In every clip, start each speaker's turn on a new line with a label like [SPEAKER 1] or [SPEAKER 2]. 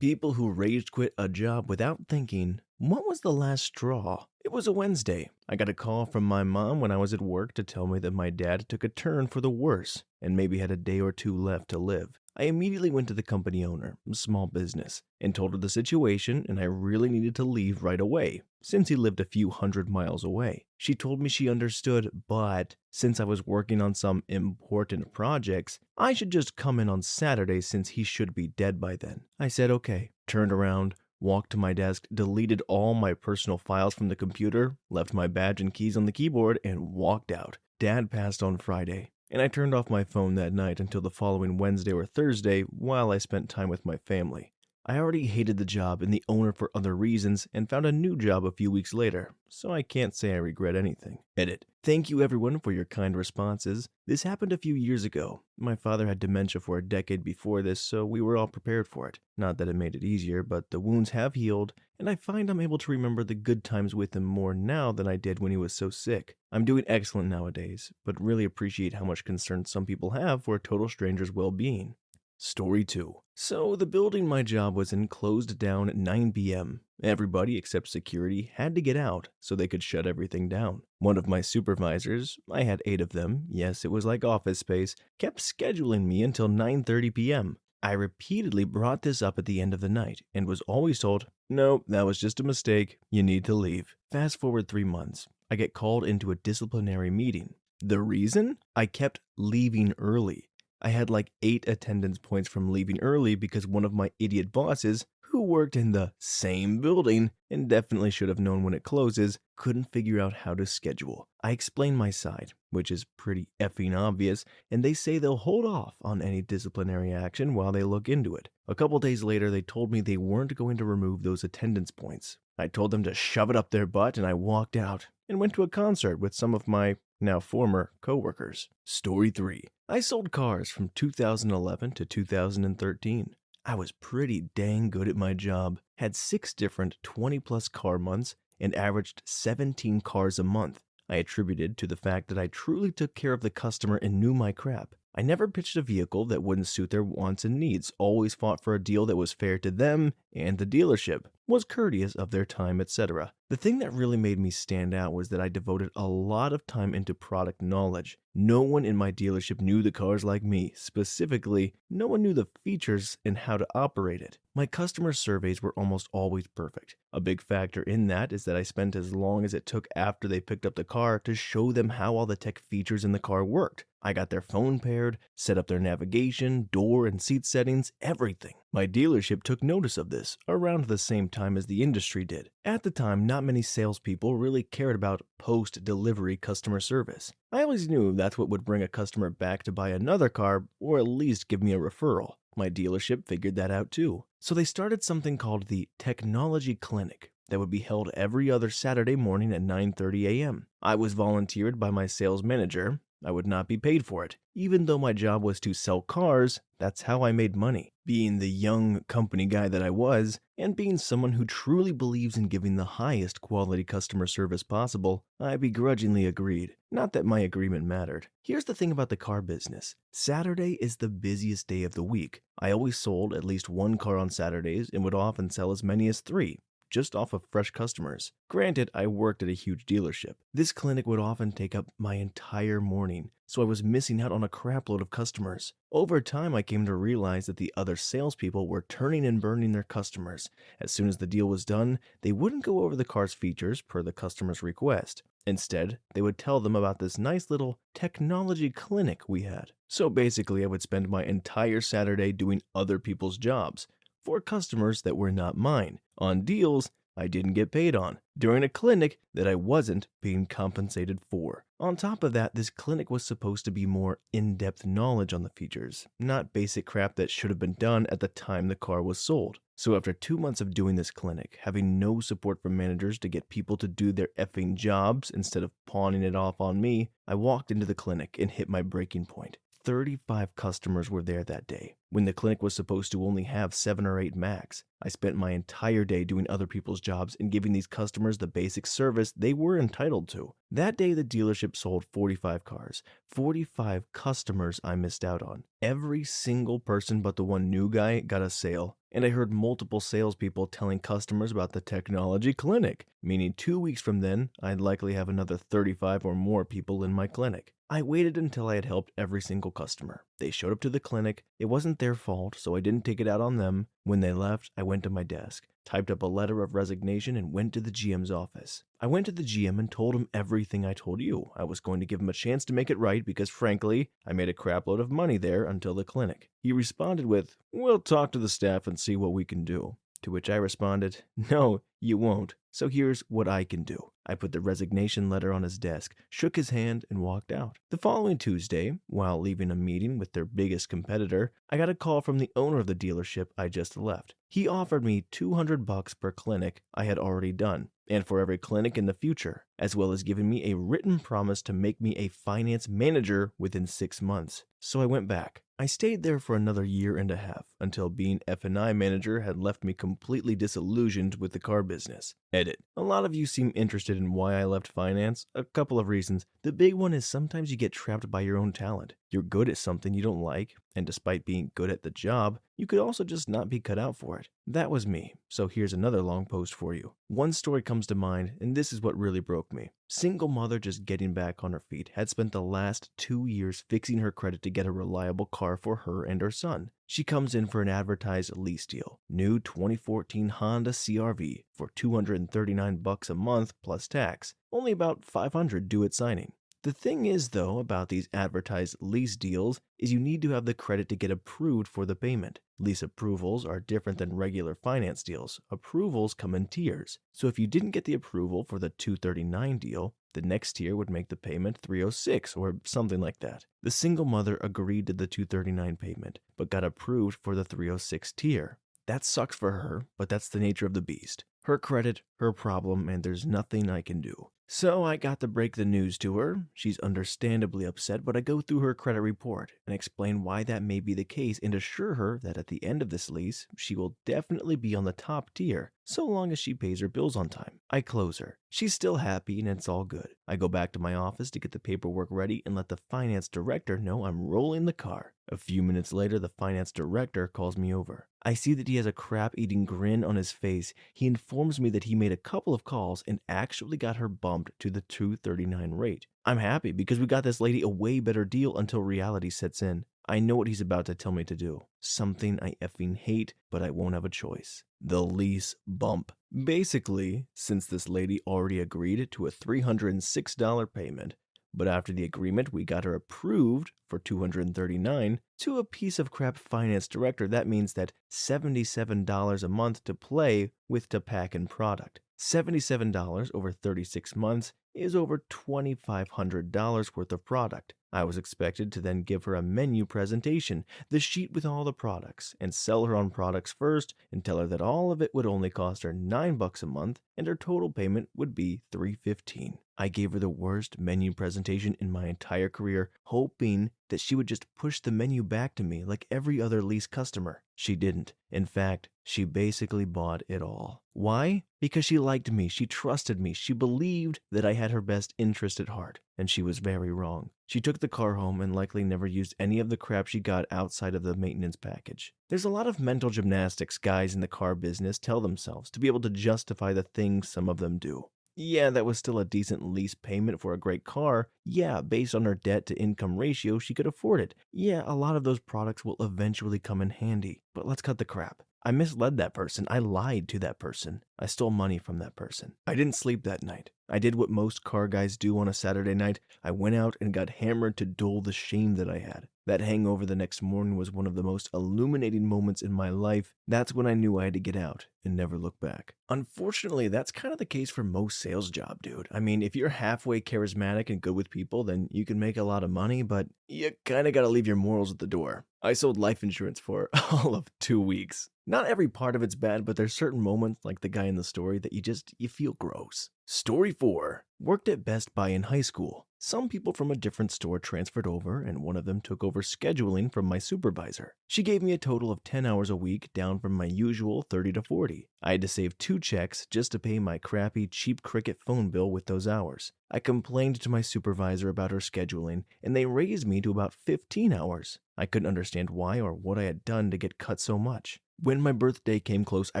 [SPEAKER 1] People who rage quit a job without thinking, what was the last straw? It was a Wednesday. I got a call from my mom when I was at work to tell me that my dad took a turn for the worse and maybe had a day or two left to live. I immediately went to the company owner, a small business, and told her the situation and I really needed to leave right away, since he lived a few hundred miles away. She told me she understood, but since I was working on some important projects, I should just come in on Saturday since he should be dead by then. I said okay, turned around, walked to my desk, deleted all my personal files from the computer, left my badge and keys on the keyboard, and walked out. Dad passed on Friday, and I turned off my phone that night until the following Wednesday or Thursday while I spent time with my family. I already hated the job and the owner for other reasons and found a new job a few weeks later, so I can't say I regret anything. Edit. Thank you everyone for your kind responses. This happened a few years ago. My father had dementia for a decade before this, so we were all prepared for it. Not that it made it easier, but the wounds have healed, and I find I'm able to remember the good times with him more now than I did when he was so sick. I'm doing excellent nowadays, but really appreciate how much concern some people have for a total stranger's well-being. Story 2. So the building my job was in closed down at 9 p.m. Everybody except security had to get out so they could shut everything down. One of my supervisors, I had 8 of them, yes it was like office space, kept scheduling me until 9:30 p.m. I repeatedly brought this up at the end of the night and was always told, no, that was just a mistake, you need to leave. Fast forward 3 months, I get called into a disciplinary meeting. The reason? I kept leaving early. I had like 8 attendance points from leaving early because one of my idiot bosses, who worked in the same building and definitely should have known when it closes, couldn't figure out how to schedule. I explained my side, which is pretty effing obvious, and they say they'll hold off on any disciplinary action while they look into it. A couple days later, they told me they weren't going to remove those attendance points. I told them to shove it up their butt and I walked out and went to a concert with some of my now former coworkers. Story 3. I sold cars from 2011 to 2013. I was pretty dang good at my job, had 6 different 20-plus car months, and averaged 17 cars a month. I attributed to the fact that I truly took care of the customer and knew my crap. I never pitched a vehicle that wouldn't suit their wants and needs, always fought for a deal that was fair to them and the dealership, was courteous of their time, etc. The thing that really made me stand out was that I devoted a lot of time into product knowledge. No one in my dealership knew the cars like me. Specifically, no one knew the features and how to operate it. My customer surveys were almost always perfect. A big factor in that is that I spent as long as it took after they picked up the car to show them how all the tech features in the car worked. I got their phone paired, set up their navigation, door and seat settings, everything. My dealership took notice of this around the same time as the industry did. At the time, not many salespeople really cared about post-delivery customer service. I always knew that's what would bring a customer back to buy another car or at least give me a referral. My dealership figured that out too. So they started something called the Technology Clinic that would be held every other Saturday morning at 9:30 a.m. I was volunteered by my sales manager. I would not be paid for it. Even though my job was to sell cars, that's how I made money. Being the young company guy that I was, and being someone who truly believes in giving the highest quality customer service possible, I begrudgingly agreed. Not that my agreement mattered. Here's the thing about the car business. Saturday is the busiest day of the week. I always sold at least 1 car on Saturdays and would often sell as many as 3. Just off of fresh customers. Granted, I worked at a huge dealership. This clinic would often take up my entire morning, so I was missing out on a crapload of customers. Over time, I came to realize that the other salespeople were turning and burning their customers. As soon as the deal was done, they wouldn't go over the car's features per the customer's request. Instead, they would tell them about this nice little technology clinic we had. So basically, I would spend my entire Saturday doing other people's jobs for customers that were not mine, on deals I didn't get paid on, during a clinic that I wasn't being compensated for. On top of that, this clinic was supposed to be more in-depth knowledge on the features, not basic crap that should have been done at the time the car was sold. So after 2 months of doing this clinic, having no support from managers to get people to do their effing jobs instead of pawning it off on me, I walked into the clinic and hit my breaking point. 35 customers were there that day. when the clinic was supposed to only have 7 or 8 max. I spent my entire day doing other people's jobs and giving these customers the basic service they were entitled to. That day, the dealership sold 45 cars. 45 customers I missed out on. Every single person but the one new guy got a sale. And I heard multiple salespeople telling customers about the technology clinic, meaning 2 weeks from then, I'd likely have another 35 or more people in my clinic. I waited until I had helped every single customer. They showed up to the clinic. It wasn't their fault, so I didn't take it out on them. When they left, I went to my desk, typed up a letter of resignation, and went to the GM's office. I went to the GM and told him everything I told you. I was going to give him a chance to make it right because, frankly, I made a crapload of money there until the clinic. He responded with, "We'll talk to the staff and see what we can do." To which I responded, "No, you won't. So here's what I can do." I put the resignation letter on his desk, shook his hand, and walked out. The following Tuesday, while leaving a meeting with their biggest competitor, I got a call from the owner of the dealership I just left. He offered me $200 per clinic I had already done, and for every clinic in the future, as well as giving me a written promise to make me a finance manager within 6 months. So I went back. I stayed there for another year and a half, until being F&I manager had left me completely disillusioned with the car business. Edit. A lot of you seem interested in why I left finance. A couple of reasons. The big one is sometimes you get trapped by your own talent. You're good at something you don't like, and despite being good at the job, you could also just not be cut out for it. That was me, so here's another long post for you. One story comes to mind, and this is what really broke me. Single mother just getting back on her feet had spent the last 2 years fixing her credit to get a reliable car for her and her son. She comes in for an advertised lease deal. New 2014 Honda CR-V for $239 a month plus tax. Only about $500 due at signing. The thing is, though, about these advertised lease deals is you need to have the credit to get approved for the payment. Lease approvals are different than regular finance deals. Approvals come in tiers. So if you didn't get the approval for the $239 deal, the next tier would make the payment $306 or something like that. The single mother agreed to the $239 payment, but got approved for the $306 tier. That sucks for her, but that's the nature of the beast. Her credit, her problem, and there's nothing I can do. So I got to break the news to her. She's understandably upset, but I go through her credit report and explain why that may be the case and assure her that at the end of this lease, she will definitely be on the top tier, so long as she pays her bills on time. I close her. She's still happy and it's all good. I go back to my office to get the paperwork ready and let the finance director know I'm rolling the car. A few minutes later, the finance director calls me over. I see that he has a crap-eating grin on his face. He informs me that he made a couple of calls and actually got her bumped to the $239 rate. I'm happy because we got this lady a way better deal until reality sets in. I know what he's about to tell me to do. Something I effing hate, but I won't have a choice. The lease bump. Basically, since this lady already agreed to a $306 payment, but after the agreement, we got her approved for $239 to a piece of crap finance director. That means that $77 a month to play with to pack and product. $77 over 36 months is over $2,500 worth of product. I was expected to then give her a menu presentation, the sheet with all the products, and sell her on products first and tell her that all of it would only cost her $9 a month and her total payment would be $315. I gave her the worst menu presentation in my entire career, hoping that she would just push the menu back to me like every other lease customer. She didn't. In fact, she basically bought it all. Why? Because she liked me, she trusted me, she believed that I had her best interest at heart, and she was very wrong. She took the car home and likely never used any of the crap she got outside of the maintenance package. There's a lot of mental gymnastics guys in the car business tell themselves to be able to justify the things some of them do. Yeah, that was still a decent lease payment for a great car. Yeah, based on her debt to income ratio, she could afford it. Yeah, a lot of those products will eventually come in handy. But let's cut the crap. I misled that person. I lied to that person. I stole money from that person. I didn't sleep that night. I did what most car guys do on a Saturday night. I went out and got hammered to dull the shame that I had. That hangover the next morning was one of the most illuminating moments in my life. That's when I knew I had to get out and never look back. Unfortunately, that's kind of the case for most sales job, dude. I mean, if you're halfway charismatic and good with people, then you can make a lot of money, but you kind of got to leave your morals at the door. I sold life insurance for all of 2 weeks. Not every part of it's bad, but there's certain moments, like the guy in the story that you feel gross. Story 4. Worked at Best Buy in high school. Some people from a different store transferred over, and one of them took over scheduling from my supervisor. She gave me a total of 10 hours a week, down from my usual 30 to 40. I had to save 2 checks just to pay my crappy cheap Cricket phone bill with those hours. I complained to my supervisor about her scheduling, and they raised me to about 15 hours. I couldn't understand why or what I had done to get cut so much. When my birthday came close, I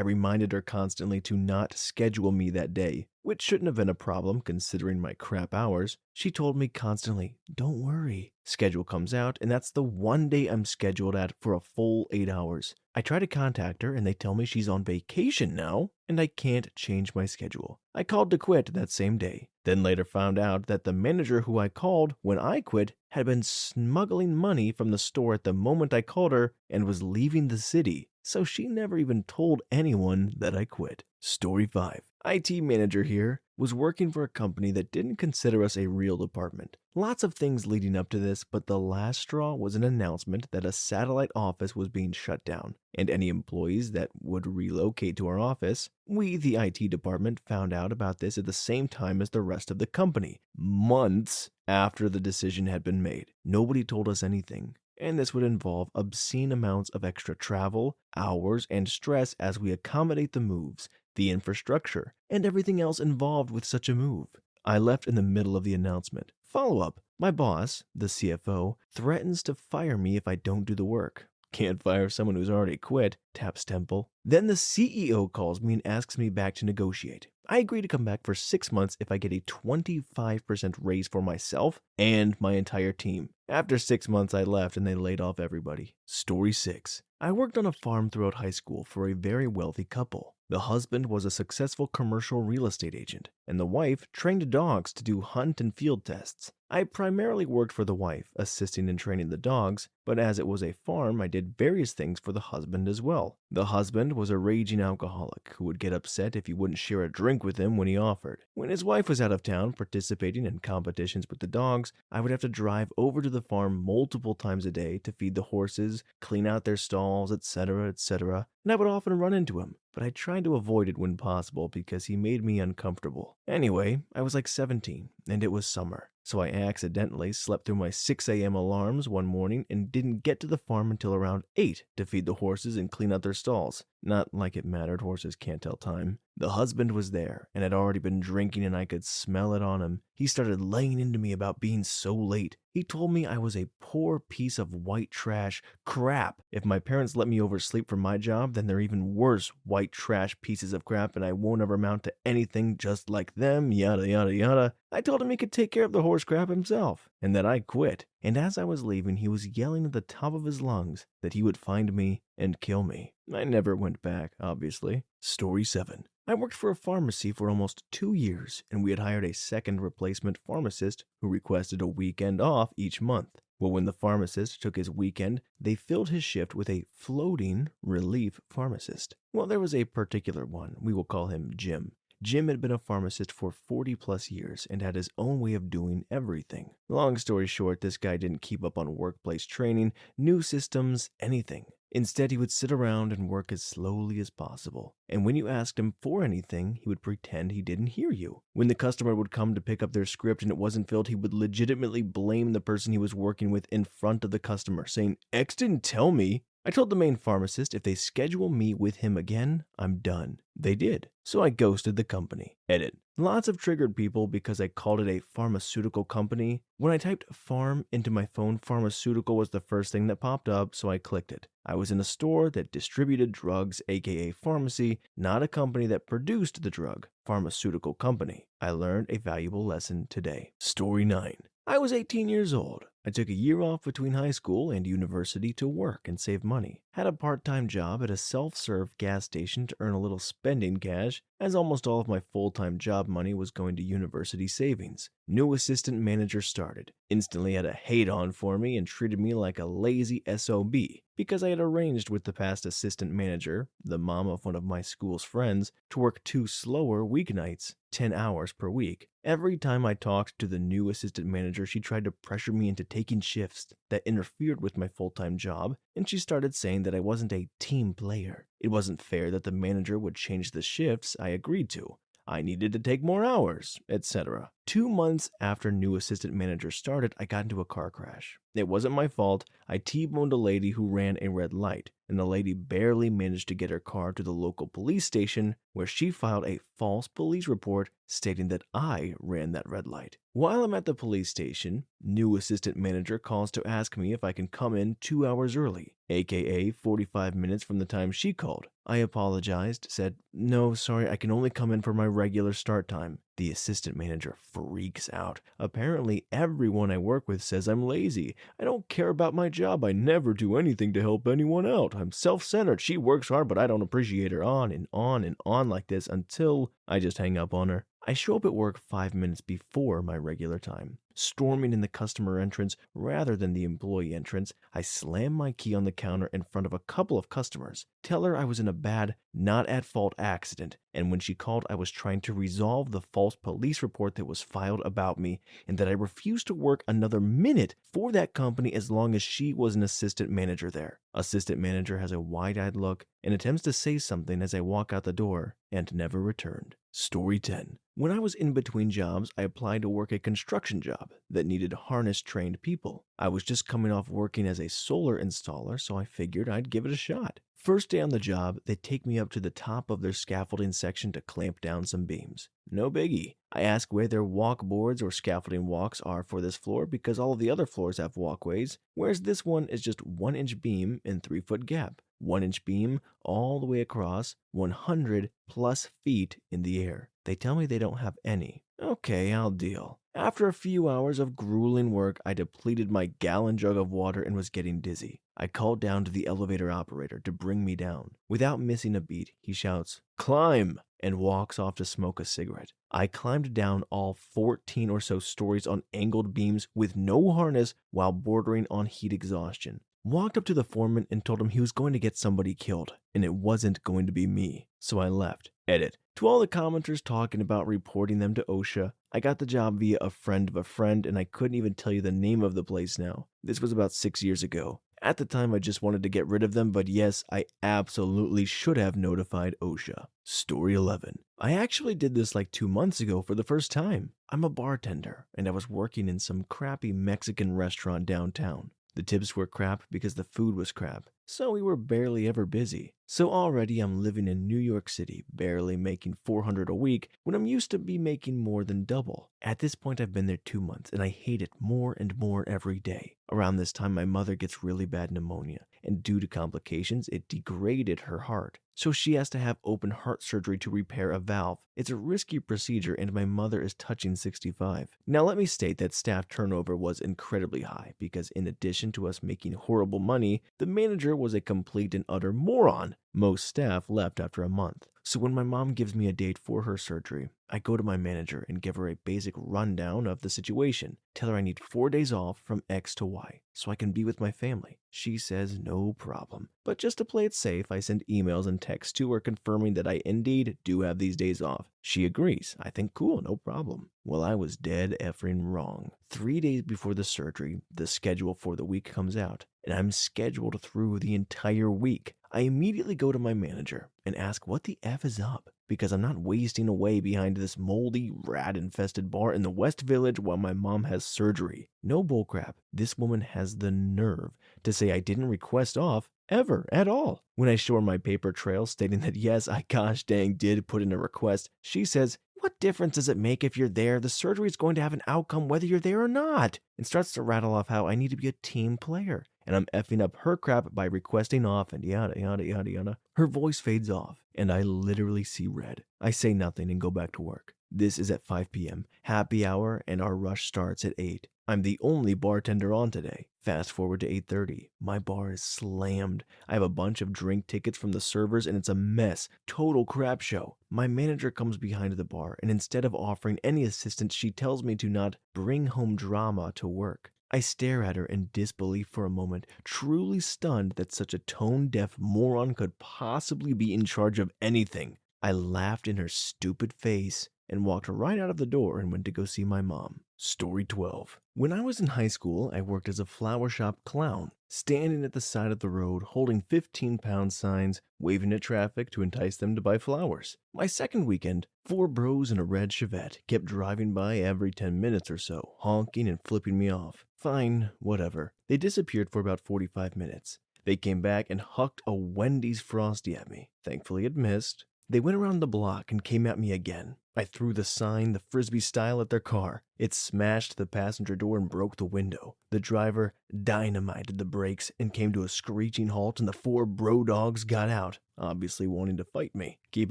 [SPEAKER 1] reminded her constantly to not schedule me that day, which shouldn't have been a problem considering my crap hours. She told me constantly, "Don't worry. Schedule comes out, and that's the one day I'm scheduled at for a full 8 hours." I try to contact her, and they tell me she's on vacation now, and I can't change my schedule. I called to quit that same day, then later found out that the manager who I called when I quit had been smuggling money from the store at the moment I called her and was leaving the city, so she never even told anyone that I quit. Story 5. IT manager here was working for a company that didn't consider us a real department. Lots of things leading up to this, but the last straw was an announcement that a satellite office was being shut down, and any employees that would relocate to our office. We, the IT department, found out about this at the same time as the rest of the company, months after the decision had been made. Nobody told us anything, and this would involve obscene amounts of extra travel, hours, and stress as we accommodate the moves, the infrastructure, and everything else involved with such a move. I left in the middle of the announcement. Follow-up. My boss, the CFO, threatens to fire me if I don't do the work. Can't fire someone who's already quit, taps Temple. Then the CEO calls me and asks me back to negotiate. I agree to come back for 6 months if I get a 25% raise for myself and my entire team. After 6 months, I left and they laid off everybody. Story 6. I worked on a farm throughout high school for a very wealthy couple. The husband was a successful commercial real estate agent, and the wife trained dogs to do hunt and field tests. I primarily worked for the wife, assisting in training the dogs, but as it was a farm, I did various things for the husband as well. The husband was a raging alcoholic who would get upset if you wouldn't share a drink with him when he offered. When his wife was out of town participating in competitions with the dogs, I would have to drive over to the farm multiple times a day to feed the horses, clean out their stalls, etc., etc., and I would often run into him, but I tried to avoid it when possible because he made me uncomfortable. Anyway, I was like 17, and it was summer, so I accidentally slept through my 6 a.m. alarms one morning and didn't get to the farm until around 8 to feed the horses and clean out their stalls. Not like it mattered, horses can't tell time. The husband was there and had already been drinking and I could smell it on him. He started laying into me about being so late. He told me I was a poor piece of white trash crap. If my parents let me oversleep for my job, then they're even worse white trash pieces of crap and I won't ever amount to anything just like them, yada yada yada. I told him he could take care of the horse crap himself and that I quit. And as I was leaving, he was yelling at the top of his lungs that he would find me and kill me. I never went back, obviously. Story 7. I worked for a pharmacy for almost 2 years, and we had hired a second replacement pharmacist who requested a weekend off each month. Well, when the pharmacist took his weekend, they filled his shift with a floating relief pharmacist. Well, there was a particular one. We will call him Jim. Jim had been a pharmacist for 40 plus years and had his own way of doing everything. Long story short, this guy didn't keep up on workplace training, new systems, anything. Instead, he would sit around and work as slowly as possible. And when you asked him for anything, he would pretend he didn't hear you. When the customer would come to pick up their script and it wasn't filled, he would legitimately blame the person he was working with in front of the customer, saying, "X didn't tell me." I told the main pharmacist if they schedule me with him again, I'm done. They did, so I ghosted the company. Edit. Lots of triggered people because I called it a pharmaceutical company. When I typed farm into my phone, pharmaceutical was the first thing that popped up, so I clicked it. I was in a store that distributed drugs, aka pharmacy, not a company that produced the drug, pharmaceutical company. I learned a valuable lesson today. Story 9. I was 18 years old. I took a year off between high school and university to work and save money. Had a part-time job at a self-serve gas station to earn a little spending cash, as almost all of my full-time job money was going to university savings. New assistant manager started. Instantly had a hate-on for me and treated me like a lazy SOB because I had arranged with the past assistant manager, the mom of one of my school's friends, to work 2 slower weeknights, 10 hours per week. Every time I talked to the new assistant manager, she tried to pressure me into taking shifts that interfered with my full-time job, and she started saying that I wasn't a team player. It wasn't fair that the manager would change the shifts I agreed to. I needed to take more hours, etc. 2 months after new assistant manager started, I got into a car crash. It wasn't my fault. I T-boned a lady who ran a red light, and the lady barely managed to get her car to the local police station, where she filed a false police report stating that I ran that red light. While I'm at the police station, new assistant manager calls to ask me if I can come in 2 hours early, aka 45 minutes from the time she called. I apologized, said, "No, sorry, I can only come in for my regular start time." The assistant manager freaks out. Apparently, everyone I work with says I'm lazy. I don't care about my job. I never do anything to help anyone out. I'm self-centered. She works hard, but I don't appreciate her. On and on and on like this until I just hang up on her. I show up at work 5 minutes before my regular time, storming in the customer entrance rather than the employee entrance. I slam my key on the counter in front of a couple of customers, tell her I was in a bad, not at fault accident, and when she called, I was trying to resolve the false police report that was filed about me, and that I refused to work another minute for that company as long as she was an assistant manager there. Assistant manager has a wide-eyed look and attempts to say something as I walk out the door and never returned. Story 10. When I was in between jobs, I applied to work a construction job that needed harness-trained people. I was just coming off working as a solar installer, so I figured I'd give it a shot. First day on the job, they take me up to the top of their scaffolding section to clamp down some beams. No biggie. I ask where their walk boards or scaffolding walks are for this floor because all of the other floors have walkways, whereas this one is just 1-inch beam and 3-foot gap. 1-inch beam all the way across, 100 plus feet in the air. They tell me they don't have any. Okay, I'll deal. After a few hours of grueling work, I depleted my gallon jug of water and was getting dizzy. I called down to the elevator operator to bring me down. Without missing a beat, he shouts, "Climb!" and walks off to smoke a cigarette. I climbed down all 14 or so stories on angled beams with no harness while bordering on heat exhaustion. Walked up to the foreman and told him he was going to get somebody killed, and it wasn't going to be me. So I left. Edit. To all the commenters talking about reporting them to OSHA, I got the job via a friend of a friend, and I couldn't even tell you the name of the place now. This was about 6 years ago. At the time, I just wanted to get rid of them, but yes, I absolutely should have notified OSHA. Story 11. I actually did this like 2 months ago for the first time. I'm a bartender, and I was working in some crappy Mexican restaurant downtown. The tips were crap because the food was crap, so we were barely ever busy. So already I'm living in New York City, barely making $400 a week when I'm used to be making more than double. At this point I've been there 2 months and I hate it more and more every day. Around this time my mother gets really bad pneumonia, and due to complications it degraded her heart. So she has to have open heart surgery to repair a valve. It's a risky procedure and my mother is touching 65. Now let me state that staff turnover was incredibly high because in addition to us making horrible money, the manager was a complete and utter moron. Most staff left after a month. So when my mom gives me a date for her surgery, I go to my manager and give her a basic rundown of the situation. Tell her I need 4 days off from X to Y so I can be with my family. She says no problem. But just to play it safe, I send emails and texts to her confirming that I indeed do have these days off. She agrees. I think cool, no problem. Well, I was dead effing wrong. 3 days before the surgery, the schedule for the week comes out, and I'm scheduled through the entire week. I immediately go to my manager and ask what the F is up, because I'm not wasting away behind this moldy, rat-infested bar in the West Village while my mom has surgery. No bullcrap. This woman has the nerve to say I didn't request off ever at all. When I show her my paper trail stating that yes, I gosh dang did put in a request, she says, "What difference does it make if you're there? The surgery is going to have an outcome whether you're there or not," and starts to rattle off how I need to be a team player. And I'm effing up her crap by requesting off and yada yada yada yada. Her voice fades off, and I literally see red. I say nothing and go back to work. This is at 5 p.m., happy hour, and our rush starts at 8. I'm the only bartender on today. Fast forward to 8:30. My bar is slammed. I have a bunch of drink tickets from the servers and it's a mess. Total crap show. My manager comes behind the bar and instead of offering any assistance, she tells me to not bring home drama to work. I stare at her in disbelief for a moment, truly stunned that such a tone-deaf moron could possibly be in charge of anything. I laughed in her stupid face and walked right out of the door and went to go see my mom. Story 12. When I was in high school, I worked as a flower shop clown, standing at the side of the road holding 15-pound signs, waving at traffic to entice them to buy flowers. My second weekend, four bros in a red Chevette kept driving by every 10 minutes or so, honking and flipping me off. Fine, whatever. They disappeared for about 45 minutes. They came back and hucked a Wendy's Frosty at me. Thankfully it missed. They went around the block and came at me again. I threw the sign the frisbee style at their car. It smashed the passenger door and broke the window. The driver dynamited the brakes and came to a screeching halt, and the four bro dogs got out, obviously wanting to fight me. Keep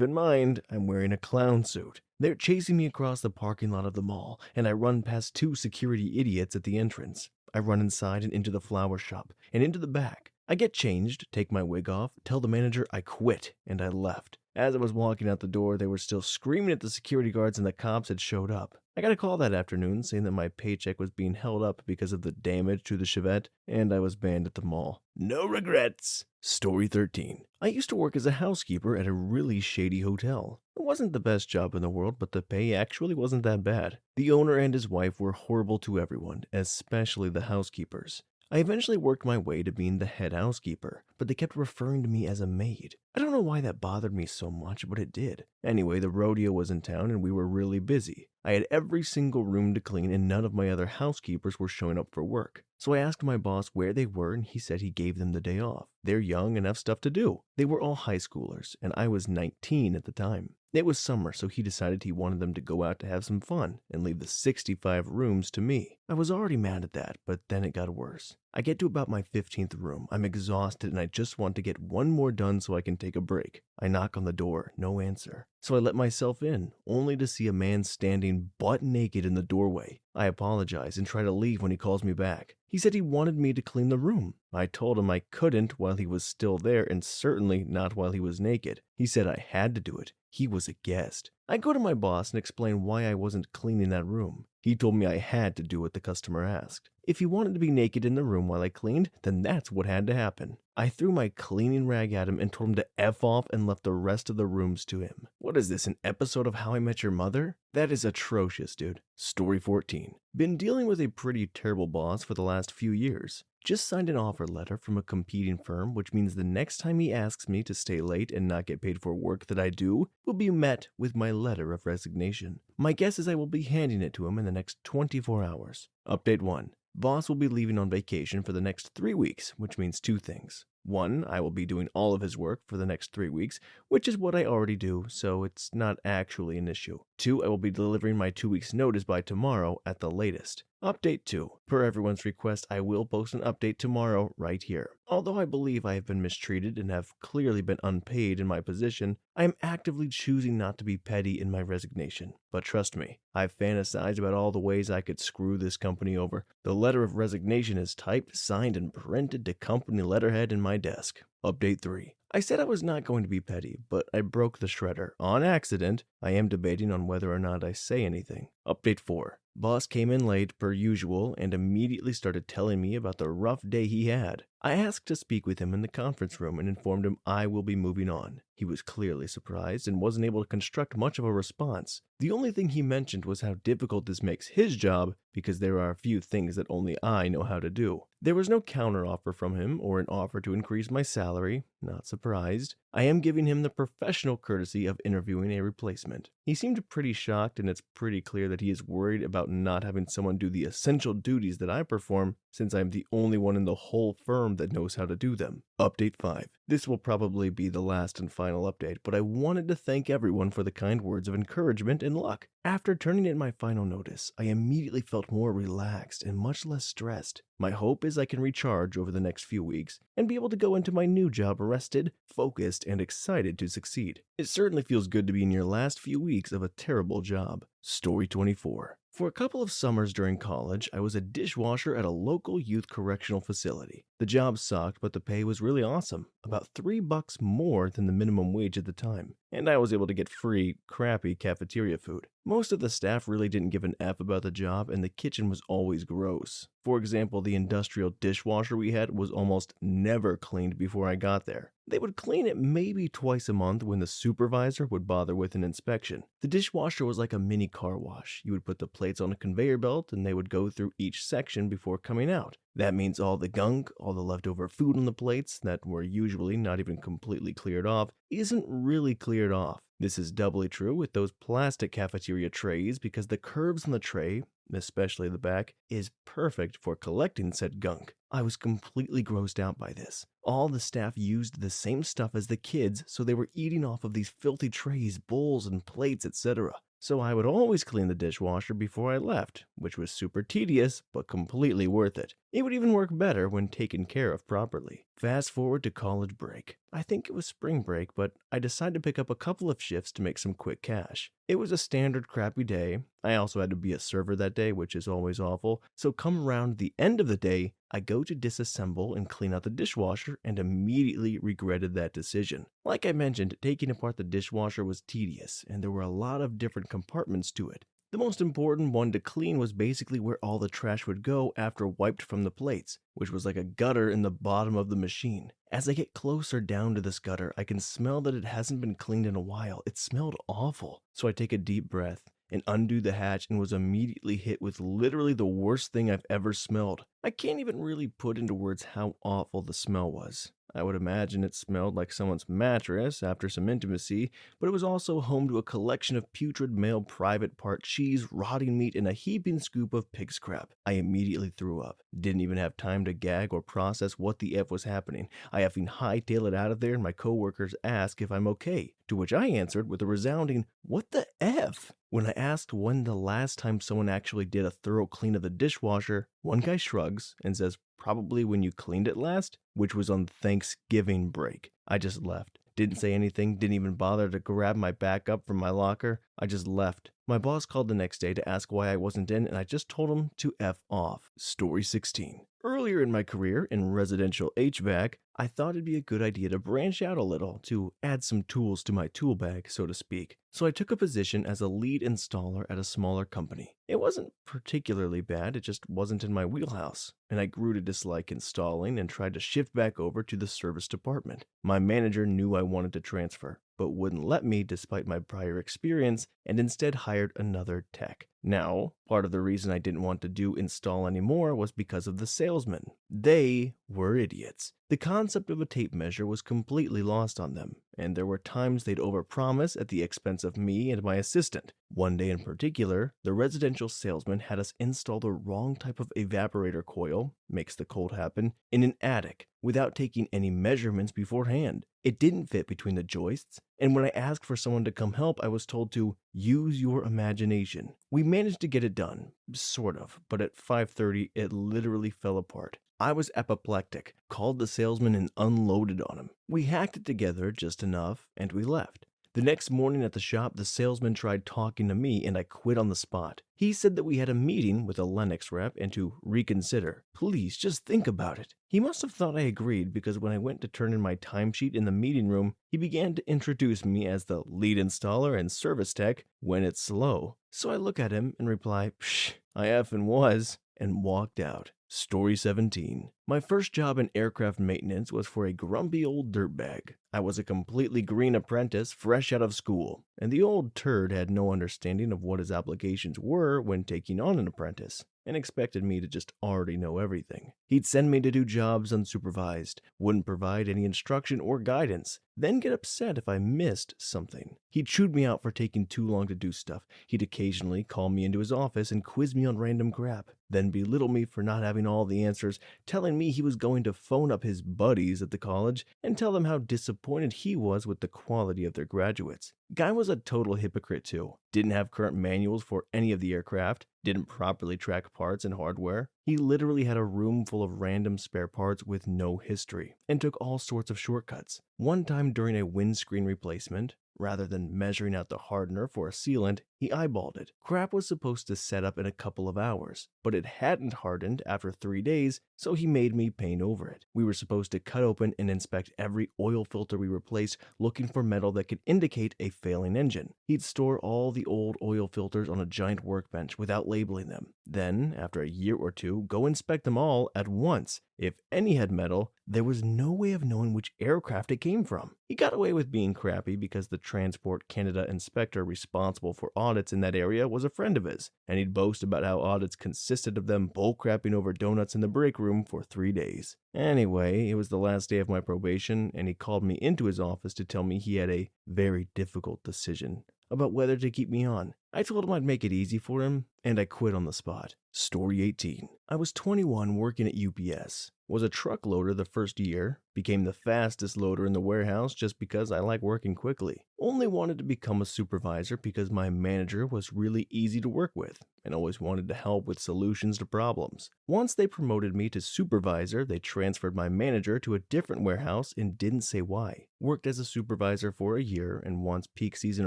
[SPEAKER 1] in mind, I'm wearing a clown suit. They're chasing me across the parking lot of the mall, and I run past two security idiots at the entrance. I run inside and into the flower shop and into the back. I get changed, take my wig off, tell the manager I quit, and I left. As I was walking out the door, they were still screaming at the security guards and the cops had showed up. I got a call that afternoon saying that my paycheck was being held up because of the damage to the Chevette, and I was banned at the mall. No regrets. Story 13. I used to work as a housekeeper at a really shady hotel. It wasn't the best job in the world, but the pay actually wasn't that bad. The owner and his wife were horrible to everyone, especially the housekeepers. I eventually worked my way to being the head housekeeper, but they kept referring to me as a maid. I don't know why that bothered me so much, but it did. Anyway, the rodeo was in town and we were really busy. I had every single room to clean and none of my other housekeepers were showing up for work. So I asked my boss where they were and he said he gave them the day off. They're young and have stuff to do. They were all high schoolers and I was 19 at the time. It was summer, so he decided he wanted them to go out to have some fun and leave the 65 rooms to me. I was already mad at that, but then it got worse. I get to about my 15th room. I'm exhausted and I just want to get one more done so I can take a break. I knock on the door, no answer. So I let myself in, only to see a man standing butt naked in the doorway. I apologize and try to leave when he calls me back. He said he wanted me to clean the room. I told him I couldn't while he was still there and certainly not while he was naked. He said I had to do it. He was a guest. I go to my boss and explain why I wasn't cleaning that room. He told me I had to do what the customer asked. If he wanted to be naked in the room while I cleaned, then that's what had to happen. I threw my cleaning rag at him and told him to F off and left the rest of the rooms to him. What is this, an episode of How I Met Your Mother? That is atrocious, dude. Story 14. Been dealing with a pretty terrible boss for the last few years. Just signed an offer letter from a competing firm, which means the next time he asks me to stay late and not get paid for work that I do will be met with my letter of resignation. My guess is I will be handing it to him in the next 24 hours. Update 1. Boss will be leaving on vacation for the next 3 weeks, which means two things. 1, I will be doing all of his work for the next 3 weeks, which is what I already do, so it's not actually an issue. 2, I will be delivering my 2 weeks notice by tomorrow at the latest. Update 2. Per everyone's request, I will post an update tomorrow right here. Although I believe I have been mistreated and have clearly been unpaid in my position, I am actively choosing not to be petty in my resignation. But trust me, I've fantasized about all the ways I could screw this company over. The letter of resignation is typed, signed, and printed to company letterhead in my desk. Update 3. I said I was not going to be petty, but I broke the shredder. On accident, I am debating on whether or not I say anything. Update 4. Boss came in late per usual and immediately started telling me about the rough day he had. I asked to speak with him in the conference room and informed him I will be moving on. He was clearly surprised and wasn't able to construct much of a response. The only thing he mentioned was how difficult this makes his job because there are a few things that only I know how to do. There was no counteroffer from him or an offer to increase my salary. Not surprised. I am giving him the professional courtesy of interviewing a replacement. He seemed pretty shocked, and it's pretty clear that he is worried about not having someone do the essential duties that I perform, since I'm the only one in the whole firm that knows how to do them. Update 5. This will probably be the last and final update, but I wanted to thank everyone for the kind words of encouragement and luck. After turning in my final notice, I immediately felt more relaxed and much less stressed. My hope is I can recharge over the next few weeks and be able to go into my new job rested, focused, and excited to succeed. It certainly feels good to be in your last few weeks of a terrible job. Story 24. For a couple of summers during college, I was a dishwasher at a local youth correctional facility. The job sucked, but the pay was really awesome, about $3 more than the minimum wage at the time, and I was able to get free, crappy cafeteria food. Most of the staff really didn't give an F about the job, and the kitchen was always gross. For example, the industrial dishwasher we had was almost never cleaned before I got there. They would clean it maybe twice a month when the supervisor would bother with an inspection. The dishwasher was like a mini car wash. You would put the plates on a conveyor belt and they would go through each section before coming out. That means all the gunk, all the leftover food on the plates that were usually not even completely cleared off, isn't really cleared off. This is doubly true with those plastic cafeteria trays because the curves on the tray, especially the back, is perfect for collecting said gunk. I was completely grossed out by this. All the staff used the same stuff as the kids, so they were eating off of these filthy trays, bowls, and plates, etc. So I would always clean the dishwasher before I left, which was super tedious, but completely worth it. It would even work better when taken care of properly. Fast forward to college break. I think it was spring break, but I decided to pick up a couple of shifts to make some quick cash. It was a standard crappy day. I also had to be a server that day, which is always awful. So come around the end of the day, I go to disassemble and clean out the dishwasher and immediately regretted that decision. Like I mentioned, taking apart the dishwasher was tedious, and there were a lot of different compartments to it. The most important one to clean was basically where all the trash would go after wiped from the plates, which was like a gutter in the bottom of the machine. As I get closer down to this gutter, I can smell that it hasn't been cleaned in a while. It smelled awful. So I take a deep breath and undo the hatch and was immediately hit with literally the worst thing I've ever smelled. I can't even really put into words how awful the smell was. I would imagine it smelled like someone's mattress after some intimacy, but it was also home to a collection of putrid male private part cheese, rotting meat, and a heaping scoop of pig's crap. I immediately threw up. Didn't even have time to gag or process what the F was happening. I effing hightail it out of there and my coworkers ask if I'm okay, to which I answered with a resounding, "What the F?" When I asked when the last time someone actually did a thorough clean of the dishwasher, one guy shrugs and says, "Probably when you cleaned it last," which was on Thanksgiving break. I just left. Didn't say anything, didn't even bother to grab my backup from my locker. I just left. My boss called the next day to ask why I wasn't in, and I just told him to F off. Story 16. Earlier in my career in residential HVAC, I thought it'd be a good idea to branch out a little, to add some tools to my tool bag, so to speak. So I took a position as a lead installer at a smaller company. It wasn't particularly bad, it just wasn't in my wheelhouse, and I grew to dislike installing and tried to shift back over to the service department. My manager knew I wanted to transfer, but wouldn't let me despite my prior experience, and instead hired another tech. Now, part of the reason I didn't want to do install anymore was because of the salesman. They were idiots. The concept of a tape measure was completely lost on them, and there were times they'd overpromise at the expense of me and my assistant. One day in particular, the residential salesman had us install the wrong type of evaporator coil, makes the cold happen, in an attic without taking any measurements beforehand. It didn't fit between the joists, and when I asked for someone to come help, I was told to use your imagination. We managed to get it done, sort of, but at 5:30 it literally fell apart. I was apoplectic, called the salesman and unloaded on him. We hacked it together just enough, and we left. The next morning at the shop, the salesman tried talking to me and I quit on the spot. He said that we had a meeting with a Lennox rep and to reconsider. Please, just think about it. He must have thought I agreed because when I went to turn in my timesheet in the meeting room, he began to introduce me as the lead installer and service tech when it's slow. So I look at him and reply, "Psh, I effing was," and walked out. Story 17. My first job in aircraft maintenance was for a grumpy old dirtbag. I was a completely green apprentice fresh out of school, and the old turd had no understanding of what his obligations were when taking on an apprentice, and expected me to just already know everything. He'd send me to do jobs unsupervised, wouldn't provide any instruction or guidance, then get upset if I missed something. He chewed me out for taking too long to do stuff. He'd occasionally call me into his office and quiz me on random crap, then belittle me for not having all the answers, telling me he was going to phone up his buddies at the college and tell them how disappointed he was with the quality of their graduates. Guy was a total hypocrite too. Didn't have current manuals for any of the aircraft, didn't properly track parts and hardware. He literally had a room full of random spare parts with no history, and took all sorts of shortcuts. One time during a windscreen replacement, rather than measuring out the hardener for a sealant, He eyeballed it. Crap was supposed to set up in a couple of hours, but it hadn't hardened after 3 days, so he made me paint over it. We were supposed to cut open and inspect every oil filter we replaced, looking for metal that could indicate a failing engine. He'd store all the old oil filters on a giant workbench without labeling them. Then, after a year or two, go inspect them all at once. If any had metal, there was no way of knowing which aircraft it came from. He got away with being crappy because the Transport Canada inspector responsible for audits in that area was a friend of his, and he'd boast about how audits consisted of them bullcrapping over donuts in the break room for 3 days. Anyway, it was the last day of my probation, and he called me into his office to tell me he had a very difficult decision about whether to keep me on. I told him I'd make it easy for him, and I quit on the spot. Story 18. I was 21 working at UPS. Was a truck loader the first year, became the fastest loader in the warehouse just because I like working quickly. Only wanted to become a supervisor because my manager was really easy to work with and always wanted to help with solutions to problems. Once they promoted me to supervisor, they transferred my manager to a different warehouse and didn't say why. Worked as a supervisor for a year, and once peak season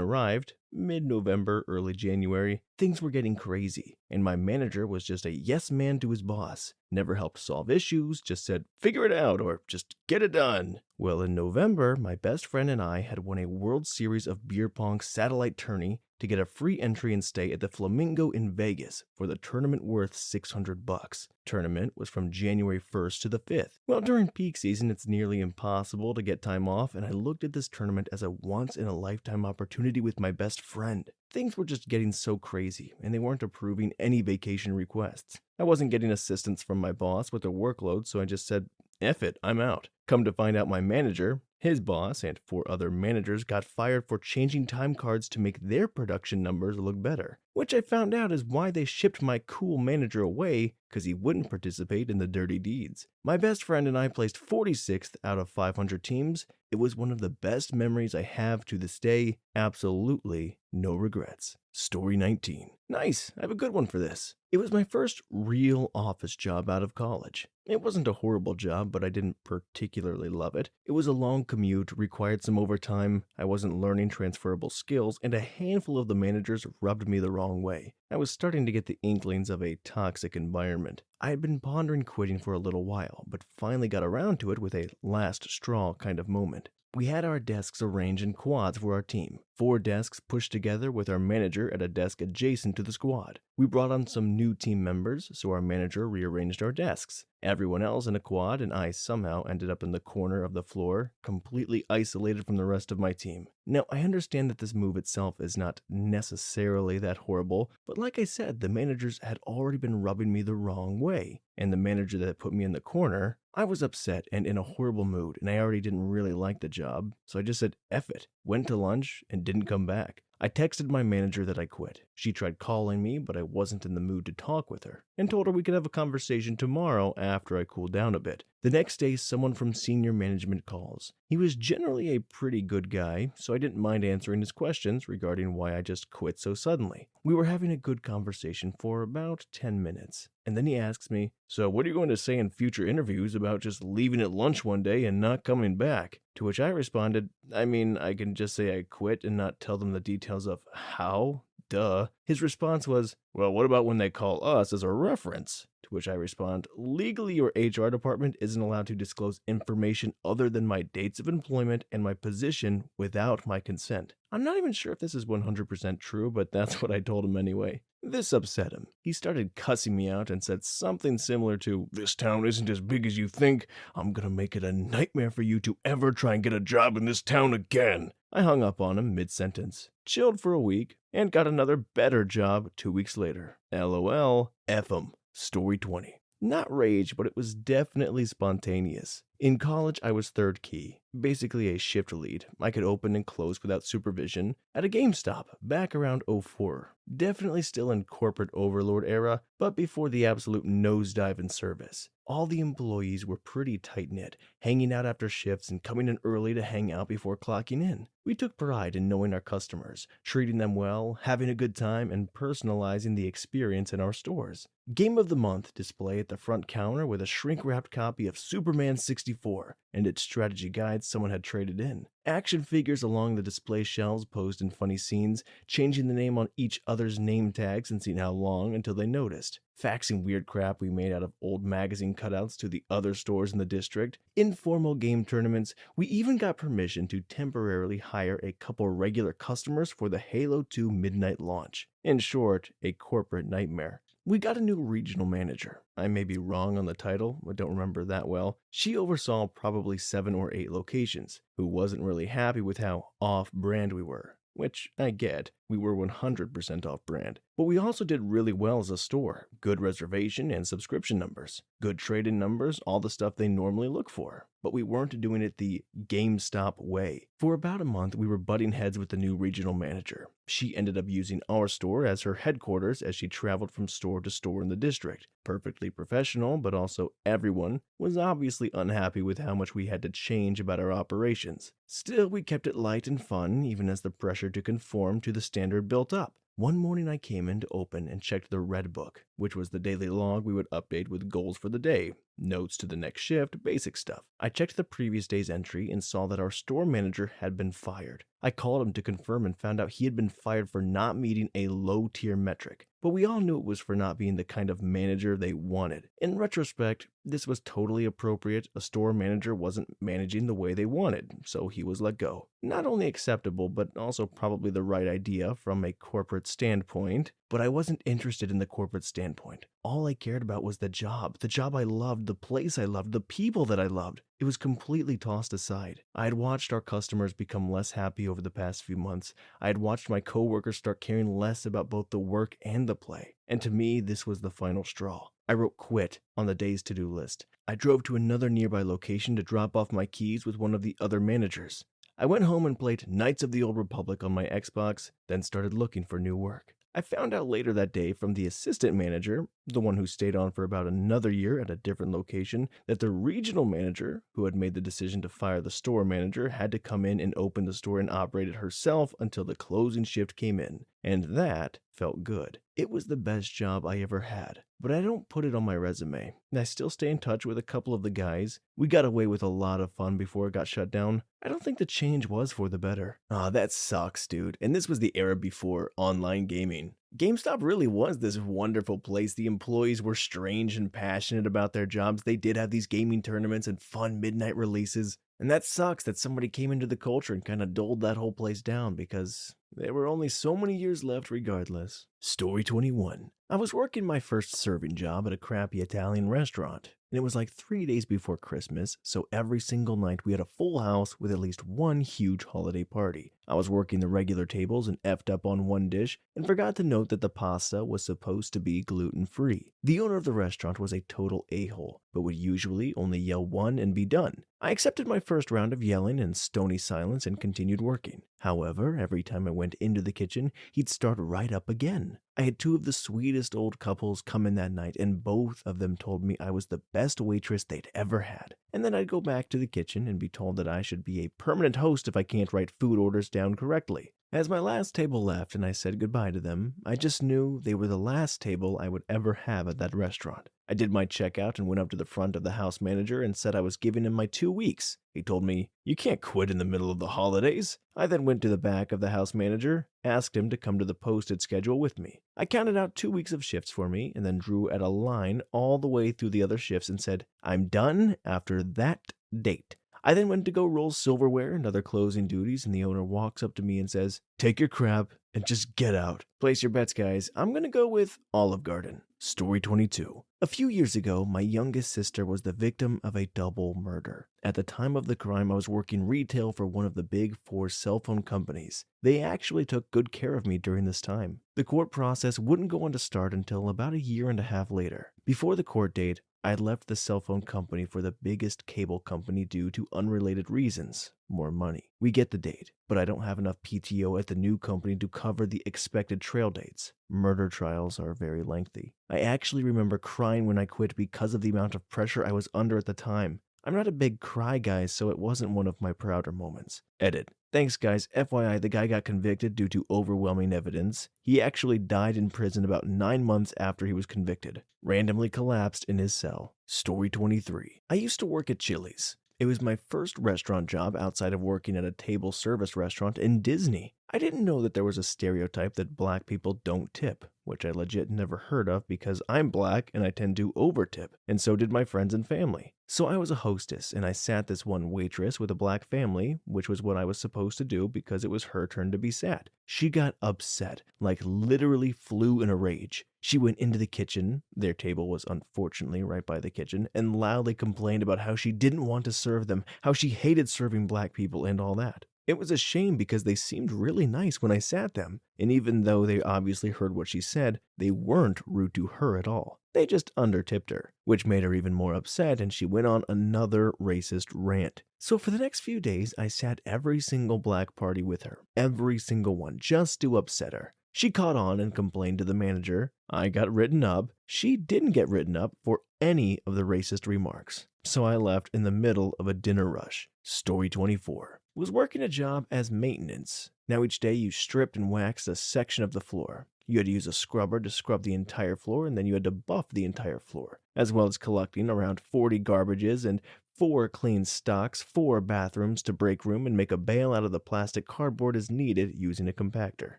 [SPEAKER 1] arrived, mid-November, early January, things were getting crazy, and my manager was just a yes man to his boss. Never helped solve issues, just said, figure it out, or just get it done. Well, in November, my best friend and I had won a World Series of Beer Pong satellite tourney to get a free entry and stay at the Flamingo in Vegas for the tournament worth $600. Tournament was from January 1st to the 5th. Well, during peak season, it's nearly impossible to get time off, and I looked at this tournament as a once-in-a-lifetime opportunity with my best friend. Things were just getting so crazy, and they weren't approving any vacation requests. I wasn't getting assistance from my boss with the workload, so I just said, F it, I'm out. Come to find out, my manager, his boss, and 4 other managers got fired for changing time cards to make their production numbers look better, which I found out is why they shipped my cool manager away, because he wouldn't participate in the dirty deeds. My best friend and I placed 46th out of 500 teams. It was one of the best memories I have to this day. Absolutely no regrets. Story 19. Nice, I have a good one for this. It was my first real office job out of college. It wasn't a horrible job, but I didn't particularly love it. It was a long commute, required some overtime, I wasn't learning transferable skills, and a handful of the managers rubbed me the wrong way. I was starting to get the inklings of a toxic environment. I had been pondering quitting for a little while, but finally got around to it with a last straw kind of moment. We had our desks arranged in quads for our team. 4 desks pushed together with our manager at a desk adjacent to the squad. We brought on some new team members, so our manager rearranged our desks. Everyone else in a quad, and I somehow ended up in the corner of the floor, completely isolated from the rest of my team. Now, I understand that this move itself is not necessarily that horrible, but like I said, the managers had already been rubbing me the wrong way. And the manager that put me in the corner, I was upset and in a horrible mood, and I already didn't really like the job, so I just said F it, went to lunch, and didn't come back. I texted my manager that I quit. She tried calling me, but I wasn't in the mood to talk with her, and told her we could have a conversation tomorrow after I cooled down a bit. The next day, someone from senior management calls. He was generally a pretty good guy, so I didn't mind answering his questions regarding why I just quit so suddenly. We were having a good conversation for about 10 minutes, and then he asks me, so what are you going to say in future interviews about just leaving at lunch one day and not coming back? To which I responded, I mean, I can just say I quit and not tell them the details of how. Duh. His response was, well, what about when they call us as a reference? To which I respond, legally your HR department isn't allowed to disclose information other than my dates of employment and my position without my consent. I'm not even sure if this is 100% true, but that's what I told him anyway. This upset him. He started cussing me out and said something similar to, this town isn't as big as you think. I'm gonna make it a nightmare for you to ever try and get a job in this town again. I hung up on him mid-sentence, chilled for a week, and got another better job 2 weeks later. LOL, F 'em. Story 20. Not rage, but it was definitely spontaneous. In college, I was third key, basically a shift lead. I could open and close without supervision at a GameStop back around '04. Definitely still in corporate overlord era, but before the absolute nosedive in service. All the employees were pretty tight-knit, hanging out after shifts and coming in early to hang out before clocking in. We took pride in knowing our customers, treating them well, having a good time, and personalizing the experience in our stores. Game of the Month display at the front counter with a shrink wrapped copy of Superman 64 and its strategy guide someone had traded in. Action figures along the display shelves posed in funny scenes, changing the name on each other's name tags and seeing how long until they noticed. Faxing weird crap we made out of old magazine cutouts to the other stores in the district. Informal game tournaments. We even got permission to temporarily hire a couple regular customers for the Halo 2 midnight launch. In short, a corporate nightmare. We got a new regional manager. I may be wrong on the title, I don't remember that well. She oversaw probably 7 or 8 locations, who wasn't really happy with how off-brand we were. Which I get, we were 100% off-brand. But we also did really well as a store. Good reservation and subscription numbers. Good trade-in numbers, all the stuff they normally look for. But we weren't doing it the GameStop way. For about a month, we were butting heads with the new regional manager. She ended up using our store as her headquarters as she traveled from store to store in the district. Perfectly professional, but also everyone was obviously unhappy with how much we had to change about our operations. Still, we kept it light and fun, even as the pressure to conform to the standard built up. One morning I came in to open and checked the Red Book, which was the daily log we would update with goals for the day, notes to the next shift, basic stuff. I checked the previous day's entry and saw that our store manager had been fired. I called him to confirm and found out he had been fired for not meeting a low-tier metric, but we all knew it was for not being the kind of manager they wanted. In retrospect, this was totally appropriate. A store manager wasn't managing the way they wanted, so he was let go. Not only acceptable, but also probably the right idea from a corporate standpoint. But I wasn't interested in the corporate standpoint. All I cared about was the job I loved, the place I loved, the people that I loved. It was completely tossed aside. I had watched our customers become less happy over the past few months. I had watched my coworkers start caring less about both the work and the play. And to me, this was the final straw. I wrote quit on the day's to-do list. I drove to another nearby location to drop off my keys with one of the other managers. I went home and played Knights of the Old Republic on my Xbox, then started looking for new work. I found out later that day from the assistant manager, the one who stayed on for about another year at a different location, that the regional manager, who had made the decision to fire the store manager, had to come in and open the store and operate it herself until the closing shift came in. And that felt good. It was the best job I ever had, but I don't put it on my resume. I still stay in touch with a couple of the guys. We got away with a lot of fun before it got shut down. I don't think the change was for the better. That sucks, dude. And this was the era before online gaming. GameStop really was this wonderful place. The employees were strange and passionate about their jobs. They did have these gaming tournaments and fun midnight releases. And that sucks that somebody came into the culture and kind of doled that whole place down because there were only so many years left regardless. Story 21. I was working my first serving job at a crappy Italian restaurant, and it was like 3 days before Christmas, so every single night we had a full house with at least one huge holiday party. I was working the regular tables and effed up on one dish and forgot to note that the pasta was supposed to be gluten-free. The owner of the restaurant was a total a-hole, but would usually only yell one and be done. I accepted my first round of yelling and stony silence and continued working. However, every time I went into the kitchen, he'd start right up again. I had 2 of the sweetest old couples come in that night, and both of them told me I was the best waitress they'd ever had. And then I'd go back to the kitchen and be told that I should be a permanent host if I can't write food orders down correctly. As my last table left and I said goodbye to them, I just knew they were the last table I would ever have at that restaurant. I did my checkout and went up to the front of the house manager and said I was giving him my 2 weeks. He told me, "You can't quit in the middle of the holidays." I then went to the back of the house manager, asked him to come to the posted schedule with me. I counted out 2 weeks of shifts for me and then drew at a line all the way through the other shifts and said, "I'm done after that date." I then went to go roll silverware and other closing duties, and the owner walks up to me and says, "Take your crap and just get out." Place your bets, guys. I'm gonna go with Olive Garden. Story 22. A few years ago, my youngest sister was the victim of a double murder. At the time of the crime, I was working retail for one of the big 4 cell phone companies. They actually took good care of me during this time. The court process wouldn't go on to start until about a year and a half later. Before the court date, I had left the cell phone company for the biggest cable company due to unrelated reasons, more money. We get the date, but I don't have enough PTO at the new company to cover the expected trail dates. Murder trials are very lengthy. I actually remember crying when I quit because of the amount of pressure I was under at the time. I'm not a big cry guy, so it wasn't one of my prouder moments. Edit. Thanks, guys. FYI, the guy got convicted due to overwhelming evidence. He actually died in prison about 9 months after he was convicted. Randomly collapsed in his cell. Story 23. I used to work at Chili's. It was my first restaurant job outside of working at a table service restaurant in Disney. I didn't know that there was a stereotype that black people don't tip, which I legit never heard of because I'm black and I tend to over-tip, and so did my friends and family. So I was a hostess and I sat this one waitress with a black family, which was what I was supposed to do because it was her turn to be sat. She got upset, like literally flew in a rage. She went into the kitchen, their table was unfortunately right by the kitchen, and loudly complained about how she didn't want to serve them, how she hated serving black people and all that. It was a shame because they seemed really nice when I sat them, and even though they obviously heard what she said, they weren't rude to her at all. They just undertipped her, which made her even more upset, and she went on another racist rant. So for the next few days, I sat every single black party with her, every single one, just to upset her. She caught on and complained to the manager. I got written up. She didn't get written up for any of the racist remarks. So I left in the middle of a dinner rush. Story 24. Was working a job as maintenance. Now each day you stripped and waxed a section of the floor. You had to use a scrubber to scrub the entire floor, and then you had to buff the entire floor, as well as collecting around 40 garbages and 4 clean stocks, 4 bathrooms to break room and make a bale out of the plastic cardboard as needed using a compactor.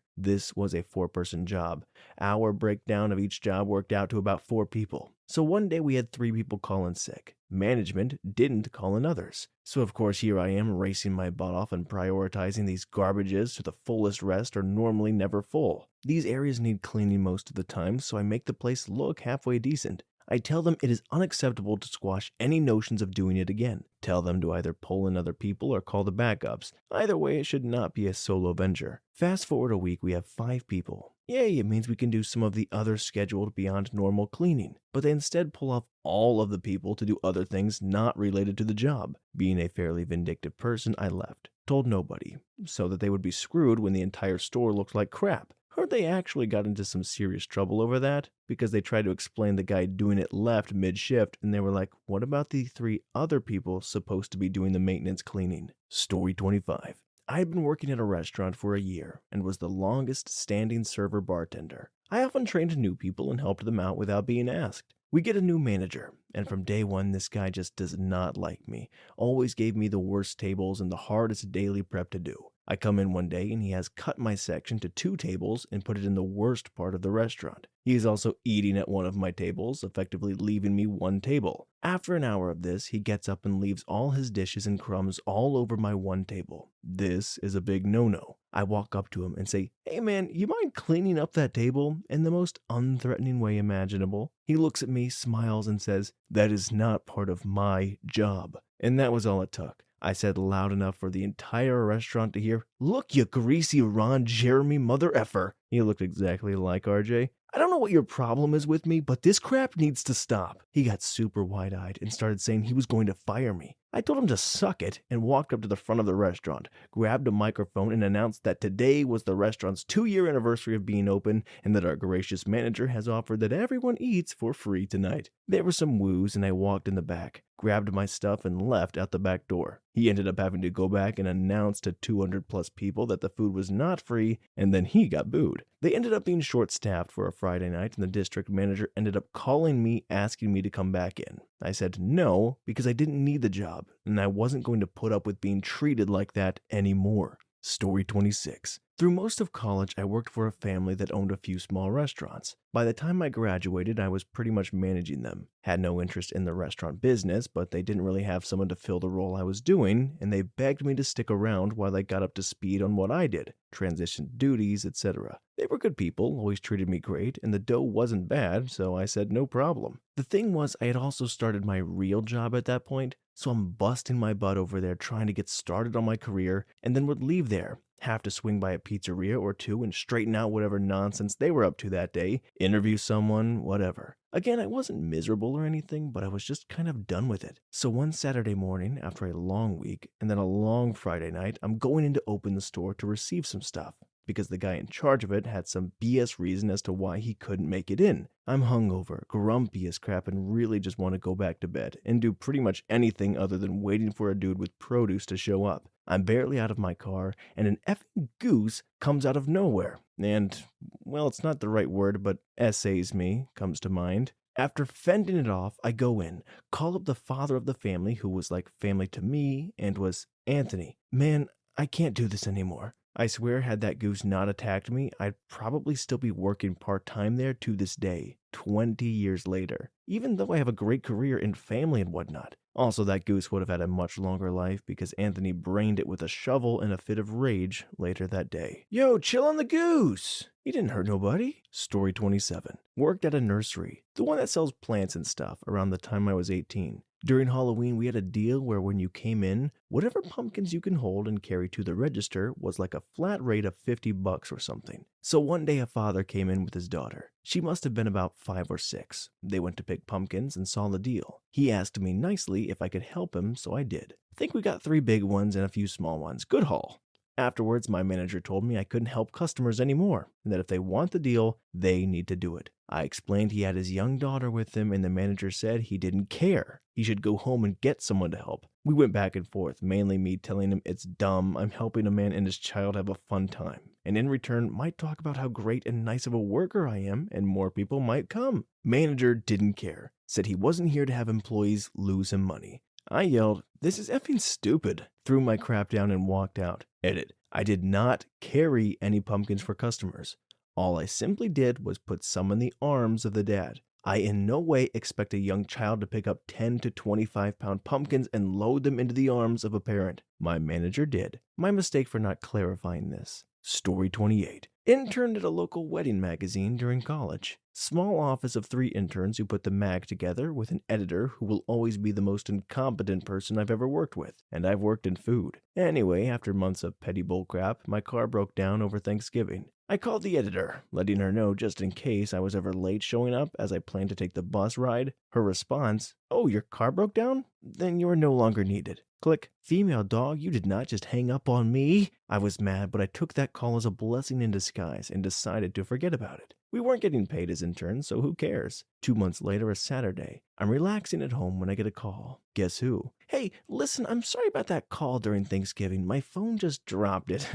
[SPEAKER 1] This was a 4-person job. Our breakdown of each job worked out to about 4 people. So one day we had 3 people call in sick. Management didn't call in others. So of course here I am racing my butt off and prioritizing these garbages to the fullest rest are normally never full. These areas need cleaning most of the time, so I make the place look halfway decent. I tell them it is unacceptable to squash any notions of doing it again. Tell them to either pull in other people or call the backups. Either way, it should not be a solo venture. Fast forward a week, we have 5 people. Yay, it means we can do some of the other scheduled beyond normal cleaning. But they instead pull off all of the people to do other things not related to the job. Being a fairly vindictive person, I left. Told nobody, so that they would be screwed when the entire store looked like crap. Heard they actually got into some serious trouble over that because they tried to explain the guy doing it left mid-shift and they were like, what about the 3 other people supposed to be doing the maintenance cleaning? Story 25. I had been working at a restaurant for a year and was the longest standing server bartender. I often trained new people and helped them out without being asked. We get a new manager, and from day one this guy just does not like me. Always gave me the worst tables and the hardest daily prep to do. I come in one day and he has cut my section to 2 tables and put it in the worst part of the restaurant. He is also eating at one of my tables, effectively leaving me 1 table. After an hour of this, he gets up and leaves all his dishes and crumbs all over my 1 table. This is a big no-no. I walk up to him and say, "Hey man, you mind cleaning up that table?" in the most unthreatening way imaginable. He looks at me, smiles, and says, "That is not part of my job." And that was all it took. I said loud enough for the entire restaurant to hear, "Look, you greasy Ron Jeremy mother effer." He looked exactly like RJ. "I don't know what your problem is with me, but this crap needs to stop." He got super wide-eyed and started saying he was going to fire me. I told him to suck it and walked up to the front of the restaurant, grabbed a microphone and announced that today was the restaurant's 2-year anniversary of being open and that our gracious manager has offered that everyone eats for free tonight. There were some woos and I walked in the back, grabbed my stuff and left out the back door. He ended up having to go back and announce to 200 plus people that the food was not free, and then he got booed. They ended up being short-staffed for a Friday night and the district manager ended up calling me asking me to come back in. I said no because I didn't need the job and I wasn't going to put up with being treated like that anymore. Story 26. Through most of college, I worked for a family that owned a few small restaurants. By the time I graduated, I was pretty much managing them. Had no interest in the restaurant business, but they didn't really have someone to fill the role I was doing, and they begged me to stick around while I got up to speed on what I did, transitioned duties, etc. They were good people, always treated me great, and the dough wasn't bad, so I said no problem. The thing was, I had also started my real job at that point, so I'm busting my butt over there trying to get started on my career, and then would leave there, have to swing by a pizzeria or 2 and straighten out whatever nonsense they were up to that day, interview someone, whatever. Again, I wasn't miserable or anything, but I was just kind of done with it. So one Saturday morning, after a long week, and then a long Friday night, I'm going in to open the store to receive some stuff, because the guy in charge of it had some BS reason as to why he couldn't make it in. I'm hungover, grumpy as crap, and really just want to go back to bed and do pretty much anything other than waiting for a dude with produce to show up. I'm barely out of my car, and an effing goose comes out of nowhere. And, well, it's not the right word, but essays me, comes to mind. After fending it off, I go in, call up the father of the family, who was like family to me, and was Anthony. Man, I can't do this anymore. I swear, had that goose not attacked me, I'd probably still be working part-time there to this day, 20 years later, even though I have a great career and family and whatnot. Also, that goose would have had a much longer life because Anthony brained it with a shovel in a fit of rage later that day. Yo, chill on the goose! He didn't hurt nobody. Story 27. Worked at a nursery, the one that sells plants and stuff, around the time I was 18. During Halloween, we had a deal where when you came in, whatever pumpkins you can hold and carry to the register was like a flat rate of $50 or something. So one day a father came in with his daughter. She must have been about 5 or 6. They went to pick pumpkins and saw the deal. He asked me nicely if I could help him, so I did. I think we got 3 big ones and a few small ones. Good haul. Afterwards, my manager told me I couldn't help customers anymore, and that if they want the deal, they need to do it. I explained he had his young daughter with him, and the manager said he didn't care. He should go home and get someone to help. We went back and forth, mainly me telling him it's dumb, I'm helping a man and his child have a fun time, and in return might talk about how great and nice of a worker I am, and more people might come. Manager didn't care, said he wasn't here to have employees lose him money. I yelled, "This is effing stupid," threw my crap down and walked out. Edit. I did not carry any pumpkins for customers. All I simply did was put some in the arms of the dad. I in no way expect a young child to pick up 10 to 25-pound pumpkins and load them into the arms of a parent. My manager did. My mistake for not clarifying this. Story 28. Interned at a local wedding magazine during college. Small office of 3 interns who put the mag together with an editor who will always be the most incompetent person I've ever worked with, and I've worked in food. Anyway, after months of petty bullcrap, my car broke down over Thanksgiving. I called the editor, letting her know just in case I was ever late showing up as I planned to take the bus ride. Her response, "Oh, your car broke down? Then you are no longer needed." Click. Female dog, you did not just hang up on me. I was mad, but I took that call as a blessing in disguise and decided to forget about it. We weren't getting paid as interns, so who cares? 2 months later, a Saturday. I'm relaxing at home when I get a call. Guess who? "Hey, listen, I'm sorry about that call during Thanksgiving. My phone just dropped it.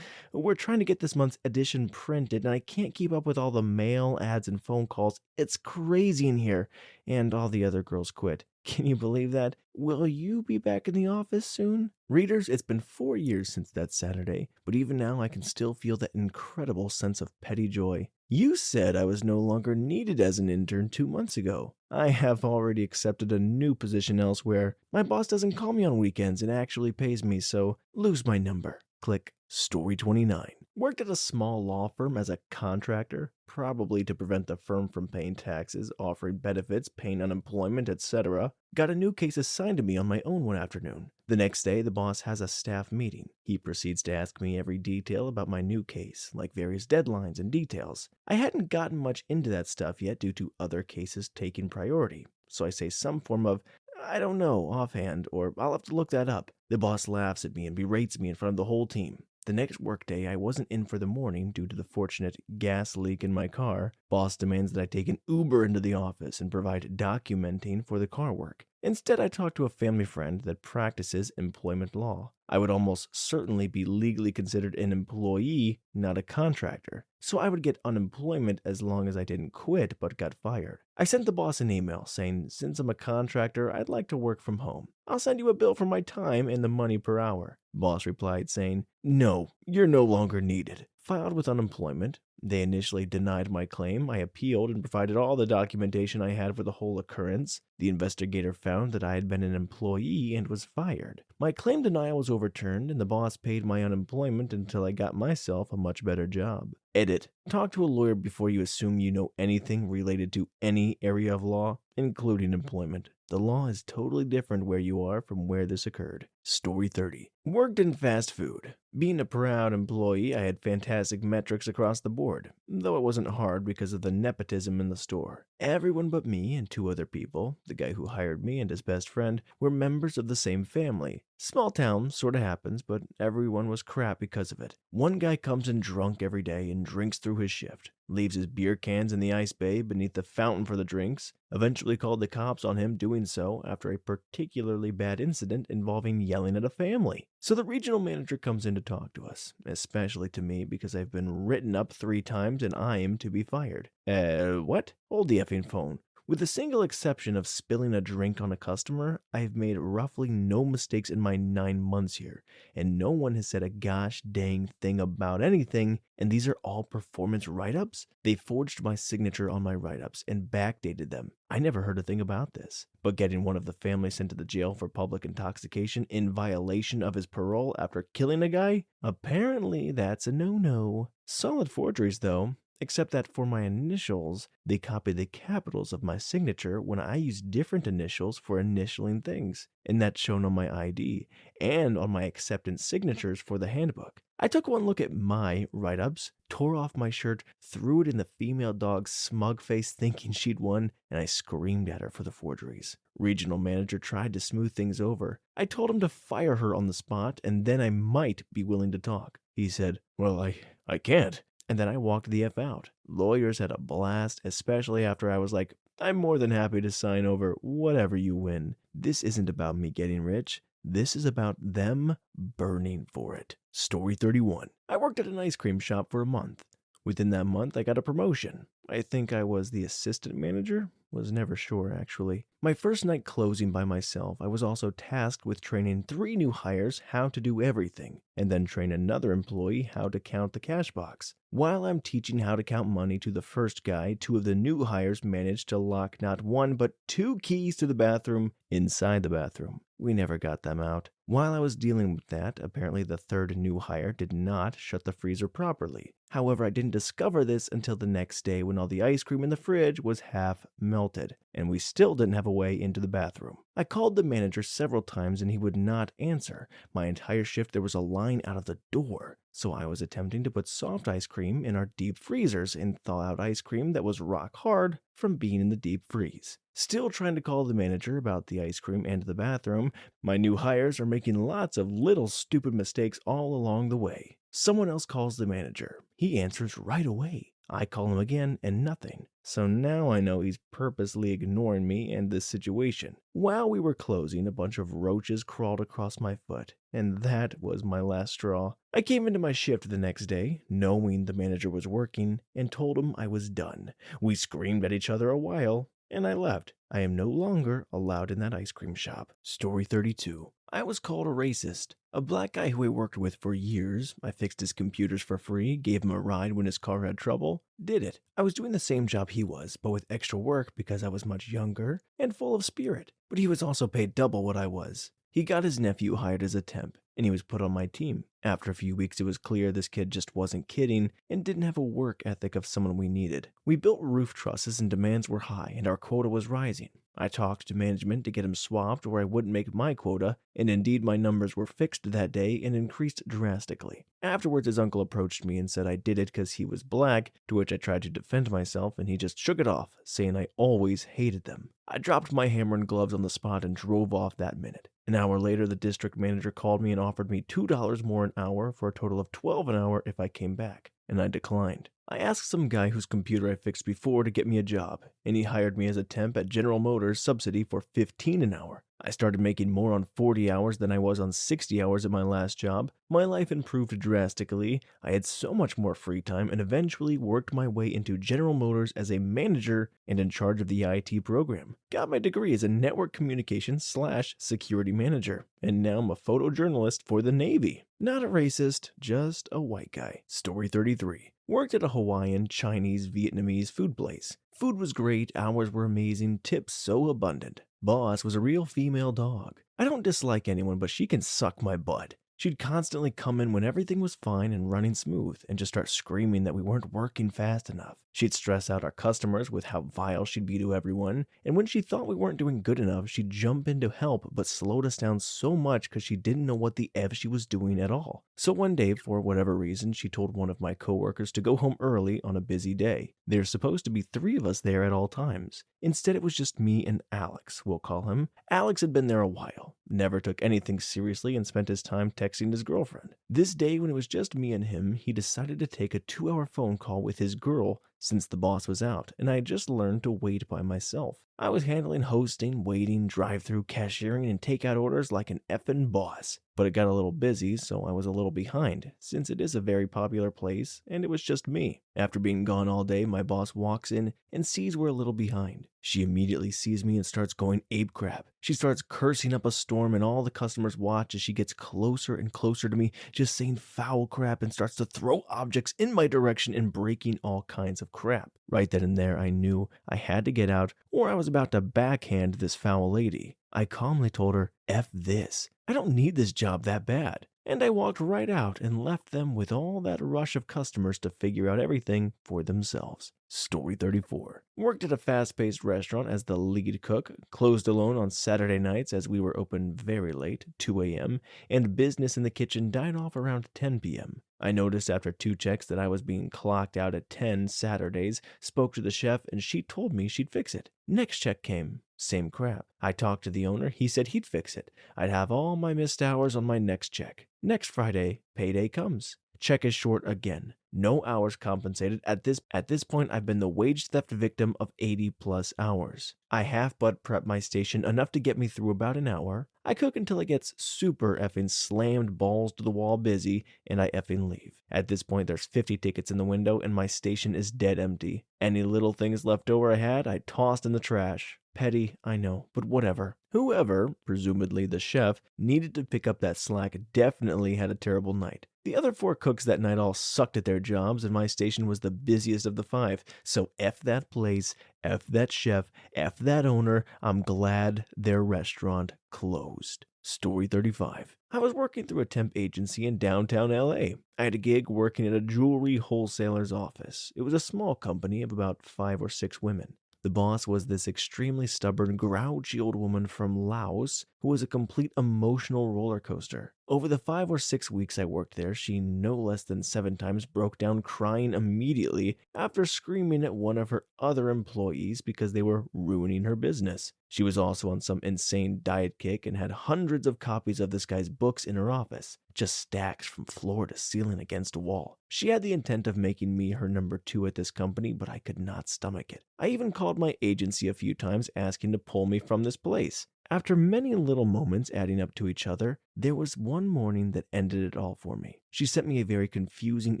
[SPEAKER 1] We're trying to get this month's edition printed, and I can't keep up with all the mail, ads, and phone calls. It's crazy in here. And all the other girls quit. Can you believe that? Will you be back in the office soon?" Readers, it's been 4 years since that Saturday, but even now I can still feel that incredible sense of petty joy. You said I was no longer needed as an intern 2 months ago. I have already accepted a new position elsewhere. My boss doesn't call me on weekends and actually pays me, so lose my number. Click. Story 29. Worked at a small law firm as a contractor, probably to prevent the firm from paying taxes, offering benefits, paying unemployment, etc. Got a new case assigned to me on my own one afternoon. The next day, the boss has a staff meeting. He proceeds to ask me every detail about my new case, like various deadlines and details. I hadn't gotten much into that stuff yet due to other cases taking priority, so I say some form of, "I don't know," offhand, or "I'll have to look that up." The boss laughs at me and berates me in front of the whole team. The next workday, I wasn't in for the morning due to the fortunate gas leak in my car. Boss demands that I take an Uber into the office and provide documenting for the car work. Instead, I talk to a family friend that practices employment law. I would almost certainly be legally considered an employee, not a contractor. So I would get unemployment as long as I didn't quit but got fired. I sent the boss an email saying, since I'm a contractor, I'd like to work from home. I'll send you a bill for my time and the money per hour. Boss replied saying, "No, you're no longer needed." Filed with unemployment. They initially denied my claim. I appealed and provided all the documentation I had for the whole occurrence. The investigator found that I had been an employee and was fired. My claim denial was overturned, and the boss paid my unemployment until I got myself a much better job. Edit. Talk to a lawyer before you assume you know anything related to any area of law, including employment. The law is totally different where you are from where this occurred. Story 30. Worked in fast food. Being a proud employee, I had fantastic metrics across the board, though it wasn't hard because of the nepotism in the store. Everyone but me and 2 other people, the guy who hired me and his best friend, were members of the same family. Small town, sorta happens, but everyone was crap because of it. One guy comes in drunk every day and drinks through his shift, leaves his beer cans in the ice bay beneath the fountain for the drinks, eventually called the cops on him doing so after a particularly bad incident involving yelling yelling at a family. So the regional manager comes in to talk to us, especially to me because I've been written up 3 times and I am to be fired. What? Hold the effing phone. With the single exception of spilling a drink on a customer, I've made roughly no mistakes in my 9 months here, and no one has said a gosh dang thing about anything, and these are all performance write-ups? They forged my signature on my write-ups and backdated them. I never heard a thing about this. But getting one of the family sent to the jail for public intoxication in violation of his parole after killing a guy? Apparently that's a no-no. Solid forgeries though. Except that for my initials, they copied the capitals of my signature when I used different initials for initialing things, and that's shown on my ID and on my acceptance signatures for the handbook. I took one look at my write-ups, tore off my shirt, threw it in the female dog's smug face thinking she'd won, and I screamed at her for the forgeries. Regional manager tried to smooth things over. I told him to fire her on the spot and then I might be willing to talk. He said, "Well, I can't." And then I walked the F out. Lawyers had a blast, especially after I was like, "I'm more than happy to sign over whatever you win. This isn't about me getting rich. This is about them burning for it." Story 31. I worked at an ice cream shop for a month. Within that month, I got a promotion. I think I was the assistant manager. Was never sure, actually. My first night closing by myself, I was also tasked with training 3 new hires how to do everything, and then train another employee how to count the cash box. While I'm teaching how to count money to the first guy, 2 of the new hires managed to lock not 1 but 2 keys to the bathroom inside the bathroom. We never got them out. While I was dealing with that, apparently the 3rd new hire did not shut the freezer properly. However, I didn't discover this until the next day when all the ice cream in the fridge was half melted, and we still didn't have a way into the bathroom. I called the manager several times and he would not answer. My entire shift there was a line out of the door, so I was attempting to put soft ice cream in our deep freezers and thaw out ice cream that was rock hard from being in the deep freeze. Still trying to call the manager about the ice cream and the bathroom, my new hires are making lots of little stupid mistakes all along the way. Someone else calls the manager. He answers right away. I call him again and nothing. So now I know he's purposely ignoring me and this situation. While we were closing, a bunch of roaches crawled across my foot, and that was my last straw. I came into my shift the next day, knowing the manager was working, and told him I was done. We screamed at each other a while, and I left. I am no longer allowed in that ice cream shop. Story 32. I was called a racist. A black guy who I worked with for years, I fixed his computers for free, gave him a ride when his car had trouble, did it. I was doing the same job he was, but with extra work because I was much younger and full of spirit. But he was also paid double what I was. He got his nephew hired as a temp, and he was put on my team. After a few weeks, it was clear this kid just wasn't kidding and didn't have a work ethic of someone we needed. We built roof trusses and demands were high, and our quota was rising. I talked to management to get him swapped or I wouldn't make my quota, and indeed my numbers were fixed that day and increased drastically. Afterwards, his uncle approached me and said I did it because he was black, to which I tried to defend myself, and he just shook it off, saying I always hated them. I dropped my hammer and gloves on the spot and drove off that minute. An hour later, the district manager called me and offered me $2 more an hour for a total of $12 an hour if I came back, and I declined. I asked some guy whose computer I fixed before to get me a job, and he hired me as a temp at General Motors subsidy for $15 an hour. I started making more on 40 hours than I was on 60 hours at my last job. My life improved drastically. I had so much more free time and eventually worked my way into General Motors as a manager and in charge of the IT program. Got my degree as a network communications/security manager, and now I'm a photojournalist for the Navy. Not a racist, just a white guy. Story 33. Worked at a Hawaiian, Chinese, Vietnamese food place. Food was great, hours were amazing, tips so abundant. Boss was a real female dog. I don't dislike anyone, but she can suck my butt. She'd constantly come in when everything was fine and running smooth and just start screaming that we weren't working fast enough. She'd stress out our customers with how vile she'd be to everyone, and when she thought we weren't doing good enough, she'd jump in to help but slowed us down so much because she didn't know what the F she was doing at all. So one day, for whatever reason, she told one of my coworkers to go home early on a busy day. There's supposed to be 3 of us there at all times. Instead, it was just me and Alex, we'll call him. Alex had been there a while, never took anything seriously, and spent his time texting his girlfriend. This day, when it was just me and him, he decided to take a 2-hour phone call with his girl since the boss was out, and I had just learned to wait by myself. I was handling hosting, waiting, drive-through, cashiering, and takeout orders like an effing boss. But it got a little busy, so I was a little behind, since it is a very popular place, and it was just me. After being gone all day, my boss walks in and sees we're a little behind. She immediately sees me and starts going ape crap. She starts cursing up a storm, and all the customers watch as she gets closer and closer to me, just saying foul crap, and starts to throw objects in my direction and breaking all kinds of crap. Right then and there, I knew I had to get out, or I was about to backhand this foul lady. I calmly told her, F this. I don't need this job that bad. And I walked right out and left them with all that rush of customers to figure out everything for themselves. Story 34. Worked at a fast-paced restaurant as the lead cook, closed alone on Saturday nights as we were open very late, 2 a.m., and business in the kitchen died off around 10 p.m. I noticed after 2 checks that I was being clocked out at 10 Saturdays, spoke to the chef, and she told me she'd fix it. Next check came. Same crap. I talked to the owner. He said he'd fix it. I'd have all my missed hours on my next check. Next Friday, payday comes. Check is short again. No hours compensated. At this point, I've been the wage theft victim of 80 plus hours. I half butt prep my station enough to get me through about an hour. I cook until it gets super effing slammed balls to the wall busy, and I effing leave. At this point, there's 50 tickets in the window, and my station is dead empty. Any little things left over I had, I tossed in the trash. Petty, I know, but whatever. Whoever, presumably the chef, needed to pick up that slack definitely had a terrible night. The other 4 cooks that night all sucked at their jobs, and my station was the busiest of the 5. So F that place, F that chef, F that owner. I'm glad their restaurant closed. Story 35. I was working through a temp agency in downtown LA. I had a gig working at a jewelry wholesaler's office. It was a small company of about 5 or 6 women. The boss was this extremely stubborn, grouchy old woman from Laos who was a complete emotional roller coaster. Over the 5 or 6 weeks I worked there, she no less than 7 times broke down crying immediately after screaming at one of her other employees because they were ruining her business. She was also on some insane diet kick and had hundreds of copies of this guy's books in her office, just stacks from floor to ceiling against a wall. She had the intent of making me her number 2 at this company, but I could not stomach it. I even called my agency a few times asking to pull me from this place. After many little moments adding up to each other, there was one morning that ended it all for me. She sent me a very confusing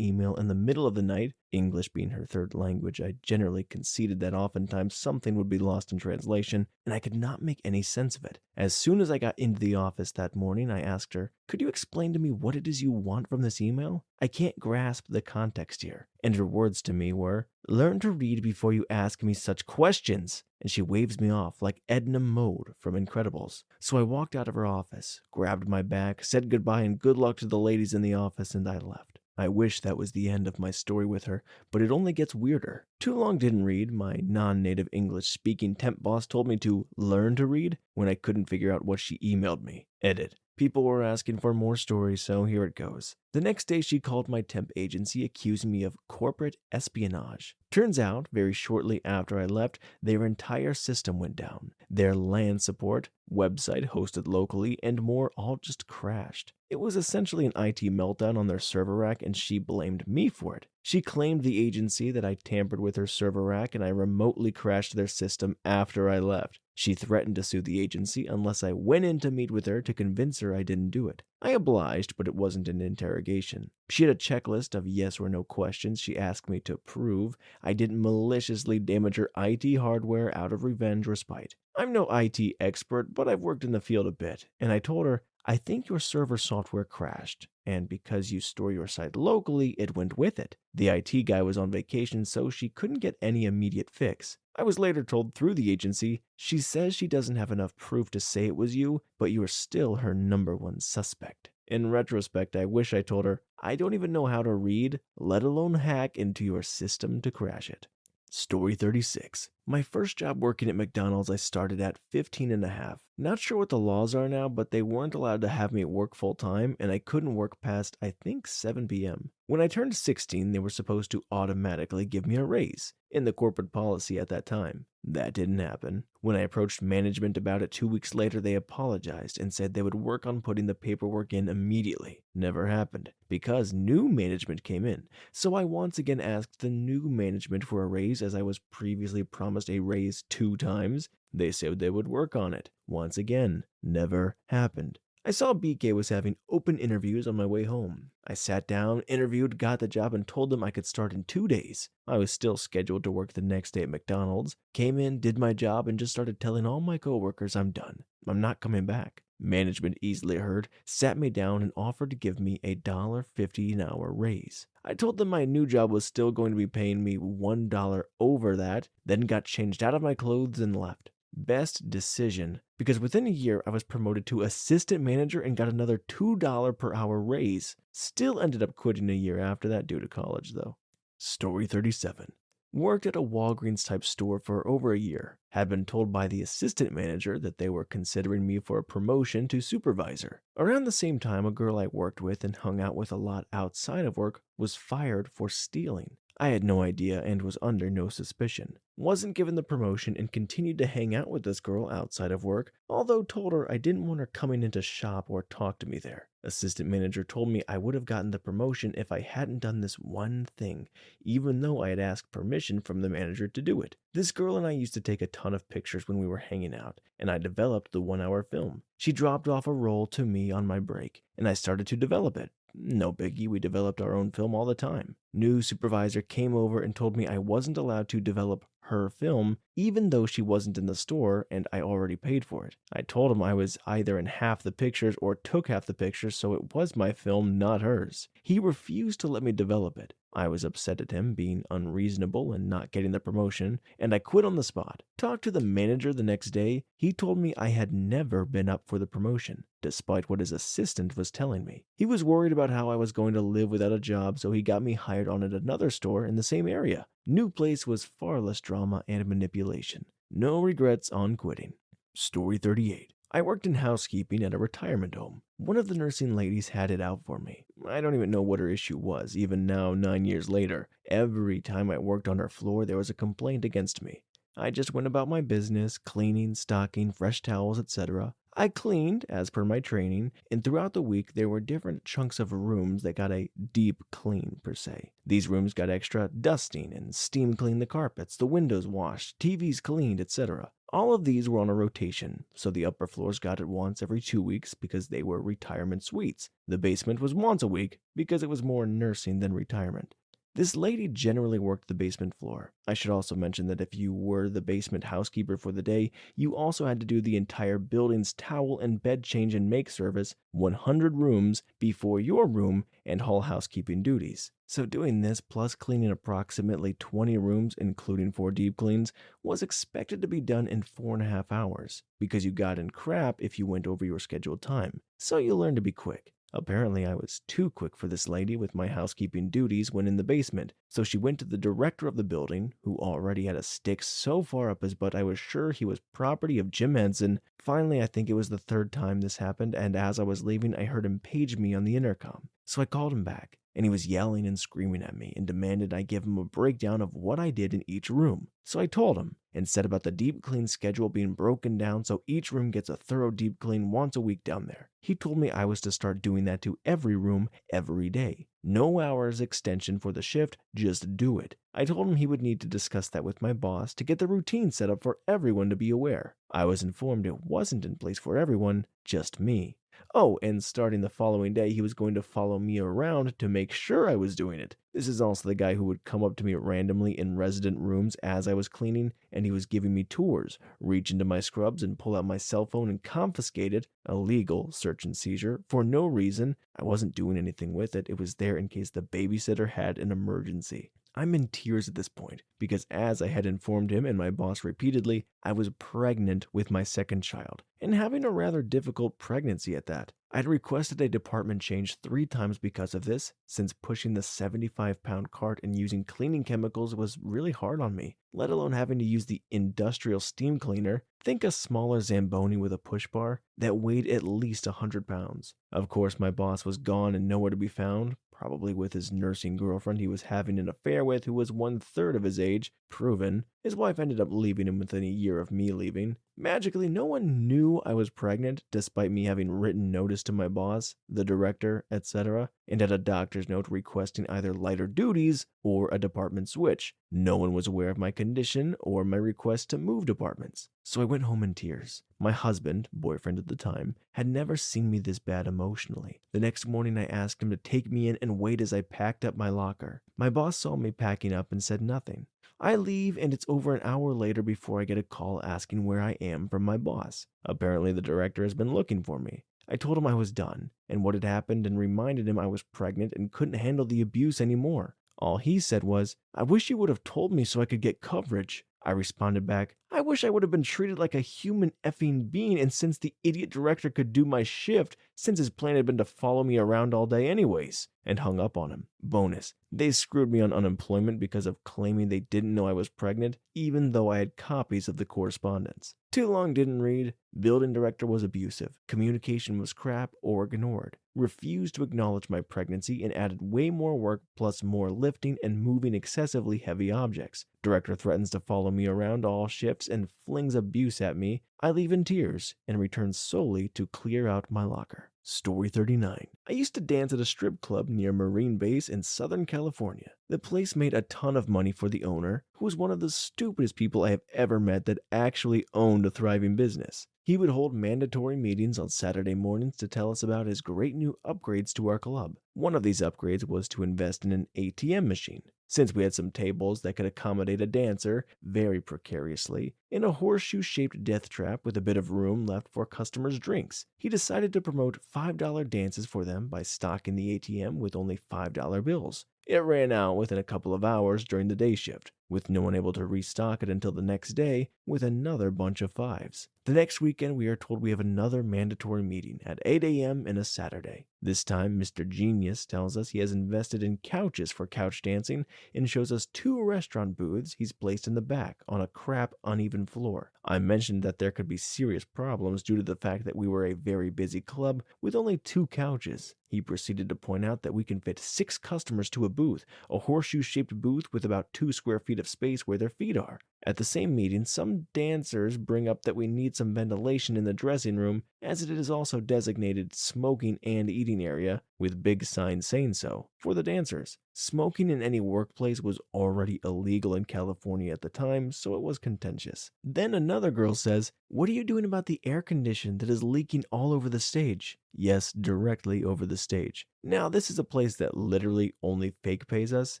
[SPEAKER 1] email in the middle of the night. English being her third language, I generally conceded that oftentimes something would be lost in translation, and I could not make any sense of it. As soon as I got into the office that morning, I asked her, "Could you explain to me what it is you want from this email? I can't grasp the context here." And her words to me were, "Learn to read before you ask me such questions." And she waves me off like Edna Mode from Incredibles. So I walked out of her office, grabbed my bag, said goodbye and good luck to the ladies in the office, and I left. I wish that was the end of my story with her, but it only gets weirder. Too long didn't read. My non-native English-speaking temp boss told me to learn to read when I couldn't figure out what she emailed me. Edit. People were asking for more stories, so here it goes. The next day, she called my temp agency accusing me of corporate espionage. Turns out, very shortly after I left, their entire system went down. Their LAN support, website hosted locally, and more all just crashed. It was essentially an IT meltdown on their server rack, and she blamed me for it. She claimed the agency that I tampered with her server rack and I remotely crashed their system after I left. She threatened to sue the agency unless I went in to meet with her to convince her I didn't do it. I obliged, but it wasn't an interrogation. She had a checklist of yes or no questions she asked me to prove I didn't maliciously damage her IT hardware out of revenge or spite. I'm no IT expert, but I've worked in the field a bit, and I told her, "I think your server software crashed, and because you store your site locally, it went with it. The IT guy was on vacation, so she couldn't get any immediate fix." I was later told through the agency, "She says she doesn't have enough proof to say it was you, but you are still her number 1 suspect." In retrospect, I wish I told her, "I don't even know how to read, let alone hack into your system to crash it." Story 36. My first job working at McDonald's, I started at 15 and a half. Not sure what the laws are now, but they weren't allowed to have me work full time, and I couldn't work past, I think, 7 p.m. When I turned 16, they were supposed to automatically give me a raise in the corporate policy at that time. That didn't happen. When I approached management about it 2 weeks later, they apologized and said they would work on putting the paperwork in immediately. Never happened because new management came in. So I once again asked the new management for a raise as I was previously promised a raise 2 times. They said they would work on it. Once again, never happened. I saw BK was having open interviews on my way home. I sat down, interviewed, got the job, and told them I could start in 2 days. I was still scheduled to work the next day at McDonald's. Came in, did my job, and just started telling all my coworkers I'm done. I'm not coming back. Management easily heard, sat me down, and offered to give me a $1.50 an hour raise. I told them my new job was still going to be paying me $1 over that, then got changed out of my clothes and left. Best decision, because within a year I was promoted to assistant manager and got another $2 per hour raise. Still ended up quitting a year after that due to college though. Story 37. Worked at a Walgreens type store for over a year. Had been told by the assistant manager that they were considering me for a promotion to supervisor. Around the same time, a girl I worked with and hung out with a lot outside of work was fired for stealing. I had no idea and was under no suspicion. Wasn't given the promotion and continued to hang out with this girl outside of work, although told her I didn't want her coming into shop or talk to me there. Assistant manager told me I would have gotten the promotion if I hadn't done this one thing, even though I had asked permission from the manager to do it. This girl and I used to take a ton of pictures when we were hanging out, and I developed the 1 hour film. She dropped off a roll to me on my break, and I started to develop it. No biggie, we developed our own film all the time. New supervisor came over and told me I wasn't allowed to develop her film, even though she wasn't in the store and I already paid for it. I told him I was either in half the pictures or took half the pictures, so it was my film, not hers. He refused to let me develop it. I was upset at him being unreasonable and not getting the promotion, and I quit on the spot. Talked to the manager the next day. He told me I had never been up for the promotion, despite what his assistant was telling me. He was worried about how I was going to live without a job, so he got me hired on at another store in the same area. New place was far less drama and manipulation. No regrets on quitting. Story 38. I worked in housekeeping at a retirement home. One of the nursing ladies had it out for me. I don't even know what her issue was, even now 9 years later. Every time I worked on her floor, there was a complaint against me. I just went about my business, cleaning, stocking, fresh towels, etc. I cleaned, as per my training, and throughout the week there were different chunks of rooms that got a deep clean, per se. These rooms got extra dusting and steam cleaned the carpets, the windows washed, TVs cleaned, etc. All of these were on a rotation, so the upper floors got it once every 2 weeks because they were retirement suites. The basement was once a week because it was more nursing than retirement. This lady generally worked the basement floor. I should also mention that if you were the basement housekeeper for the day, you also had to do the entire building's towel and bed change and make service, 100 rooms, before your room and hall housekeeping duties. So doing this plus cleaning approximately 20 rooms, including 4 deep cleans, was expected to be done in 4.5 hours, because you got in crap if you went over your scheduled time. So you learn to be quick. Apparently, I was too quick for this lady with my housekeeping duties when in the basement, so she went to the director of the building, who already had a stick so far up his butt I was sure he was property of Jim Henson. Finally, I think it was the 3rd time this happened, and as I was leaving, I heard him page me on the intercom. So I called him back, and he was yelling and screaming at me and demanded I give him a breakdown of what I did in each room. So I told him, and said about the deep clean schedule being broken down so each room gets a thorough deep clean once a week down there. He told me I was to start doing that to every room every day. No hours extension for the shift, just do it. I told him he would need to discuss that with my boss to get the routine set up for everyone to be aware. I was informed it wasn't in place for everyone, just me. Oh, and starting the following day, he was going to follow me around to make sure I was doing it. This is also the guy who would come up to me randomly in resident rooms as I was cleaning, and he was giving me tours, reach into my scrubs and pull out my cell phone and confiscate it, illegal search and seizure, for no reason. I wasn't doing anything with it. It was there in case the babysitter had an emergency. I'm in tears at this point because, as I had informed him and my boss repeatedly, I was pregnant with my second child and having a rather difficult pregnancy at that. I'd requested a department change 3 times because of this, since pushing the 75-pound cart and using cleaning chemicals was really hard on me, let alone having to use the industrial steam cleaner. Think a smaller Zamboni with a push bar that weighed at least 100 pounds. Of course, my boss was gone and nowhere to be found, probably with his nursing girlfriend he was having an affair with who was 1/3 of his age, proven. His wife ended up leaving him within a year of me leaving. Magically, no one knew I was pregnant, despite me having written notice to my boss, the director, etc., and had a doctor's note requesting either lighter duties or a department switch. No one was aware of my condition or my request to move departments. So I went home in tears. My husband, boyfriend at the time, had never seen me this bad emotionally. The next morning I asked him to take me in and wait as I packed up my locker. My boss saw me packing up and said nothing. I leave and it's over an hour later before I get a call asking where I am from my boss. Apparently the director has been looking for me. I told him I was done and what had happened and reminded him I was pregnant and couldn't handle the abuse anymore. All he said was, "I wish you would have told me so I could get coverage." I responded back, "I wish I would have been treated like a human effing being, and since the idiot director could do my shift, since his plan had been to follow me around all day anyways," and hung up on him. Bonus, they screwed me on unemployment because of claiming they didn't know I was pregnant, even though I had copies of the correspondence. Too long didn't read. Building director was abusive, communication was crap or ignored, refused to acknowledge my pregnancy and added way more work plus more lifting and moving excessively heavy objects. Director threatens to follow me around all shifts and flings abuse at me. I leave in tears and return solely to clear out my locker. Story 39. I used to dance at a strip club near Marine Base in Southern California. The place made a ton of money for the owner, who was one of the stupidest people I have ever met that actually owned a thriving business. He would hold mandatory meetings on Saturday mornings to tell us about his great new upgrades to our club. One of these upgrades was to invest in an ATM machine. Since we had some tables that could accommodate a dancer, very precariously, in a horseshoe-shaped death trap with a bit of room left for customers' drinks, he decided to promote $5 dances for them by stocking the ATM with only $5 bills. It ran out within a couple of hours during the day shift, with no one able to restock it until the next day with another bunch of fives. The next weekend, we are told we have another mandatory meeting at 8 a.m. and a Saturday. This time, Mr. Genius tells us he has invested in couches for couch dancing and shows us 2 restaurant booths he's placed in the back on a crap, uneven floor. I mentioned that there could be serious problems due to the fact that we were a very busy club with only 2 couches. He proceeded to point out that we can fit 6 customers to a booth, a horseshoe-shaped booth with about 2 square feet of space where their feet are. At the same meeting, some dancers bring up that we need some ventilation in the dressing room, as it is also designated smoking and eating area, with big signs saying so, for the dancers. Smoking in any workplace was already illegal in California at the time, so it was contentious. Then another girl says, "What are you doing about the air condition that is leaking all over the stage?" Yes, directly over the stage. Now, this is a place that literally only fake pays us.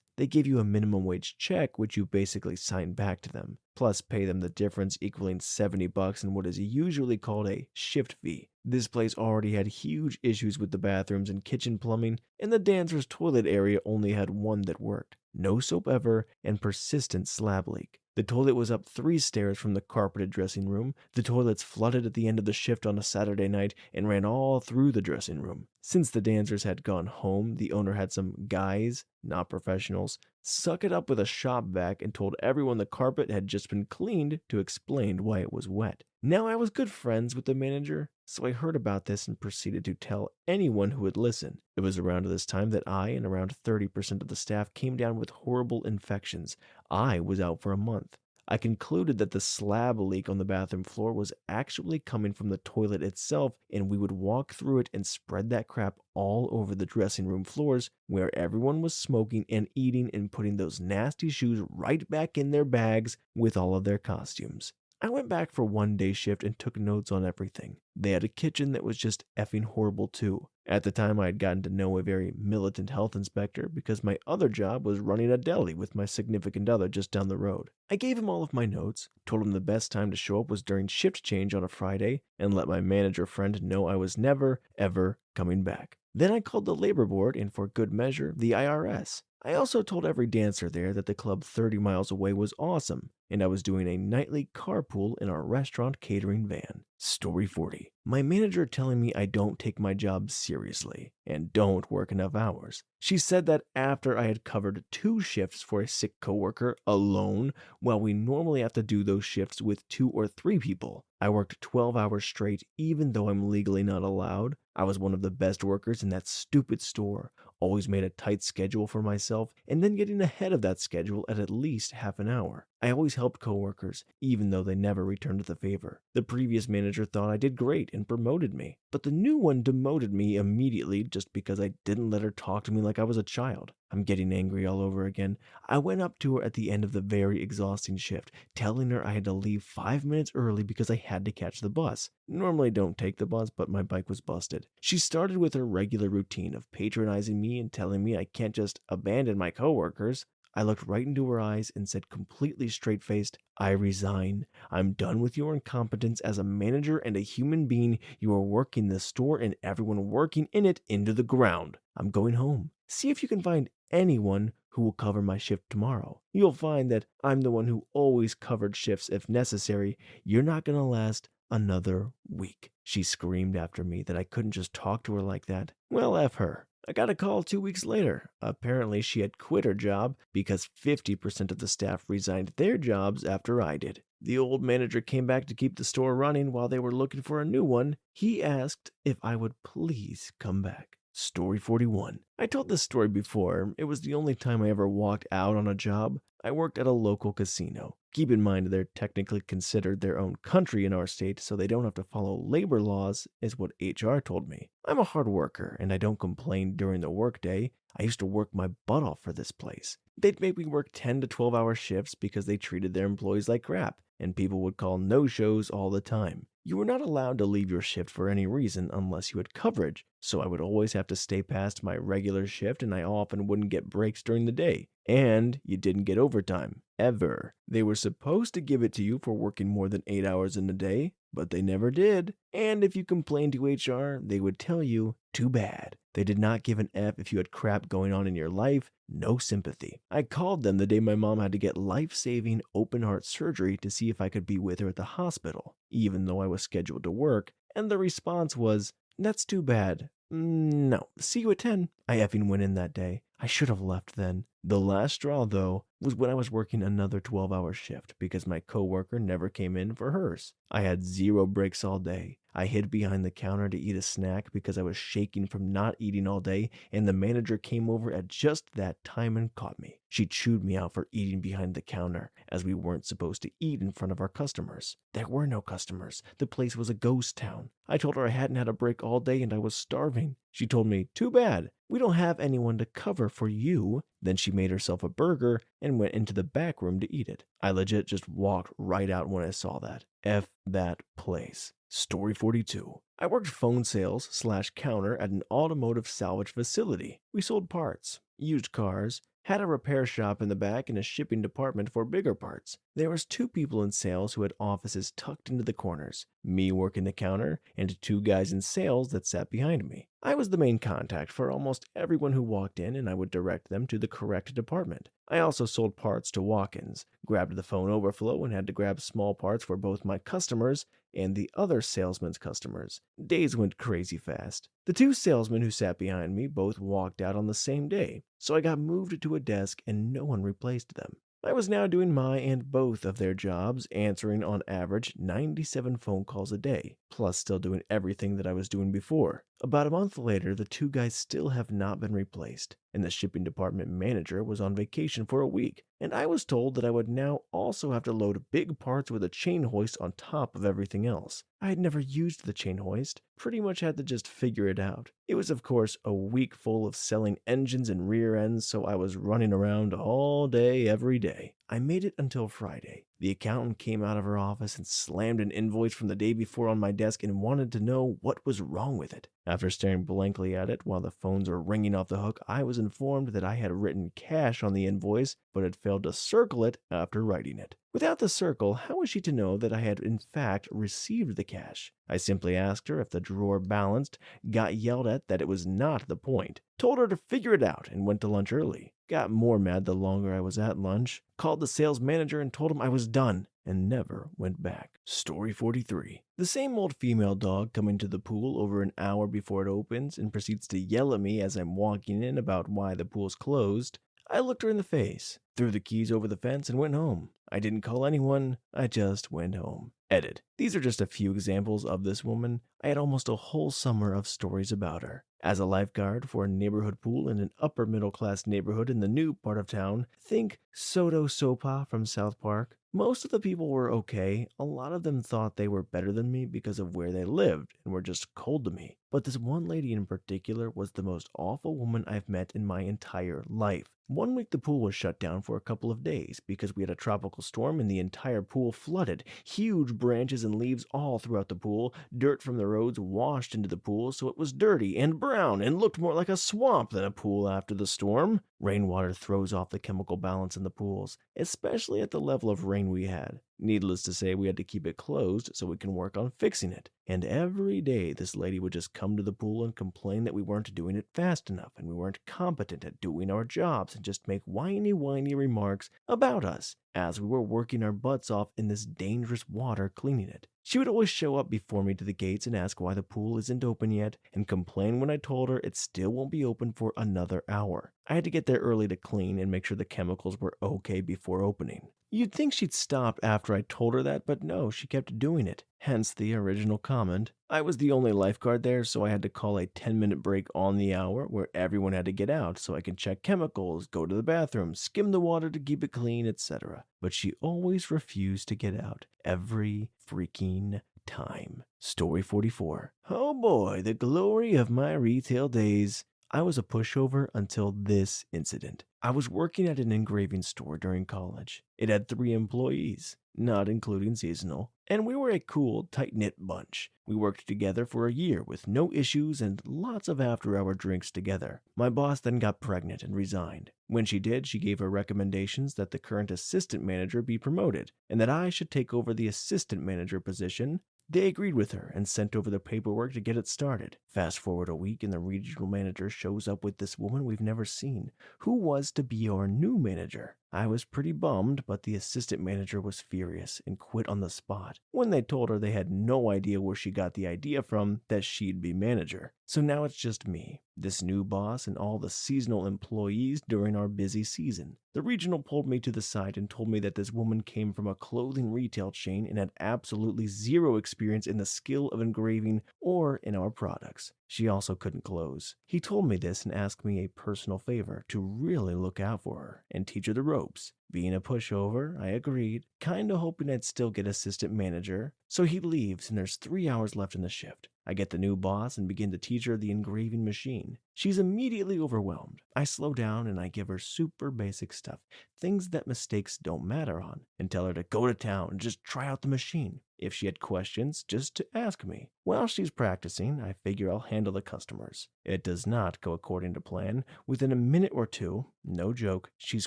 [SPEAKER 1] They give you a minimum wage check, which you basically sign back to them, plus pay them the difference equaling $70 in what is usually called a shift fee. This place already had huge issues with the bathrooms and kitchen plumbing, and the dancers' toilet area only had one that worked. No soap ever, and persistent slab leak. The toilet was up 3 stairs from the carpeted dressing room. The toilets flooded at the end of the shift on a Saturday night and ran all through the dressing room. Since the dancers had gone home, the owner had some guys, not professionals, suck it up with a shop vac and told everyone the carpet had just been cleaned to explain why it was wet. Now, I was good friends with the manager, so I heard about this and proceeded to tell anyone who would listen. It was around this time that I and around 30% of the staff came down with horrible infections. I was out for a month. I concluded that the slab leak on the bathroom floor was actually coming from the toilet itself, and we would walk through it and spread that crap all over the dressing room floors where everyone was smoking and eating and putting those nasty shoes right back in their bags with all of their costumes. I went back for 1-day shift and took notes on everything. They had a kitchen that was just effing horrible too. At the time, I had gotten to know a very militant health inspector because my other job was running a deli with my significant other just down the road. I gave him all of my notes, told him the best time to show up was during shift change on a Friday, and let my manager friend know I was never, ever coming back. Then I called the labor board and, for good measure, the IRS. I also told every dancer there that the club 30 miles away was awesome, and I was doing a nightly carpool in our restaurant catering van. Story 40. My manager telling me I don't take my job seriously and don't work enough hours. She said that after I had covered 2 shifts for a sick coworker alone, while we normally have to do those shifts with 2 or 3 people. I worked 12 hours straight even though I'm legally not allowed. I was one of the best workers in that stupid store, always made a tight schedule for myself, and then getting ahead of that schedule at least half an hour. I always helped coworkers, even though they never returned the favor. The previous manager thought I did great and promoted me, but the new one demoted me immediately just because I didn't let her talk to me like I was a child. I'm getting angry all over again. I went up to her at the end of the very exhausting shift, telling her I had to leave 5 minutes early because I had to catch the bus. Normally don't take the bus, but my bike was busted. She started with her regular routine of patronizing me and telling me I can't just abandon my coworkers. I looked right into her eyes and said completely straight-faced, I resign. I'm done with your incompetence as a manager and a human being. You are working the store and everyone working in it into the ground. I'm going home. See if you can find anyone who will cover my shift tomorrow. You'll find that I'm the one who always covered shifts if necessary. You're not going to last another week. She screamed after me that I couldn't just talk to her like that. Well, F her. I got a call 2 weeks later. Apparently, she had quit her job because 50% of the staff resigned their jobs after I did. The old manager came back to keep the store running while they were looking for a new one. He asked if I would please come back. Story 41. I told this story before. It was the only time I ever walked out on a job. I worked at a local casino. Keep in mind they're technically considered their own country in our state, so they don't have to follow labor laws, is what HR told me. I'm a hard worker, and I don't complain during the workday. I used to work my butt off for this place. They'd make me work 10 to 12-hour shifts because they treated their employees like crap, and people would call no-shows all the time. You were not allowed to leave your shift for any reason unless you had coverage, so I would always have to stay past my regular shift and I often wouldn't get breaks during the day. And you didn't get overtime, ever. They were supposed to give it to you for working more than 8 hours in a day, but they never did. And if you complained to HR, they would tell you, too bad. They did not give an F if you had crap going on in your life, no sympathy. I called them the day my mom had to get life-saving open heart surgery to see if I could be with her at the hospital, even though I was scheduled to work, and the response was, that's too bad. No, see you at 10. I effing went in that day. I should have left then. The last straw, though, was when I was working another 12-hour shift because my coworker never came in for hers. I had 0 breaks all day. I hid behind the counter to eat a snack because I was shaking from not eating all day, and the manager came over at just that time and caught me. She chewed me out for eating behind the counter, as we weren't supposed to eat in front of our customers. There were no customers. The place was a ghost town. I told her I hadn't had a break all day and I was starving. She told me, too bad. We don't have anyone to cover for you. Then she made herself a burger and went into the back room to eat it. I legit just walked right out when I saw that. F that place. Story 42. I worked phone sales / counter at an automotive salvage facility. We sold parts, used cars, had a repair shop in the back and a shipping department for bigger parts. There was 2 people in sales who had offices tucked into the corners, me working the counter, and 2 guys in sales that sat behind me. I was the main contact for almost everyone who walked in, and I would direct them to the correct department. I also sold parts to walk-ins, grabbed the phone overflow, and had to grab small parts for both my customers and the other salesman's customers. Days went crazy fast. The 2 salesmen who sat behind me both walked out on the same day, so I got moved to a desk and no one replaced them. I was now doing my and both of their jobs, answering on average 97 phone calls a day, plus still doing everything that I was doing before. About a month later, the 2 guys still have not been replaced, and the shipping department manager was on vacation for a week, and I was told that I would now also have to load big parts with a chain hoist on top of everything else. I had never used the chain hoist, pretty much had to just figure it out. It was of course a week full of selling engines and rear ends, so I was running around all day every day. I made it until Friday. The accountant came out of her office and slammed an invoice from the day before on my desk and wanted to know what was wrong with it. After staring blankly at it while the phones were ringing off the hook, I was informed that I had written cash on the invoice, but had failed to circle it after writing it. Without the circle, how was she to know that I had in fact received the cash? I simply asked her if the drawer balanced, got yelled at that it was not the point, told her to figure it out, and went to lunch early. Got more mad the longer I was at lunch, called the sales manager and told him I was done, and never went back. Story 43. The same old female dog coming to the pool over an hour before it opens and proceeds to yell at me as I'm walking in about why the pool's closed. I looked her in the face, threw the keys over the fence, and went home. I didn't call anyone, I just went home. Edit. These are just a few examples of this woman. I had almost a whole summer of stories about her. As a lifeguard for a neighborhood pool in an upper middle class neighborhood in the new part of town, think Soto Sopa from South Park. Most of the people were okay. A lot of them thought they were better than me because of where they lived and were just cold to me. But this one lady in particular was the most awful woman I've met in my entire life. One week the pool was shut down for a couple of days because we had a tropical storm and the entire pool flooded. Huge branches and leaves all throughout the pool. Dirt from the roads washed into the pool, so it was dirty and brown and looked more like a swamp than a pool after the storm. Rainwater throws off the chemical balance in the pools, especially at the level of rain we had. Needless to say, we had to keep it closed so we can work on fixing it. And every day this lady would just come to the pool and complain that we weren't doing it fast enough and we weren't competent at doing our jobs and just make whiny remarks about us as we were working our butts off in this dangerous water cleaning it. She would always show up before me to the gates and ask why the pool isn't open yet and complain when I told her it still won't be open for another hour. I had to get there early to clean and make sure the chemicals were okay before opening. You'd think she'd stop after I told her that, but no, she kept doing it. Hence the original comment. I was the only lifeguard there, so I had to call a 10-minute break on the hour where everyone had to get out so I could check chemicals, go to the bathroom, skim the water to keep it clean, etc. But she always refused to get out. Every freaking time. Story 44. Oh boy, the glory of my retail days. I was a pushover until this incident. I was working at an engraving store during college. It had 3 employees, not including seasonal, and we were a cool, tight-knit bunch. We worked together for a year with no issues and lots of after-hour drinks together. My boss then got pregnant and resigned. When she did, she gave her recommendations that the current assistant manager be promoted and that I should take over the assistant manager position. They agreed with her and sent over the paperwork to get it started. Fast forward a week and the regional manager shows up with this woman we've never seen, who was to be our new manager. I was pretty bummed, but the assistant manager was furious and quit on the spot when they told her they had no idea where she got the idea from that she'd be manager. So now it's just me, this new boss, and all the seasonal employees during our busy season. The regional pulled me to the side and told me that this woman came from a clothing retail chain and had absolutely zero experience in the skill of engraving or in our products. She also couldn't close. He told me this and asked me a personal favor to really look out for her and teach her the ropes. Being a pushover, I agreed, kinda hoping I'd still get assistant manager. So he leaves and there's 3 hours left in the shift. I get the new boss and begin to teach her the engraving machine. She's immediately overwhelmed. I slow down and I give her super basic stuff, things that mistakes don't matter on, and tell her to go to town and just try out the machine. If she had questions, just to ask me. While she's practicing, I figure I'll handle the customers. It does not go according to plan. Within a minute or two, no joke, she's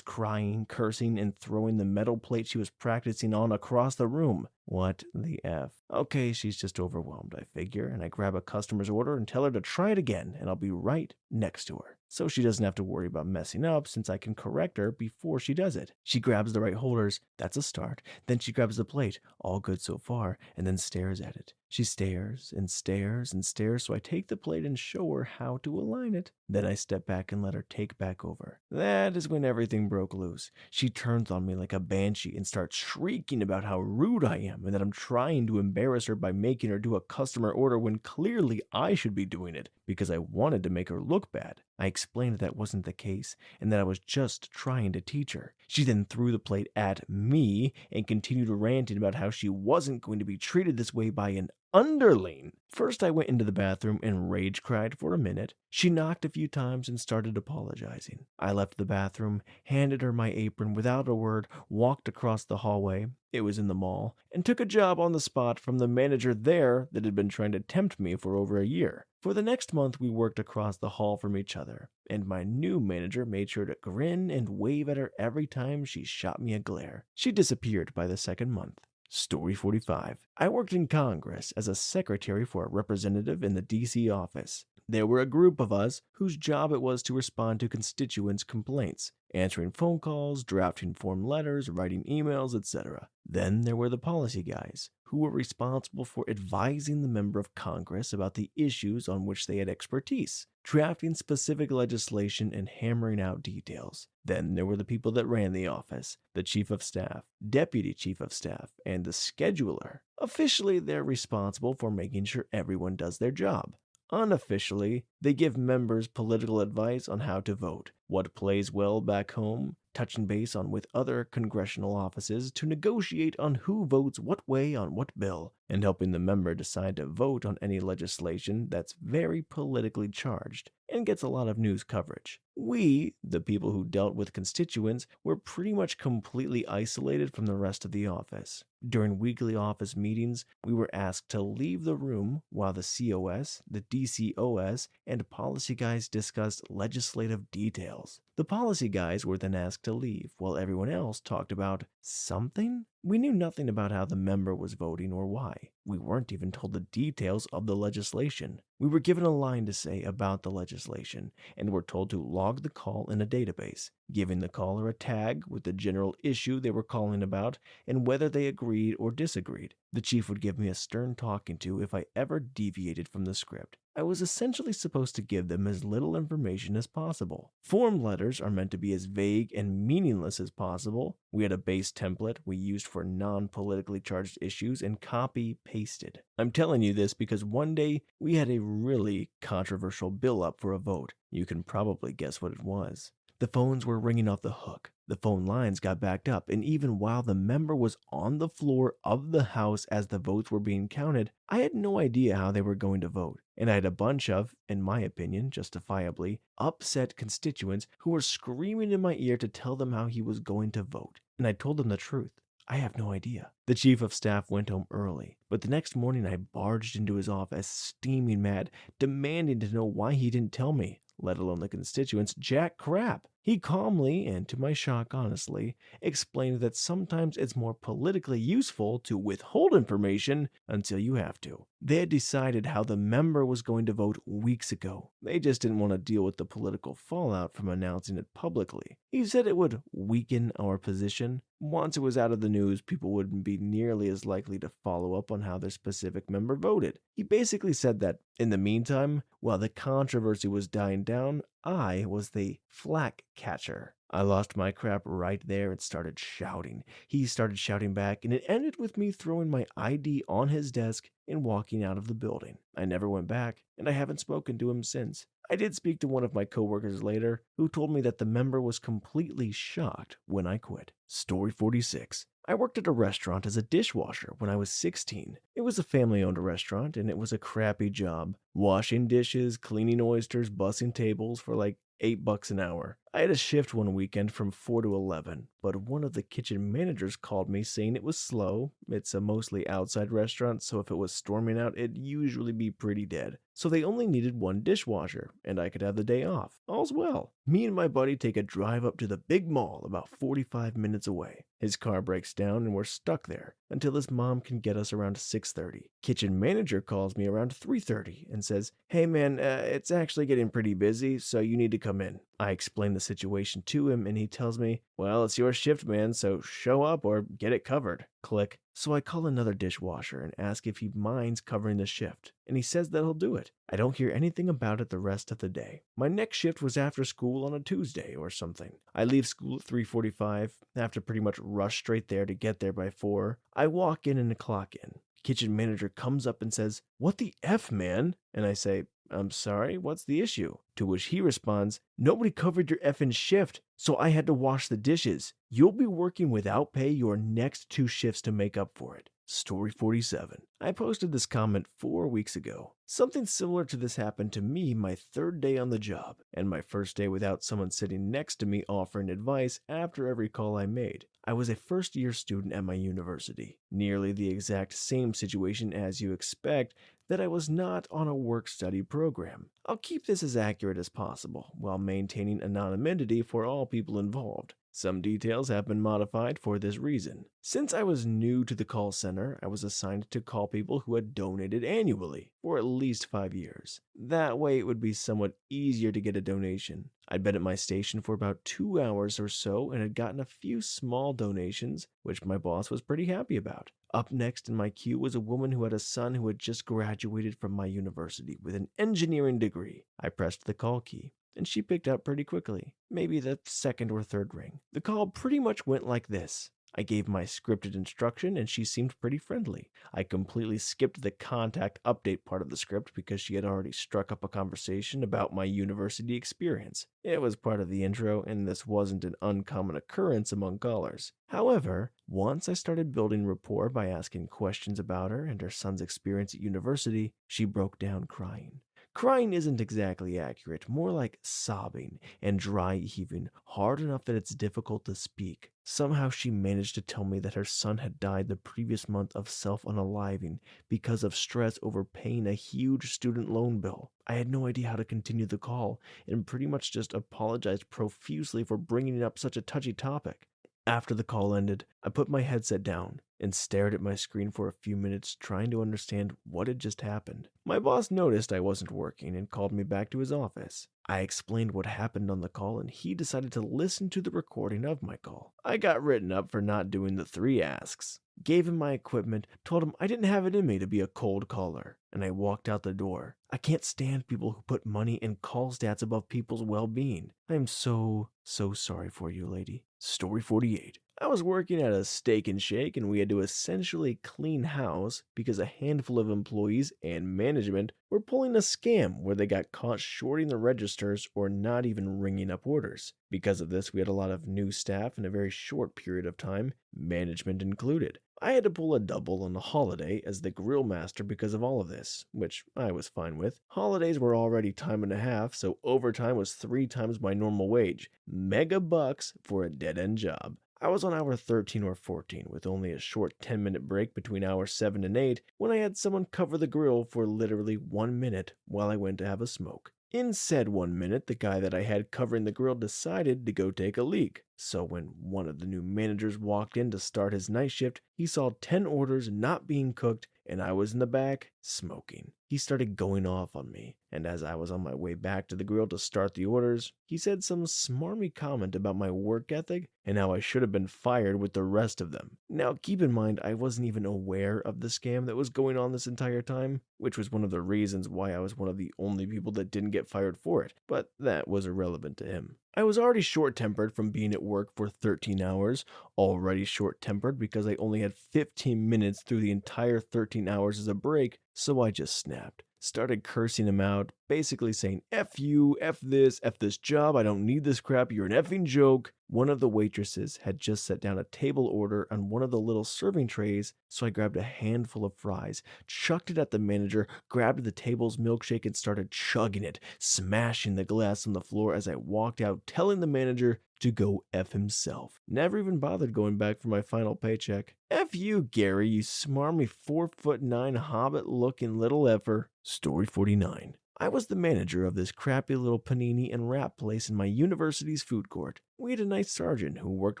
[SPEAKER 1] crying, cursing, and throwing the metal plate she was practicing on across the room. What the F? Okay, she's just overwhelmed, I figure, and I grab a customer's order and tell her to try it again, and I'll be right next to her. So she doesn't have to worry about messing up since I can correct her before she does it. She grabs the right holders, that's a start. Then she grabs the plate, all good so far, and then stares at it. She stares and stares and stares, so I take the plate and show her how to align it. Then I step back and let her take back over. That is when everything broke loose. She turns on me like a banshee and starts shrieking about how rude I am and that I'm trying to embarrass her by making her do a customer order when clearly I should be doing it because I wanted to make her look bad. I explained that wasn't the case and that I was just trying to teach her. She then threw the plate at me and continued ranting about how she wasn't going to be treated this way by an underling. First, I went into the bathroom and rage cried for a minute. She knocked a few times and started apologizing. I left the bathroom, handed her my apron without a word, walked across the hallway, it was in the mall, and took a job on the spot from the manager there that had been trying to tempt me for over a year. For the next month, we worked across the hall from each other, and my new manager made sure to grin and wave at her every time she shot me a glare. She disappeared by the second month. Story 45. I worked in Congress as a secretary for a representative in the DC office. There were a group of us whose job it was to respond to constituents' complaints, answering phone calls, drafting form letters, writing emails, etc. Then there were the policy guys, who were responsible for advising the member of Congress about the issues on which they had expertise, drafting specific legislation and hammering out details. Then there were the people that ran the office, the chief of staff, deputy chief of staff, and the scheduler. Officially, they're responsible for making sure everyone does their job. Unofficially, they give members political advice on how to vote, what plays well back home, touching base on with other congressional offices to negotiate on who votes what way on what bill, and helping the member decide to vote on any legislation that's very politically charged and gets a lot of news coverage. We, the people who dealt with constituents, were pretty much completely isolated from the rest of the office. During weekly office meetings, we were asked to leave the room while the COS, the DCOS, and policy guys discussed legislative details. The policy guys were then asked to leave while everyone else talked about something? We knew nothing about how the member was voting or why. We weren't even told the details of the legislation. We were given a line to say about the legislation and were told to log the call in a database, giving the caller a tag with the general issue they were calling about and whether they agreed or disagreed. The chief would give me a stern talking to if I ever deviated from the script. I was essentially supposed to give them as little information as possible. Form letters are meant to be as vague and meaningless as possible. We had a base template we used for non-politically charged issues and copy-pasted. I'm telling you this because one day we had a really controversial bill up for a vote. You can probably guess what it was. The phones were ringing off the hook. The phone lines got backed up, and even while the member was on the floor of the house as the votes were being counted, I had no idea how they were going to vote. And I had a bunch of, in my opinion, justifiably, upset constituents who were screaming in my ear to tell them how he was going to vote. And I told them the truth. I have no idea. The chief of staff went home early, but the next morning I barged into his office steaming mad, demanding to know why he didn't tell me, let alone the constituents, jack crap. He calmly, and to my shock honestly, explained that sometimes it's more politically useful to withhold information until you have to. They had decided how the member was going to vote weeks ago. They just didn't want to deal with the political fallout from announcing it publicly. He said it would weaken our position. Once it was out of the news, people wouldn't be nearly as likely to follow up on how their specific member voted. He basically said that, in the meantime, while the controversy was dying down, I was the flack catcher. I lost my crap right there and started shouting. He started shouting back, and it ended with me throwing my ID on his desk and walking out of the building. I never went back, and I haven't spoken to him since. I did speak to one of my coworkers later, who told me that the member was completely shocked when I quit. Story 46. I worked at a restaurant as a dishwasher when I was 16. It was a family-owned restaurant, and it was a crappy job. Washing dishes, cleaning oysters, bussing tables for like $8 an hour. I had a shift one weekend from 4 to 11, but one of the kitchen managers called me saying it was slow. It's a mostly outside restaurant, so if it was storming out, it'd usually be pretty dead. So they only needed one dishwasher, and I could have the day off. All's well. Me and my buddy take a drive up to the big mall about 45 minutes away. His car breaks down and we're stuck there until his mom can get us around 6:30. Kitchen manager calls me around 3:30 and says, "Hey man, it's actually getting pretty busy, so you need to come in." I explain the situation to him and he tells me, "Well, it's your shift, man, so show up or get it covered." Click. So I call another dishwasher and ask if he minds covering the shift, and he says that he'll do it. I don't hear anything about it the rest of the day. My next shift was after school on a Tuesday or something. I leave school at 3:45, have to pretty much rush straight there to get there by 4. I walk in and clock in. Kitchen manager comes up and says, "What the F, man?" And I say, "I'm sorry, what's the issue?" To which he responds, "Nobody covered your effing shift, so I had to wash the dishes. You'll be working without pay your next 2 shifts to make up for it." Story 47. I posted this comment 4 weeks ago. Something similar to this happened to me my 3rd day on the job, and my first day without someone sitting next to me offering advice after every call I made. I was a first-year student at my university. Nearly the exact same situation as you expect, that I was not on a work-study program. I'll keep this as accurate as possible, while maintaining anonymity for all people involved. Some details have been modified for this reason. Since I was new to the call center, I was assigned to call people who had donated annually for at least 5 years. That way, it would be somewhat easier to get a donation. I'd been at my station for about 2 hours or so and had gotten a few small donations, which my boss was pretty happy about. Up next in my queue was a woman who had a son who had just graduated from my university with an engineering degree. I pressed the call key, and she picked up pretty quickly, maybe the second or third ring. The call pretty much went like this. I gave my scripted instruction and she seemed pretty friendly. I completely skipped the contact update part of the script because she had already struck up a conversation about my university experience. It was part of the intro and this wasn't an uncommon occurrence among callers. However, once I started building rapport by asking questions about her and her son's experience at university, she broke down crying. Crying isn't exactly accurate, more like sobbing and dry heaving, hard enough that it's difficult to speak. Somehow she managed to tell me that her son had died the previous month of self-unaliving because of stress over paying a huge student loan bill. I had no idea how to continue the call and pretty much just apologized profusely for bringing up such a touchy topic. After the call ended, I put my headset down and stared at my screen for a few minutes trying to understand what had just happened. My boss noticed I wasn't working and called me back to his office. I explained what happened on the call and he decided to listen to the recording of my call. I got written up for not doing the 3 asks. Gave him my equipment, told him I didn't have it in me to be a cold caller, and I walked out the door. I can't stand people who put money and call stats above people's well-being. I am so sorry for you, lady. Story 48. I was working at a steak and shake and we had to essentially clean house because a handful of employees and management were pulling a scam where they got caught shorting the registers or not even ringing up orders. Because of this, we had a lot of new staff in a very short period of time, management included. I had to pull a double on a holiday as the grill master because of all of this, which I was fine with. Holidays were already time and a half, so overtime was 3 times my normal wage. Mega bucks for a dead-end job. I was on hour 13 or 14 with only a short 10-minute break between hours 7 and 8 when I had someone cover the grill for literally 1 minute while I went to have a smoke. In said 1 minute, the guy that I had covering the grill decided to go take a leak. So when one of the new managers walked in to start his night shift, he saw 10 orders not being cooked and I was in the back smoking. He started going off on me, and as I was on my way back to the grill to start the orders, he said some smarmy comment about my work ethic and how I should have been fired with the rest of them. Now keep in mind I wasn't even aware of the scam that was going on this entire time, which was one of the reasons why I was one of the only people that didn't get fired for it, but that was irrelevant to him. I was already short-tempered from being at work for 13 hours, already short-tempered because I only had 15 minutes through the entire 13 hours as a break, so I just snapped. Started cursing him out, basically saying, F you, F this job, I don't need this crap, you're an effing joke. One of the waitresses had just set down a table order on one of the little serving trays, so I grabbed a handful of fries, chucked it at the manager, grabbed the table's milkshake and started chugging it, smashing the glass on the floor as I walked out, telling the manager to go F himself. Never even bothered going back for my final paycheck. F you, Gary, you smarmy 4'9" hobbit-looking little effer. Story 49. I was the manager of this crappy little panini and wrap place in my university's food court. We had a nice sergeant who worked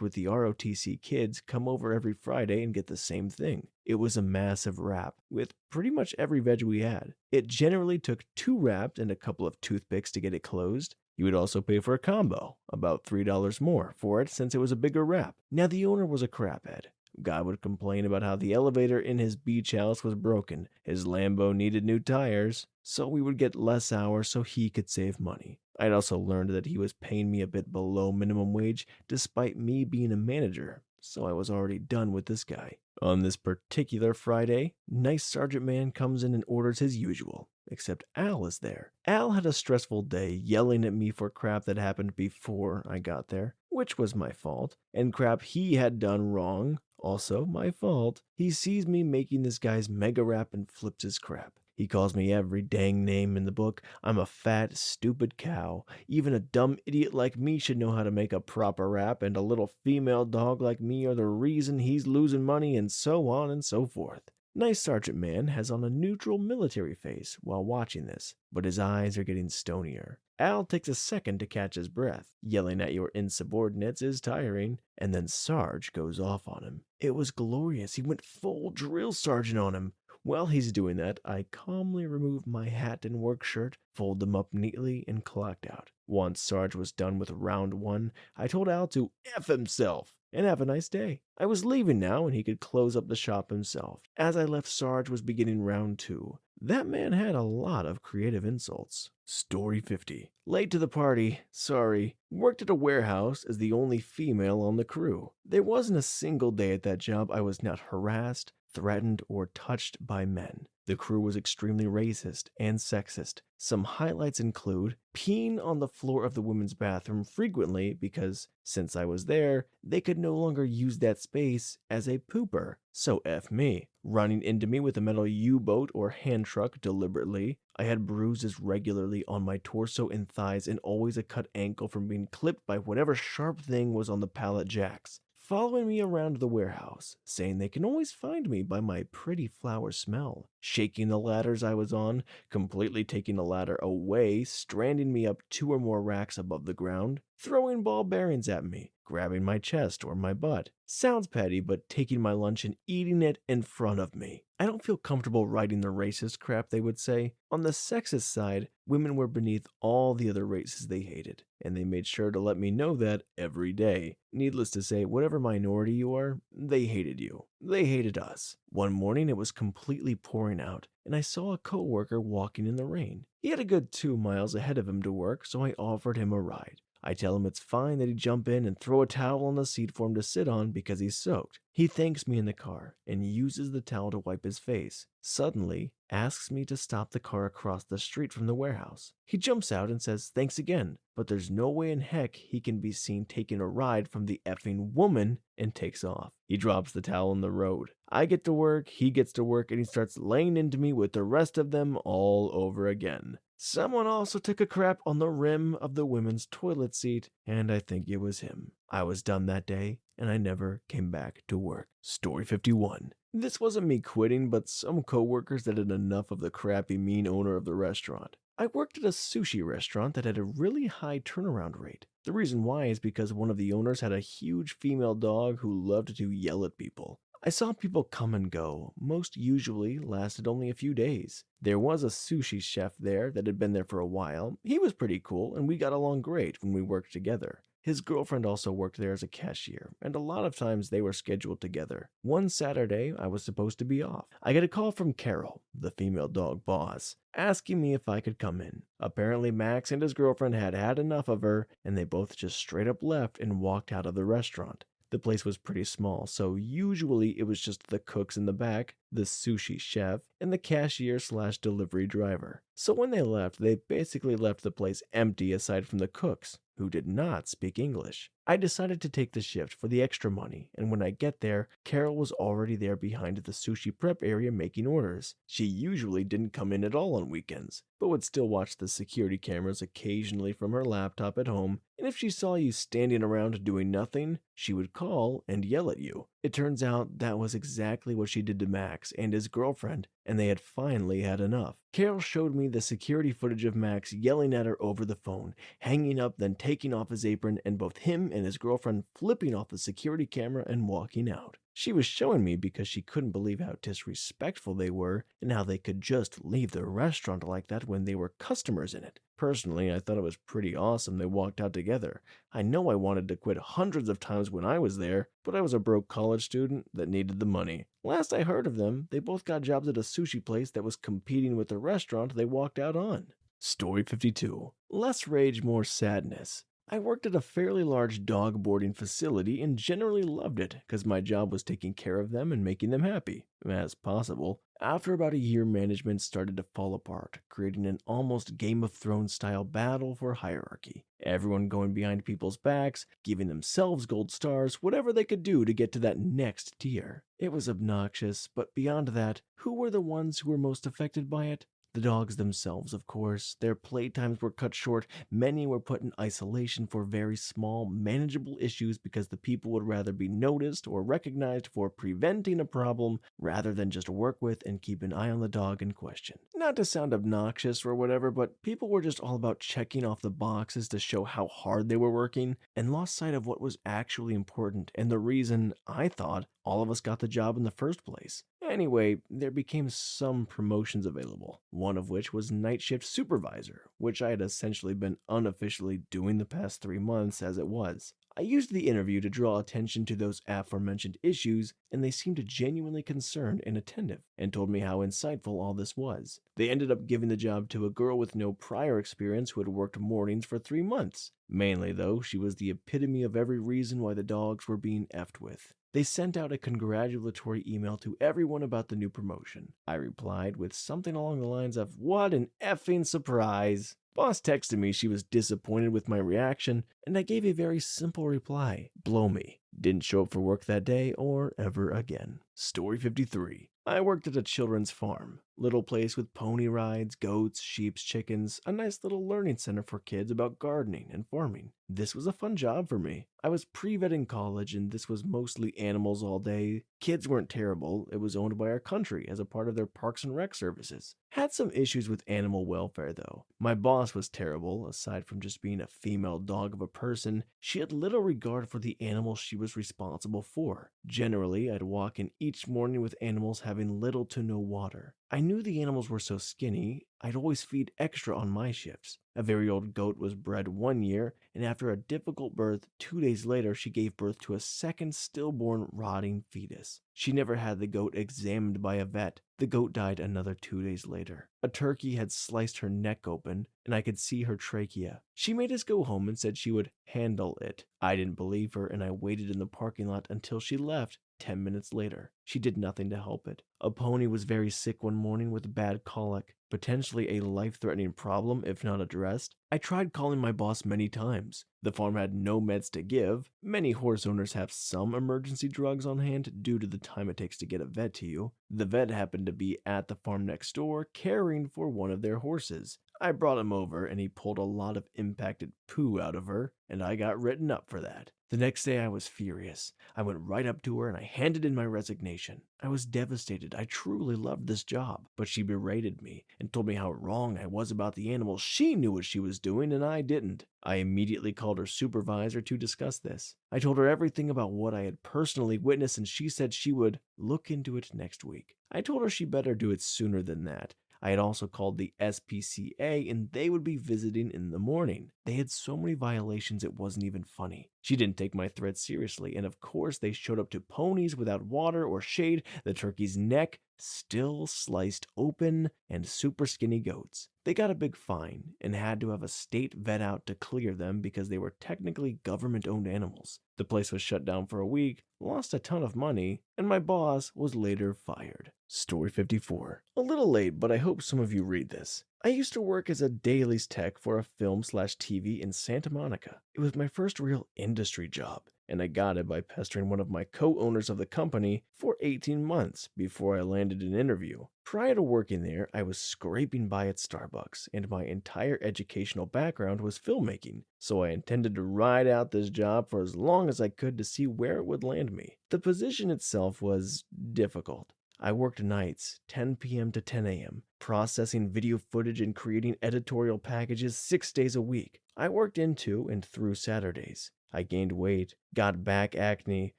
[SPEAKER 1] with the ROTC kids come over every Friday and get the same thing. It was a massive wrap with pretty much every veg we had. It generally took 2 wraps and a couple of toothpicks to get it closed. You would also pay for a combo, about $3 more for it since it was a bigger wrap. Now the owner was a craphead. Guy would complain about how the elevator in his beach house was broken, his Lambo needed new tires, so we would get less hours so he could save money. I'd also learned that he was paying me a bit below minimum wage despite me being a manager, so I was already done with this guy. On this particular Friday, nice Sergeant Man comes in and orders his usual, except Al is there. Al had a stressful day yelling at me for crap that happened before I got there, which was my fault, and crap he had done wrong, also my fault. He sees me making this guy's mega rap and flips his crap. He calls me every dang name in the book. I'm a fat, stupid cow. Even a dumb idiot like me should know how to make a proper rap, and a little female dog like me are the reason he's losing money, and so on and so forth. Nice Sergeant Man has on a neutral military face while watching this, but his eyes are getting stonier. Al takes a second to catch his breath. Yelling at your insubordinates is tiring, and then Sarge goes off on him. It was glorious. He went full drill sergeant on him. While he's doing that, I calmly remove my hat and work shirt, fold them up neatly, and clocked out. Once Sarge was done with round one, I told Al to F himself and have a nice day. I was leaving now and he could close up the shop himself. As I left, Sarge was beginning round two. That man had a lot of creative insults. Story 50. Late to the party, sorry. Worked at a warehouse as the only female on the crew. There wasn't a single day at that job I was not harassed, threatened, or touched by men. The crew was extremely racist and sexist. Some highlights include peeing on the floor of the women's bathroom frequently because, since I was there, they could no longer use that space as a pooper. So F me. Running into me with a metal U-boat or hand truck deliberately. I had bruises regularly on my torso and thighs and always a cut ankle from being clipped by whatever sharp thing was on the pallet jacks. Following me around the warehouse, saying they can always find me by my pretty flower smell, shaking the ladders I was on, completely taking a ladder away, stranding me up 2 or more racks above the ground, throwing ball bearings at me, grabbing my chest or my butt. Sounds petty, but taking my lunch and eating it in front of me. I don't feel comfortable writing the racist crap they would say. On the sexist side, women were beneath all the other races they hated, and they made sure to let me know that every day. Needless to say, whatever minority you are, they hated you. They hated us. One morning it was completely pouring out, and I saw a coworker walking in the rain. He had a good 2 miles ahead of him to work, so I offered him a ride. I tell him it's fine that he jump in and throw a towel on the seat for him to sit on because he's soaked. He thanks me in the car and uses the towel to wipe his face. Suddenly, asks me to stop the car across the street from the warehouse. He jumps out and says thanks again, but there's no way in heck he can be seen taking a ride from the effing woman and takes off. He drops the towel in the road. I get to work, he gets to work, and he starts laying into me with the rest of them all over again. Someone also took a crap on the rim of the women's toilet seat, and I think it was him. I was done that day, and I never came back to work. Story 51. This wasn't me quitting, but some coworkers that had enough of the crappy, mean owner of the restaurant. I worked at a sushi restaurant that had a really high turnaround rate. The reason why is because one of the owners had a huge female dog who loved to yell at people. I saw people come and go, most usually lasted only a few days. There was a sushi chef there that had been there for a while. He was pretty cool, and we got along great when we worked together. His girlfriend also worked there as a cashier, and a lot of times they were scheduled together. One Saturday, I was supposed to be off. I get a call from Carol, the female dog boss, asking me if I could come in. Apparently Max and his girlfriend had had enough of her, and they both just straight up left and walked out of the restaurant. The place was pretty small, so usually it was just the cooks in the back, the sushi chef, and the cashier/delivery driver. So when they left, they basically left the place empty aside from the cooks, who did not speak English. I decided to take the shift for the extra money, and when I get there, Carol was already there behind the sushi prep area making orders. She usually didn't come in at all on weekends, but would still watch the security cameras occasionally from her laptop at home, and if she saw you standing around doing nothing, she would call and yell at you. It turns out that was exactly what she did to Max and his girlfriend, and they had finally had enough. Carol showed me the security footage of Max yelling at her over the phone, hanging up, then taking off his apron, and both him and his girlfriend flipping off the security camera and walking out. She was showing me because she couldn't believe how disrespectful they were and how they could just leave the restaurant like that when they were customers in it. Personally, I thought it was pretty awesome they walked out together. I know I wanted to quit hundreds of times when I was there, but I was a broke college student that needed the money. Last I heard of them, they both got jobs at a sushi place that was competing with the restaurant they walked out on. Story 52. Less rage, more sadness. I worked at a fairly large dog boarding facility and generally loved it because my job was taking care of them and making them happy, as possible. After about a year, management started to fall apart, creating an almost Game of Thrones style battle for hierarchy. Everyone going behind people's backs, giving themselves gold stars, whatever they could do to get to that next tier. It was obnoxious, but beyond that, who were the ones who were most affected by it? The dogs themselves, of course, their playtimes were cut short. Many were put in isolation for very small, manageable issues because the people would rather be noticed or recognized for preventing a problem rather than just work with and keep an eye on the dog in question. Not to sound obnoxious or whatever, but people were just all about checking off the boxes to show how hard they were working and lost sight of what was actually important and the reason I thought all of us got the job in the first place. Anyway, there became some promotions available, one of which was night shift supervisor, which I had essentially been unofficially doing the past 3 months as it was. I used the interview to draw attention to those aforementioned issues, and they seemed genuinely concerned and attentive, and told me how insightful all this was. They ended up giving the job to a girl with no prior experience who had worked mornings for 3 months. Mainly, though, she was the epitome of every reason why the dogs were being effed with. They sent out a congratulatory email to everyone about the new promotion. I replied with something along the lines of, "What an effing surprise." Boss texted me she was disappointed with my reaction, and I gave a very simple reply: blow me. Didn't show up for work that day or ever again. Story 53. I worked at a children's farm. Little place with pony rides, goats, sheep, chickens, a nice little learning center for kids about gardening and farming. This was a fun job for me. I was pre-vetting college and this was mostly animals all day. Kids weren't terrible. It was owned by our country as a part of their parks and rec services. Had some issues with animal welfare though. My boss was terrible. Aside from just being a female dog of a person, she had little regard for the animals she was responsible for. Generally, I'd walk in each morning with animals having little to no water. I knew the animals were so skinny, I'd always feed extra on my shifts. A very old goat was bred one year, and after a difficult birth, 2 days later she gave birth to a second stillborn rotting fetus. She never had the goat examined by a vet. The goat died another 2 days later. A turkey had sliced her neck open, and I could see her trachea. She made us go home and said she would handle it. I didn't believe her, and I waited in the parking lot until she left. 10 minutes later, she did nothing to help it. A pony was very sick one morning with bad colic, potentially a life-threatening problem if not addressed. I tried calling my boss many times. The farm had no meds to give. Many horse owners have some emergency drugs on hand due to the time it takes to get a vet to you. The vet happened to be at the farm next door caring for one of their horses. I brought him over and he pulled a lot of impacted poo out of her, and I got written up for that. The next day I was furious. I went right up to her and I handed in my resignation. I was devastated. I truly loved this job, but she berated me and told me how wrong I was about the animals. She knew what she was doing and I didn't. I immediately called her supervisor to discuss this. I told her everything about what I had personally witnessed and she said she would look into it next week. I told her she better do it sooner than that. I had also called the SPCA and they would be visiting in the morning. They had so many violations it wasn't even funny. She didn't take my threat seriously, and of course they showed up to ponies without water or shade, the turkey's neck still sliced open, and super skinny goats. They got a big fine and had to have a state vet out to clear them because they were technically government-owned animals. The place was shut down for a week, lost a ton of money, and my boss was later fired. Story 54. A little late, but I hope some of you read this. I used to work as a dailies tech for a film/TV in Santa Monica. It was my first real industry job, and I got it by pestering one of my co-owners of the company for 18 months before I landed an interview. Prior to working there, I was scraping by at Starbucks, and my entire educational background was filmmaking, so I intended to ride out this job for as long as I could to see where it would land me. The position itself was difficult. I worked nights, 10 p.m. to 10 a.m., processing video footage and creating editorial packages 6 days a week. I worked into and through Saturdays. I gained weight, got back acne,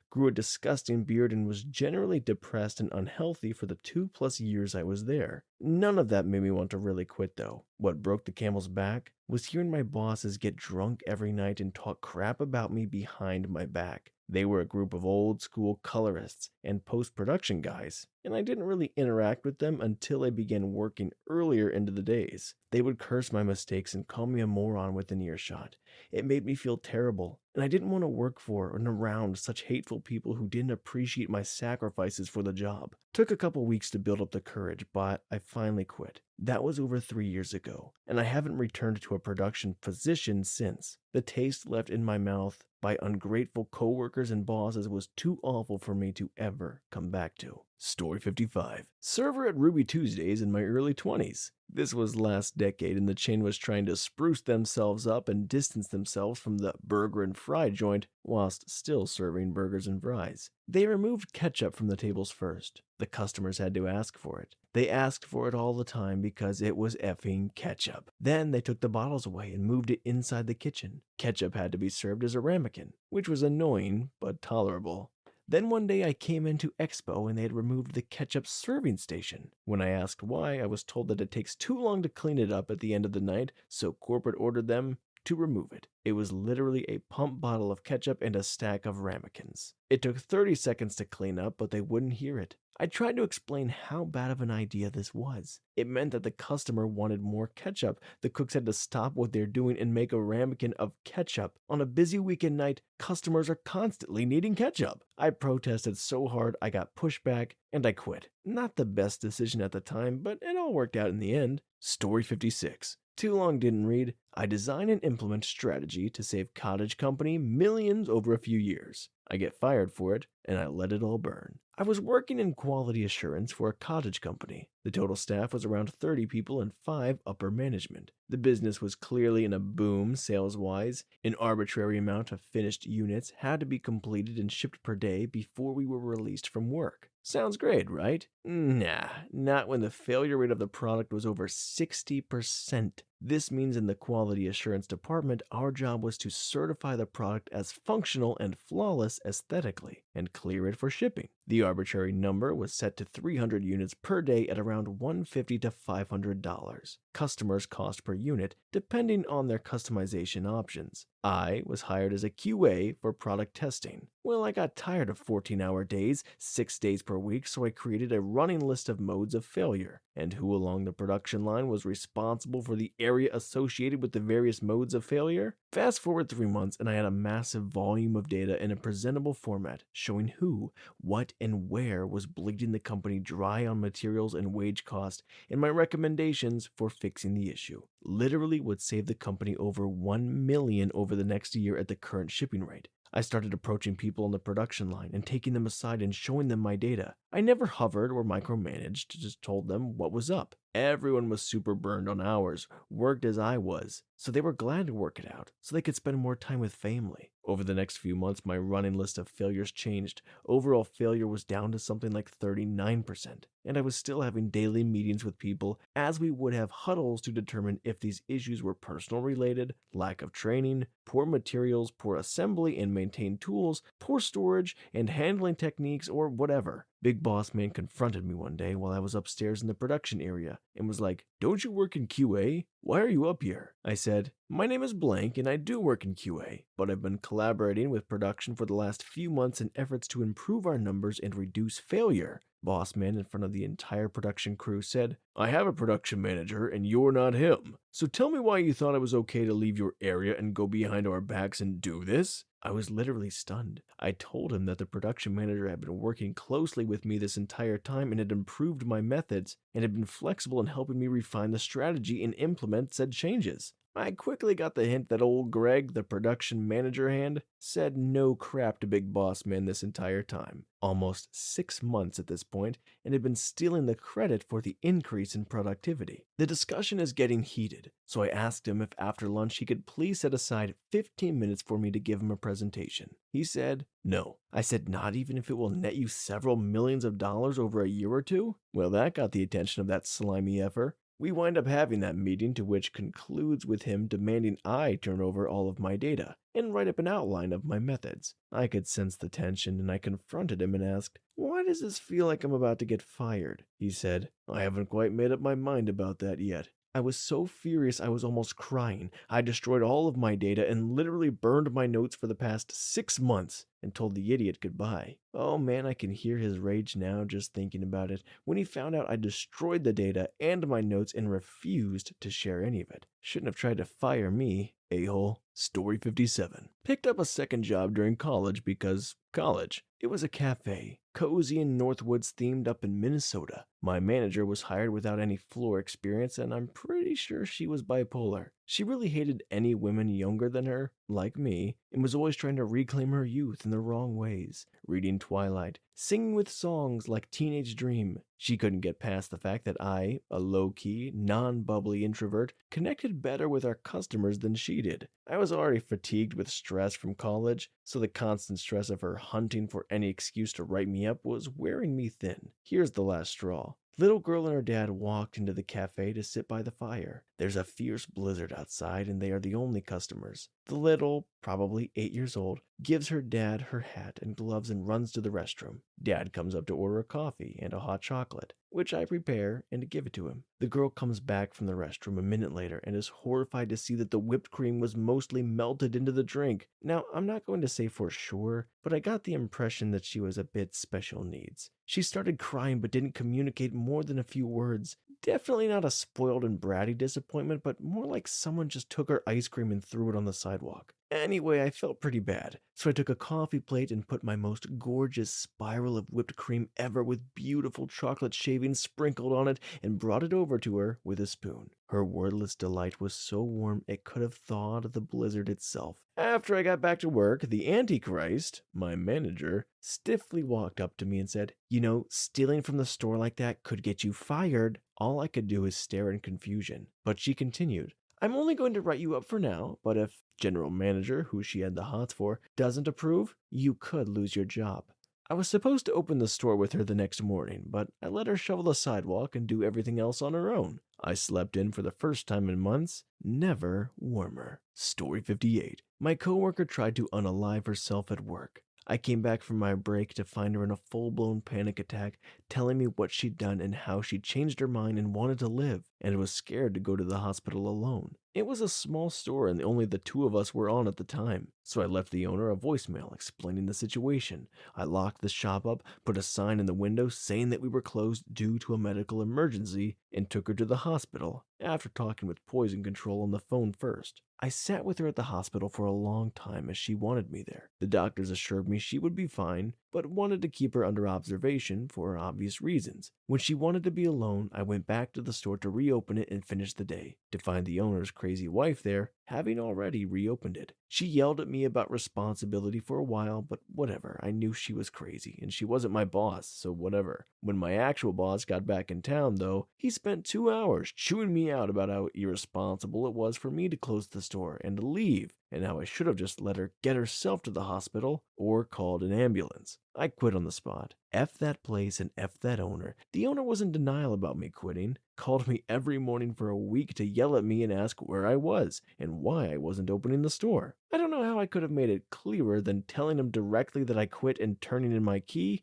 [SPEAKER 1] grew a disgusting beard, and was generally depressed and unhealthy for the 2+ years I was there. None of that made me want to really quit though. What broke the camel's back was hearing my bosses get drunk every night and talk crap about me behind my back. They were a group of old school colorists and post-production guys, and I didn't really interact with them until I began working earlier into the days. They would curse my mistakes and call me a moron within earshot. It made me feel terrible, and I didn't want to work for and around such hateful people who didn't appreciate my sacrifices for the job. Took a couple weeks to build up the courage, but I finally quit. That was over 3 years ago, and I haven't returned to a production position since. The taste left in my mouth by ungrateful coworkers and bosses was too awful for me to ever come back to. Story 55. Server at Ruby Tuesdays in my early 20s. This was last decade, and the chain was trying to spruce themselves up and distance themselves from the burger and fry joint whilst still serving burgers and fries. They removed ketchup from the tables first. The customers had to ask for it. They asked for it all the time because it was effing ketchup. Then they took the bottles away and moved it inside the kitchen. Ketchup had to be served as a ramekin, which was annoying but tolerable. Then one day I came into Expo and they had removed the ketchup serving station. When I asked why, I was told that it takes too long to clean it up at the end of the night, so corporate ordered them to remove it. It was literally a pump bottle of ketchup and a stack of ramekins. It took 30 seconds to clean up, but they wouldn't hear it. I tried to explain how bad of an idea this was. It meant that the customer wanted more ketchup. The cooks had to stop what they're doing and make a ramekin of ketchup. On a busy weekend night, customers are constantly needing ketchup. I protested so hard I got pushed back and I quit. Not the best decision at the time, but it all worked out in the end. Story 56. Too long didn't read. I design and implement strategy to save cottage company millions over a few years. I get fired for it, and I let it all burn. I was working in quality assurance for a cottage company. The total staff was around 30 people and 5 upper management. The business was clearly in a boom sales-wise. An arbitrary amount of finished units had to be completed and shipped per day before we were released from work. Sounds great, right? Nah, not when the failure rate of the product was over 60%. This means in the quality assurance department, our job was to certify the product as functional and flawless aesthetically and clear it for shipping. The arbitrary number was set to 300 units per day at around $150 to $500. Customers' cost per unit, depending on their customization options. I was hired as a QA for product testing. Well, I got tired of 14-hour days, 6 days per week, so I created a running list of modes of failure and who along the production line was responsible for the area associated with the various modes of failure. Fast forward 3 months and I had a massive volume of data in a presentable format showing who, what, and where was bleeding the company dry on materials and wage cost, and my recommendations for fixing the issue. Literally would save the company over $1 million over the next year at the current shipping rate. I started approaching people on the production line and taking them aside and showing them my data. I never hovered or micromanaged, just told them what was up. Everyone was super burned on hours, worked as I was, so they were glad to work it out, so they could spend more time with family. Over the next few months, my running list of failures changed. Overall failure was down to something like 39%, and I was still having daily meetings with people as we would have huddles to determine if these issues were personal related, lack of training, poor materials, poor assembly and maintained tools, poor storage and handling techniques, or whatever. Big Boss Man confronted me one day while I was upstairs in the production area and was like, "Don't you work in QA? Why are you up here?" I said, "My name is blank and I do work in QA, but I've been collaborating with production for the last few months in efforts to improve our numbers and reduce failure." Boss Man, in front of the entire production crew, said, "I have a production manager and you're not him. So tell me why you thought it was okay to leave your area and go behind our backs and do this?" I was literally stunned. I told him that the production manager had been working closely with me this entire time and had improved my methods and had been flexible in helping me refine the strategy and implement said changes. I quickly got the hint that old Greg, the production manager hand, said no crap to Big Boss Man this entire time. Almost 6 months at this point, and had been stealing the credit for the increase in productivity. The discussion is getting heated, so I asked him if after lunch he could please set aside 15 minutes for me to give him a presentation. He said no. I said, "Not even if it will net you several millions of dollars over a year or two?" Well, that got the attention of that slimy effer. We wind up having that meeting, to which concludes with him demanding I turn over all of my data and write up an outline of my methods. I could sense the tension and I confronted him and asked, "Why does this feel like I'm about to get fired?" He said, "I haven't quite made up my mind about that yet." I was so furious I was almost crying. I destroyed all of my data and literally burned my notes for the past 6 months and told the idiot goodbye. Oh man, I can hear his rage now just thinking about it, when he found out I destroyed the data and my notes and refused to share any of it. Shouldn't have tried to fire me, a-hole. Story 57. Picked up a second job during college because college. It was a cafe, cozy and Northwoods themed up in Minnesota. My manager was hired without any floor experience, and I'm pretty sure she was bipolar. She really hated any women younger than her, like me, and was always trying to reclaim her youth in the wrong ways, reading Twilight, singing with songs like Teenage Dream. She couldn't get past the fact that I, a low-key, non-bubbly introvert, connected better with our customers than she did. I was already fatigued with stress from college, so the constant stress of her hunting for any excuse to write me up was wearing me thin. Here's the last straw. Little girl and her dad walked into the cafe to sit by the fire. There's a fierce blizzard outside, and they are the only customers. The little, probably 8 years old, gives her dad her hat and gloves and runs to the restroom. Dad comes up to order a coffee and a hot chocolate, which I prepare and give it to him. The girl comes back from the restroom a minute later and is horrified to see that the whipped cream was mostly melted into the drink. Now, I'm not going to say for sure, but I got the impression that she was a bit special needs. She started crying but didn't communicate more than a few words. Definitely not a spoiled and bratty disappointment, but more like someone just took her ice cream and threw it on the sidewalk. Anyway, I felt pretty bad, so I took a coffee plate and put my most gorgeous spiral of whipped cream ever with beautiful chocolate shavings sprinkled on it and brought it over to her with a spoon. Her wordless delight was so warm it could have thawed the blizzard itself. After I got back to work, the Antichrist, my manager, stiffly walked up to me and said, "You know, stealing from the store like that could get you fired." All I could do is stare in confusion, but she continued, "I'm only going to write you up for now, but if general manager, who she had the hots for, doesn't approve, you could lose your job." I was supposed to open the store with her the next morning, but I let her shovel the sidewalk and do everything else on her own. I slept in for the first time in months, never warmer. Story 58. My coworker tried to unalive herself at work. I came back from my break to find her in a full-blown panic attack, telling me what she'd done and how she'd changed her mind and wanted to live, and was scared to go to the hospital alone. It was a small store and only the two of us were on at the time, so I left the owner a voicemail explaining the situation. I locked the shop up, put a sign in the window saying that we were closed due to a medical emergency, and took her to the hospital, after talking with poison control on the phone first. I sat with her at the hospital for a long time as she wanted me there. The doctors assured me she would be fine, but wanted to keep her under observation for obvious reasons. When she wanted to be alone, I went back to the store to reopen it and finish the day, to find the owner's crazy wife there, having already reopened it. She yelled at me about responsibility for a while, but whatever, I knew she was crazy, and she wasn't my boss, so whatever. When my actual boss got back in town, though, he spent 2 hours chewing me out about how irresponsible it was for me to close the store and to leave, and how I should have just let her get herself to the hospital or called an ambulance. I quit on the spot. F that place and F that owner. The owner was in denial about me quitting, called me every morning for a week to yell at me and ask where I was and why I wasn't opening the store. I don't know how I could have made it clearer than telling him directly that I quit and turning in my key,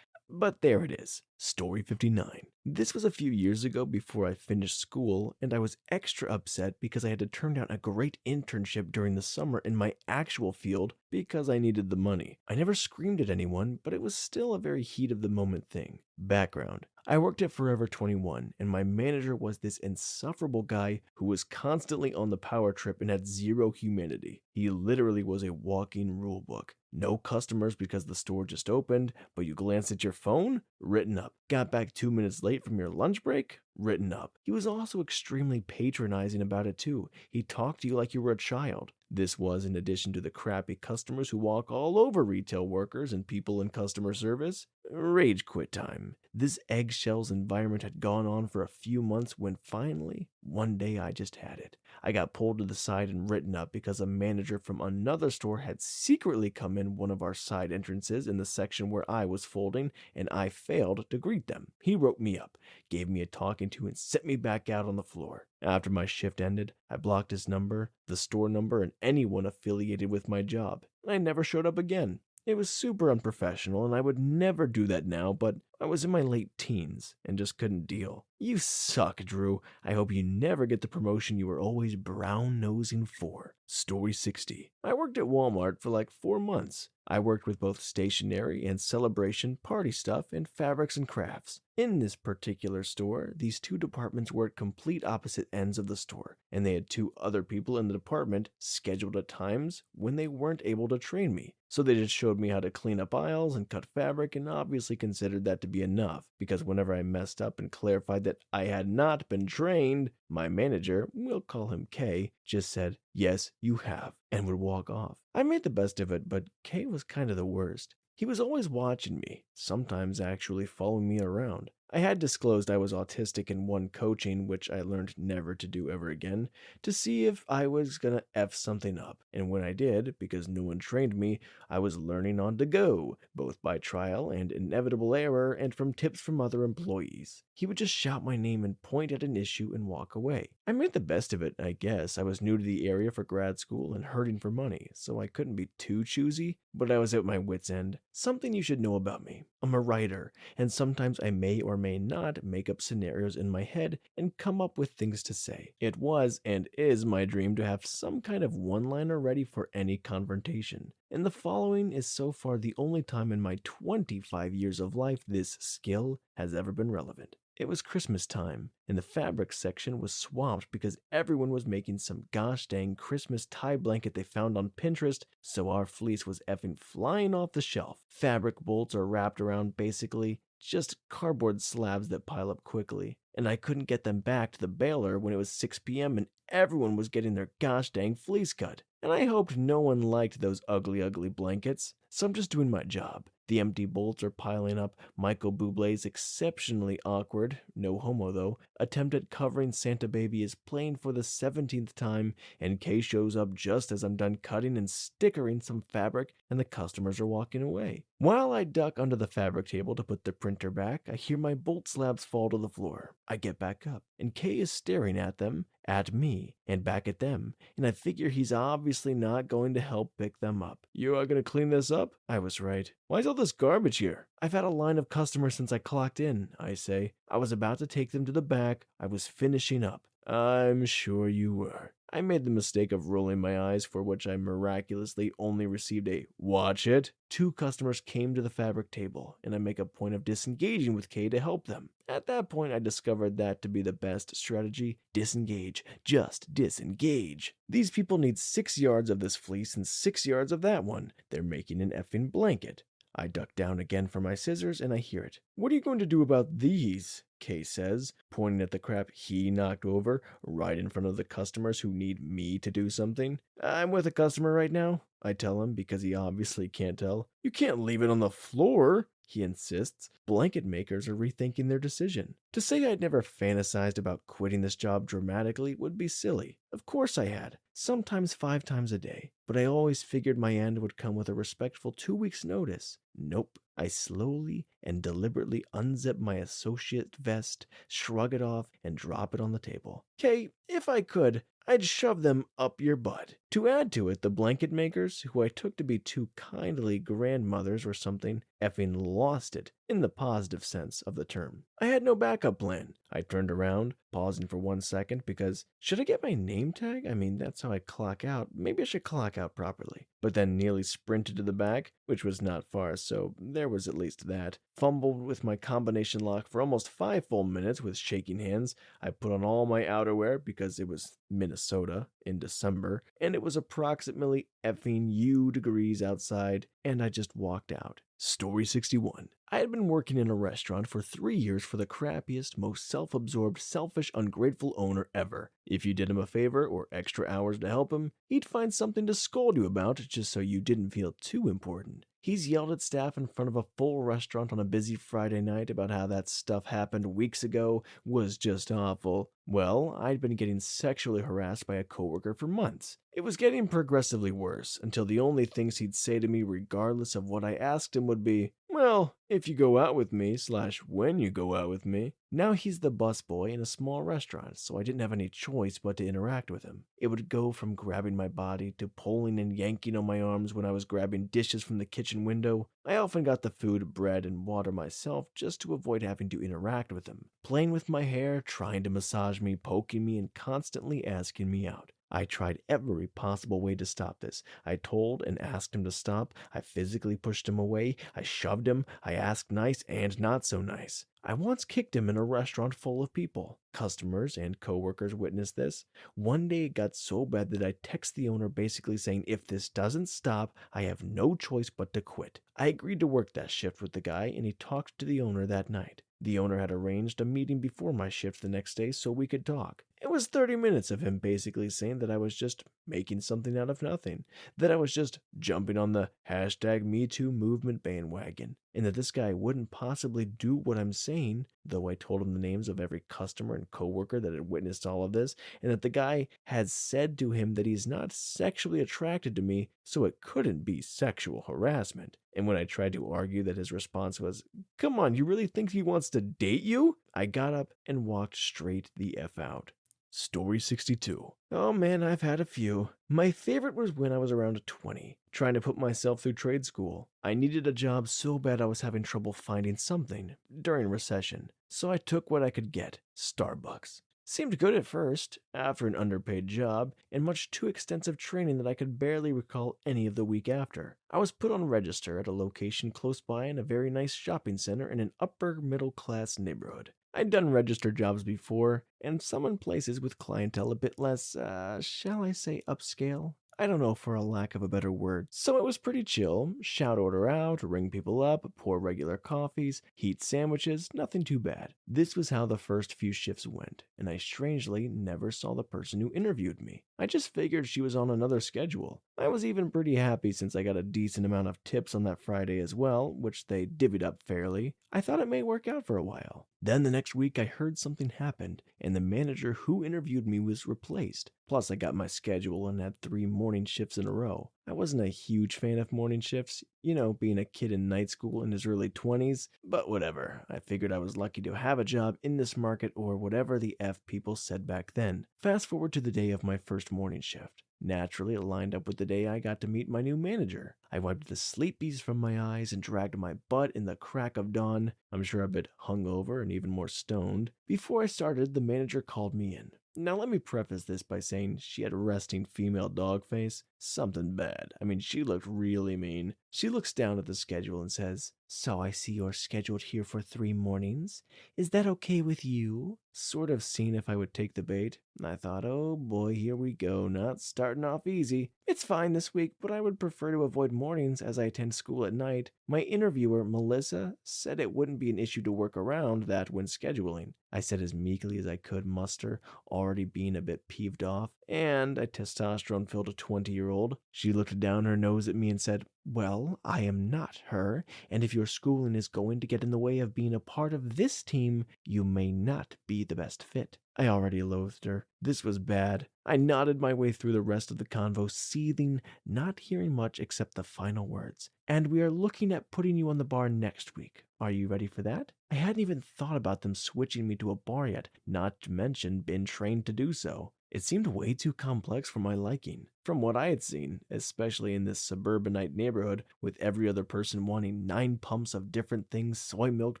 [SPEAKER 1] but there it is. Story 59. This was a few years ago before I finished school, and I was extra upset because I had to turn down a great internship during the summer in my actual field because I needed the money. I never screamed at anyone, but it was still a very heat of the moment thing. Background. I worked at Forever 21, and my manager was this insufferable guy who was constantly on the power trip and had zero humanity. He literally was a walking rule book. No customers because the store just opened, but you glanced at your phone? Written up. Got back 2 minutes late from your lunch break? Written up. He was also extremely patronizing about it too. He talked to you like you were a child. This was in addition to the crappy customers who walk all over retail workers and people in customer service. Rage quit time. This eggshells environment had gone on for a few months when finally, one day I just had it. I got pulled to the side and written up because a manager from another store had secretly come in one of our side entrances in the section where I was folding, and I failed to greet them. He wrote me up, gave me a talking to, and set me back out on the floor. After my shift ended, I blocked his number, the store number, and anyone affiliated with my job. I never showed up again. It was super unprofessional, and I would never do that now, but I was in my late teens and just couldn't deal. You suck, Drew. I hope you never get the promotion you were always brown-nosing for. Story 60. I worked at Walmart for like 4 months. I worked with both stationery and celebration party stuff and fabrics and crafts. In this particular store, these two departments were at complete opposite ends of the store, and they had 2 other people in the department scheduled at times when they weren't able to train me. So they just showed me how to clean up aisles and cut fabric and obviously considered that to be enough, because whenever I messed up and clarified that I had not been trained, my manager, we'll call him K, just said, "Yes, you have," and would walk off. I made the best of it, but K was kind of the worst. He was always watching me, sometimes actually following me around. I had disclosed I was autistic in one coaching, which I learned never to do ever again, to see if I was gonna F something up. And when I did, because no one trained me, I was learning on the go, both by trial and inevitable error and from tips from other employees. He would just shout my name and point at an issue and walk away. I made the best of it, I guess. I was new to the area for grad school and hurting for money, so I couldn't be too choosy, but I was at my wit's end. Something you should know about me. I'm a writer, and sometimes I may or may not make up scenarios in my head and come up with things to say. It was and is my dream to have some kind of one-liner ready for any confrontation, and the following is so far the only time in my 25 years of life this skill has ever been relevant. It was Christmas time, and the fabric section was swamped because everyone was making some gosh dang Christmas tie blanket they found on Pinterest, so our fleece was effing flying off the shelf. Fabric bolts are wrapped around basically just cardboard slabs that pile up quickly, and I couldn't get them back to the baler when it was 6 p.m. and everyone was getting their gosh dang fleece cut. And I hoped no one liked those ugly blankets, so I'm just doing my job. The empty bolts are piling up. Michael Bublé's exceptionally awkward, no homo though, attempt at covering Santa Baby is playing for the 17th time, and Kay shows up just as I'm done cutting and stickering some fabric, and the customers are walking away. While I duck under the fabric table to put the printer back, I hear my bolt slabs fall to the floor. I get back up, and Kay is staring at them, at me, and back at them, and I figure he's obviously not going to help pick them up. "You are going to clean this up?" I was right. "Why is all this garbage here?" "I've had a line of customers since I clocked in," I say. "I was about to take them to the back. I was finishing up." "I'm sure you were." I made the mistake of rolling my eyes, for which I miraculously only received a "watch it." 2 customers came to the fabric table, and I make a point of disengaging with Kay to help them. At that point, I discovered that to be the best strategy. Disengage. Just disengage. These people need 6 yards of this fleece and 6 yards of that one. They're making an effing blanket. I duck down again for my scissors, and I hear it. "What are you going to do about these?" Kay says, pointing at the crap he knocked over right in front of the customers who need me to do something. "I'm with a customer right now," I tell him, because he obviously can't tell. "You can't leave it on the floor," he insists. Blanket makers are rethinking their decision. To say I'd never fantasized about quitting this job dramatically would be silly. Of course I had, sometimes 5 times a day, but I always figured my end would come with a respectful 2 weeks' notice. Nope. I slowly and deliberately unzip my associate vest, shrug it off, and drop it on the table. "Kay, if I could, I'd shove them up your butt." To add to it, the blanket makers, who I took to be 2 kindly grandmothers or something, effing lost it, in the positive sense of the term. I had no backup plan. I turned around, pausing for 1 second, because should I get my name tag? I mean, that's how I clock out. Maybe I should clock out properly. But then nearly sprinted to the back, which was not far, so there was at least that. Fumbled with my combination lock for almost 5 full minutes with shaking hands. I put on all my outerwear because it was Minnesota in December, and it was approximately effing degrees outside, and I just walked out. Story 61. I had been working in a restaurant for 3 years for the crappiest, most self-absorbed, selfish, ungrateful owner ever. If you did him a favor or extra hours to help him, he'd find something to scold you about just so you didn't feel too important. He's yelled at staff in front of a full restaurant on a busy Friday night about how that stuff happened weeks ago was just awful. Well, I'd been getting sexually harassed by a coworker for months. It was getting progressively worse, until the only things he'd say to me regardless of what I asked him would be, "Well, if you go out with me / when you go out with me." Now he's the busboy in a small restaurant, so I didn't have any choice but to interact with him. It would go from grabbing my body to pulling and yanking on my arms when I was grabbing dishes from the kitchen window. I often got the food, bread, and water myself just to avoid having to interact with him. Playing with my hair, trying to massage me, poking me, and constantly asking me out. I tried every possible way to stop this. I told and asked him to stop. I physically pushed him away. I shoved him. I asked nice and not so nice. I once kicked him in a restaurant full of people. Customers and coworkers witnessed this. One day it got so bad that I texted the owner basically saying if this doesn't stop, I have no choice but to quit. I agreed to work that shift with the guy and he talked to the owner that night. The owner had arranged a meeting before my shift the next day so we could talk. It was 30 minutes of him basically saying that I was just making something out of nothing, that I was just jumping on the hashtag #MeToo movement bandwagon, and that this guy wouldn't possibly do what I'm saying, though I told him the names of every customer and coworker that had witnessed all of this, and that the guy had said to him that he's not sexually attracted to me, so it couldn't be sexual harassment. And when I tried to argue that his response was, "Come on, you really think he wants to date you?" I got up and walked straight the F out. Story 62. Oh man, I've had a few. My favorite was when I was around 20, trying to put myself through trade school. I needed a job so bad I was having trouble finding something during recession, so I took what I could get, Starbucks. Seemed good at first, after an underpaid job, and much too extensive training that I could barely recall any of the week after. I was put on register at a location close by in a very nice shopping center in an upper middle class neighborhood. I'd done register jobs before, and some in places with clientele a bit less, shall I say upscale? I don't know for a lack of a better word. So it was pretty chill. Shout order out, ring people up, pour regular coffees, heat sandwiches, nothing too bad. This was how the first few shifts went, and I strangely never saw the person who interviewed me. I just figured she was on another schedule. I was even pretty happy since I got a decent amount of tips on that Friday as well, which they divvied up fairly. I thought it may work out for a while. Then the next week I heard something happened, and the manager who interviewed me was replaced. Plus I got my schedule and had 3 morning shifts in a row. I wasn't a huge fan of morning shifts, being a kid in night school in his early 20s, but whatever. I figured I was lucky to have a job in this market or whatever the F people said back then. Fast forward to the day of my first morning shift. Naturally, it lined up with the day I got to meet my new manager. I wiped the sleepies from my eyes and dragged my butt in the crack of dawn. I'm sure a bit hungover and even more stoned. Before I started, the manager called me in. Now let me preface this by saying she had a resting female dog face. Something bad. I mean, she looked really mean. She looks down at the schedule and says, "So I see you're scheduled here for 3 mornings. Is that okay with you?" Sort of seeing if I would take the bait. I thought, oh boy, here we go, not starting off easy. It's fine this week, but I would prefer to avoid mornings as I attend school at night. My interviewer, Melissa, said it wouldn't be an issue to work around that when scheduling. I said as meekly as I could muster, already being a bit peeved off, and a testosterone-filled 20-year-old. She looked down her nose at me and said, "Well, I am not her, and if your schooling is going to get in the way of being a part of this team, you may not be the best fit." I already loathed her. This was bad. I nodded my way through the rest of the convo, seething, not hearing much except the final words. "And we are looking at putting you on the bar next week. Are you ready for that?" I hadn't even thought about them switching me to a bar yet, not to mention been trained to do so. It seemed way too complex for my liking. From what I had seen, especially in this suburbanite neighborhood, with every other person wanting 9 pumps of different things, soy milk,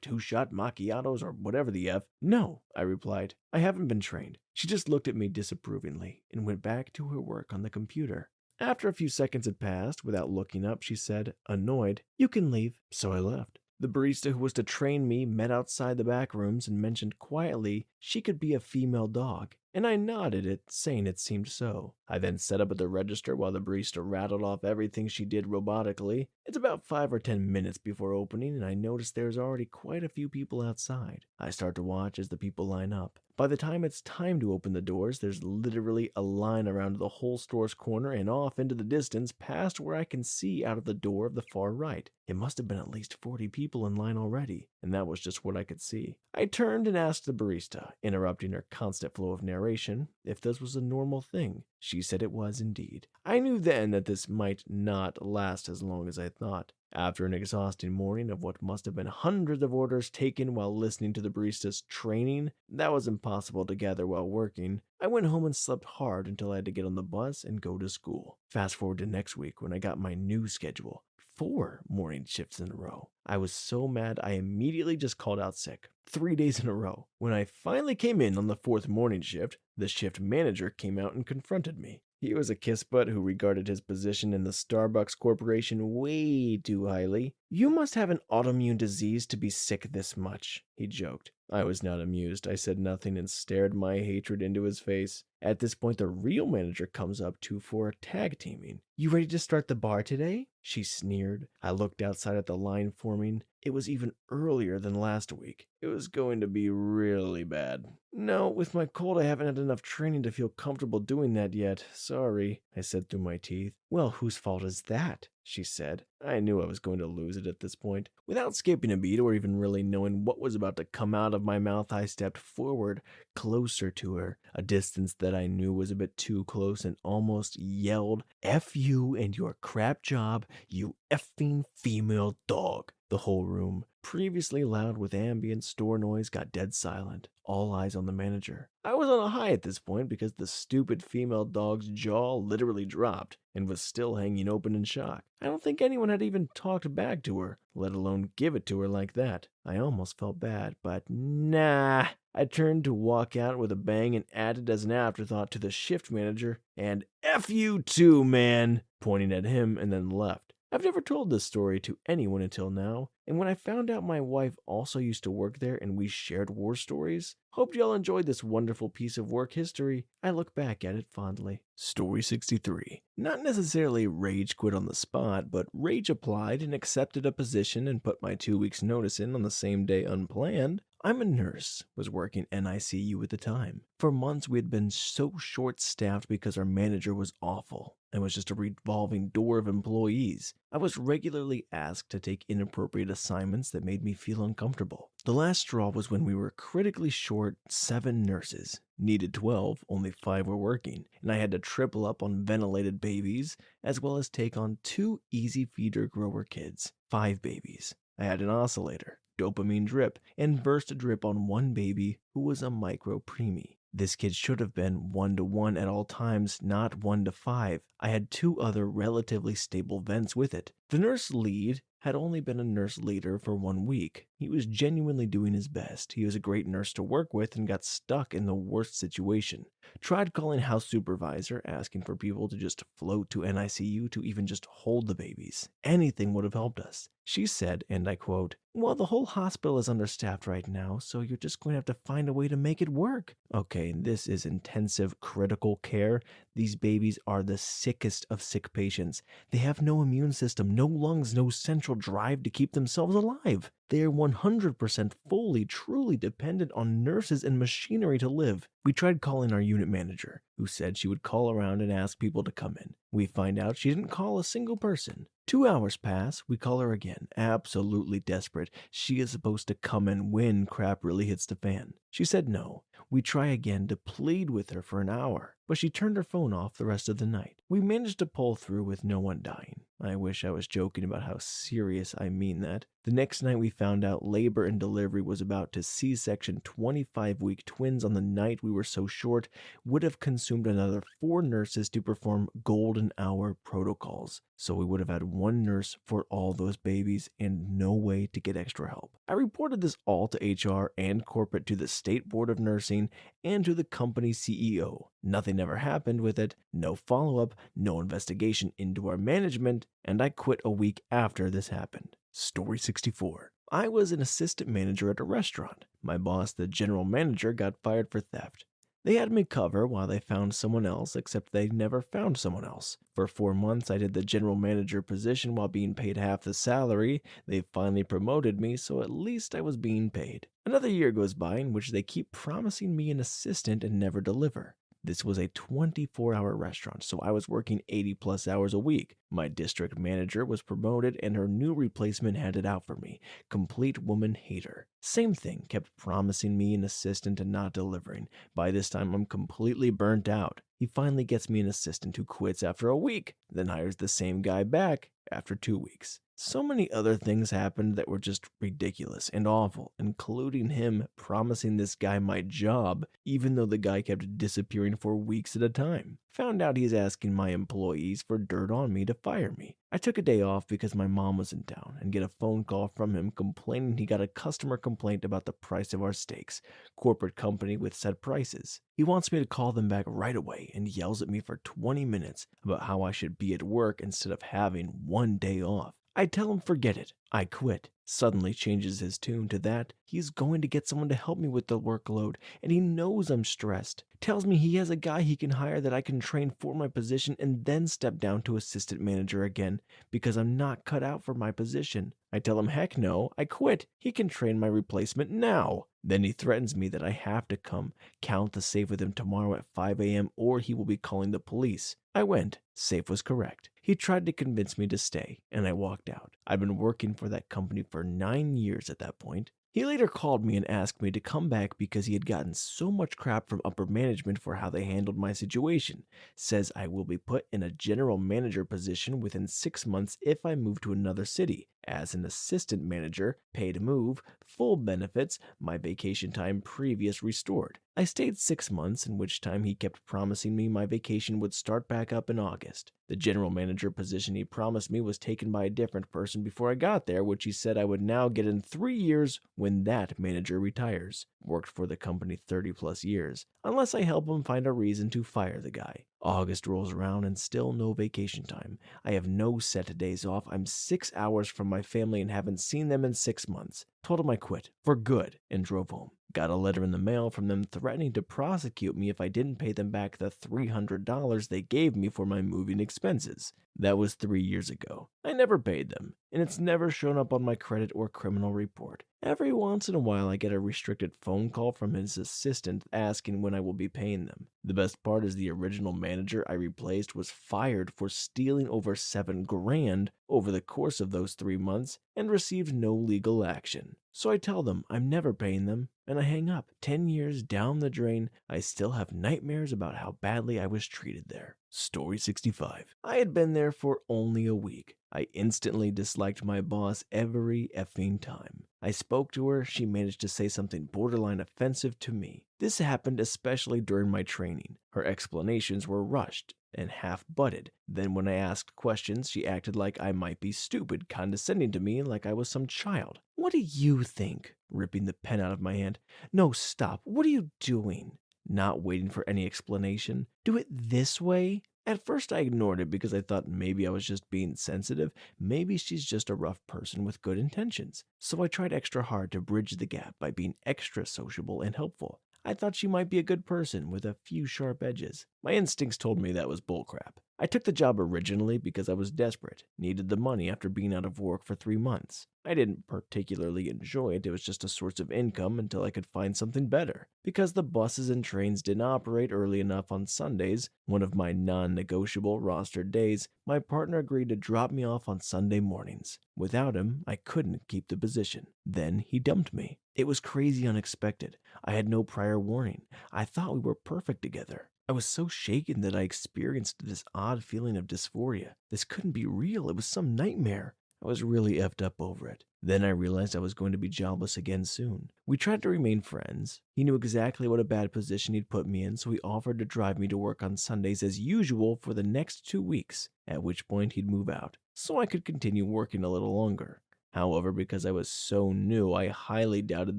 [SPEAKER 1] 2-shot macchiatos, or whatever the F. "No," I replied. "I haven't been trained." She just looked at me disapprovingly and went back to her work on the computer. After a few seconds had passed, without looking up, she said, annoyed, "You can leave." So I left. The barista who was to train me met outside the back rooms and mentioned quietly she could be a female dog, and I nodded it, saying it seemed so. I then set up at the register while the barista rattled off everything she did robotically. It's about 5 or 10 minutes before opening, and I notice there's already quite a few people outside. I start to watch as the people line up. By the time it's time to open the doors, there's literally a line around the whole store's corner and off into the distance past where I can see out of the door of the far right. It must have been at least 40 people in line already, and that was just what I could see. I turned and asked the barista, interrupting her constant flow of narration, if this was a normal thing. She said it was indeed. I knew then that this might not last as long as I thought. After an exhausting morning of what must have been hundreds of orders taken while listening to the barista's training that was impossible to gather while working, I went home and slept hard until I had to get on the bus and go to school. Fast forward to next week when I got my new schedule. 4 morning shifts in a row. I was so mad I immediately just called out sick. 3 days in a row. When I finally came in on the 4th morning shift, the shift manager came out and confronted me. He was a kissbutt who regarded his position in the Starbucks Corporation way too highly. "You must have an autoimmune disease to be sick this much," he joked. I was not amused. I said nothing and stared my hatred into his face. At this point, the real manager comes up for a tag teaming. "You ready to start the bar today?" she sneered. I looked outside at the line forming. It was even earlier than last week. It was going to be really bad. "No, with my cold I haven't had enough training to feel comfortable doing that yet. Sorry," I said through my teeth. "Well, whose fault is that?" she said. I knew I was going to lose it at this point. Without skipping a beat or even really knowing what was about to come out of my mouth, I stepped forward, closer to her, a distance that I knew was a bit too close, and almost yelled, "F you and your crap job, you effing female dog." The whole room, previously loud with ambient store noise, got dead silent, all eyes on the manager. I was on a high at this point because the stupid female dog's jaw literally dropped and was still hanging open in shock. I don't think anyone had even talked back to her, let alone give it to her like that. I almost felt bad, but nah. I turned to walk out with a bang and added as an afterthought to the shift manager, "And F you too, man," pointing at him, and then left. I've never told this story to anyone until now, and when I found out my wife also used to work there and we shared war stories, hoped y'all enjoyed this wonderful piece of work history. I look back at it fondly. Story 63. Not necessarily rage quit on the spot, but rage applied and accepted a position and put my 2 weeks notice in on the same day unplanned. I'm a nurse, was working NICU at the time. For months we had been so short-staffed because our manager was awful and was just a revolving door of employees. I was regularly asked to take inappropriate assignments that made me feel uncomfortable. The last straw was when we were critically short 7 nurses. Needed 12, only 5 were working, and I had to triple up on ventilated babies, as well as take on 2 easy feeder grower kids, 5 babies. I had an oscillator, dopamine drip, and burst drip on 1 baby who was a micro preemie. This kid should have been 1-to-1 at all times, not 1-to-5. I had 2 other relatively stable vents with it. The nurse lead had only been a nurse leader for 1 week. He was genuinely doing his best. He was a great nurse to work with and got stuck in the worst situation. Tried calling house supervisor, asking for people to just float to NICU to even just hold the babies. Anything would have helped us. She said, and I quote, "Well, the whole hospital is understaffed right now, so you're just going to have to find a way to make it work." Okay, this is intensive critical care. These babies are the sickest of sick patients. They have no immune system, no lungs, no central drive to keep themselves alive. They are 100% fully, truly dependent on nurses and machinery to live. We tried calling our unit manager, who said she would call around and ask people to come in. We find out she didn't call a single person. 2 hours pass, we call her again, absolutely desperate. She is supposed to come in when crap really hits the fan. She said no. We try again to plead with her for an hour, but she turned her phone off the rest of the night. We managed to pull through with no one dying. I wish I was joking about how serious I mean that. The next night we found out labor and delivery was about to C-section 25-week twins on the night we were so short, would have consumed another 4 nurses to perform golden hour protocols. So we would have had 1 nurse for all those babies and no way to get extra help. I reported this all to HR and corporate, to the State Board of Nursing, and to the company CEO. Nothing ever happened with it, no follow-up, no investigation into our management, and I quit a week after this happened. Story 64. I was an assistant manager at a restaurant. My boss, the general manager, got fired for theft. They had me cover while they found someone else, except they never found someone else. For 4 months, I did the general manager position while being paid half the salary. They finally promoted me, so at least I was being paid. Another year goes by in which they keep promising me an assistant and never deliver. This was a 24-hour restaurant, so I was working 80+ hours a week. My district manager was promoted and her new replacement had it out for me. Complete woman hater. Same thing, kept promising me an assistant and not delivering. By this time, I'm completely burnt out. He finally gets me an assistant who quits after a week. then hires the same guy back after 2 weeks. So many other things happened that were just ridiculous and awful, including him promising this guy my job, even though the guy kept disappearing for weeks at a time. Found out he's asking my employees for dirt on me to fire me. I took a day off because my mom was in town and get a phone call from him complaining he got a customer complaint about the price of our steaks, corporate company with set prices. He wants me to call them back right away and yells at me for 20 minutes about how I should be at work instead of having one day off. I tell him forget it, I quit. Suddenly changes his tune to that he's going to get someone to help me with the workload, and he knows I'm stressed. Tells me he has a guy he can hire that I can train for my position and then step down to assistant manager again because I'm not cut out for my position. I tell him heck no, I quit. He can train my replacement now. Then he threatens me that I have to come count the safe with him tomorrow at 5 a.m. or he will be calling the police. I went. Safe was correct. He tried to convince me to stay, and I walked out. I'd been working for that company for 9 years at that point. He later called me and asked me to come back because he had gotten so much crap from upper management for how they handled my situation. Says I will be put in a general manager position within 6 months if I move to another city. As an assistant manager, paid move, full benefits, my vacation time previous restored. I stayed 6 months, in which time he kept promising me my vacation would start back up in August. The general manager position he promised me was taken by a different person before I got there, which he said I would now get in 3 years when that manager retires. Worked for the company 30 plus years, unless I help him find a reason to fire the guy. August rolls around and still no vacation time. I have no set days off. I'm 6 hours from my family and haven't seen them in 6 months. Told him I quit, for good, and drove home. Got a letter in the mail from them threatening to prosecute me if I didn't pay them back the $300 they gave me for my moving expenses. That was 3 years ago. I never paid them, and it's never shown up on my credit or criminal report. Every once in a while I get a restricted phone call from his assistant asking when I will be paying them. The best part is the original manager I replaced was fired for stealing over $7,000 over the course of those 3 months and received no legal action. So I tell them I'm never paying them, and I hang up. 10 years down the drain, I still have nightmares about how badly I was treated there. Story 65. I had been there for only a week. I instantly disliked my boss every effing time. I spoke to her, she managed to say something borderline offensive to me. This happened especially during my training. Her explanations were rushed and half-butted. Then when I asked questions, she acted like I might be stupid, condescending to me like I was some child. What do you think? Ripping the pen out of my hand. No, stop. What are you doing? Not waiting for any explanation. Do it this way? At first I ignored it because I thought maybe I was just being sensitive, maybe she's just a rough person with good intentions. So I tried extra hard to bridge the gap by being extra sociable and helpful. I thought she might be a good person with a few sharp edges. My instincts told me that was bullcrap. I took the job originally because I was desperate, needed the money after being out of work for 3 months. I didn't particularly enjoy it, it was just a source of income until I could find something better. Because the buses and trains didn't operate early enough on Sundays, one of my non-negotiable rostered days, my partner agreed to drop me off on Sunday mornings. Without him, I couldn't keep the position. Then he dumped me. It was crazy unexpected. I had no prior warning. I thought we were perfect together. I was so shaken that I experienced this odd feeling of dysphoria. This couldn't be real. It was some nightmare. I was really effed up over it. Then I realized I was going to be jobless again soon. We tried to remain friends. He knew exactly what a bad position he'd put me in, so he offered to drive me to work on Sundays as usual for the next 2 weeks, at which point he'd move out, so I could continue working a little longer. However, because I was so new, I highly doubted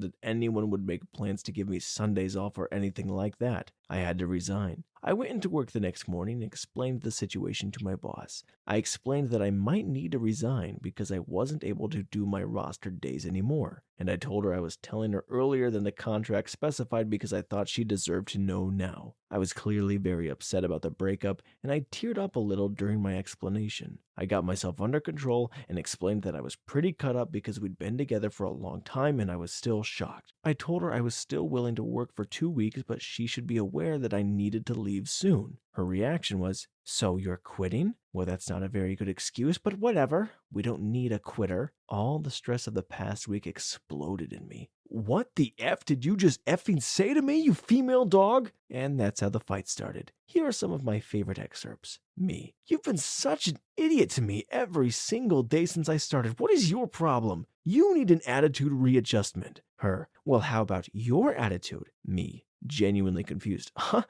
[SPEAKER 1] that anyone would make plans to give me Sundays off or anything like that. I had to resign. I went into work the next morning and explained the situation to my boss. I explained that I might need to resign because I wasn't able to do my rostered days anymore, and I told her I was telling her earlier than the contract specified because I thought she deserved to know now. I was clearly very upset about the breakup, and I teared up a little during my explanation. I got myself under control and explained that I was pretty cut up because we'd been together for a long time and I was still shocked. I told her I was still willing to work for 2 weeks, but she should be aware that I needed to leave soon. Her reaction was, "So you're quitting?" Well, that's not a very good excuse, but whatever. We don't need a quitter. All the stress of the past week exploded in me. What the F did you just effing say to me, you female dog? And that's how the fight started. Here are some of my favorite excerpts. Me. You've been such an idiot to me every single day since I started. What is your problem? You need an attitude readjustment. Her. Well, how about your attitude? Me. Genuinely confused. Huh?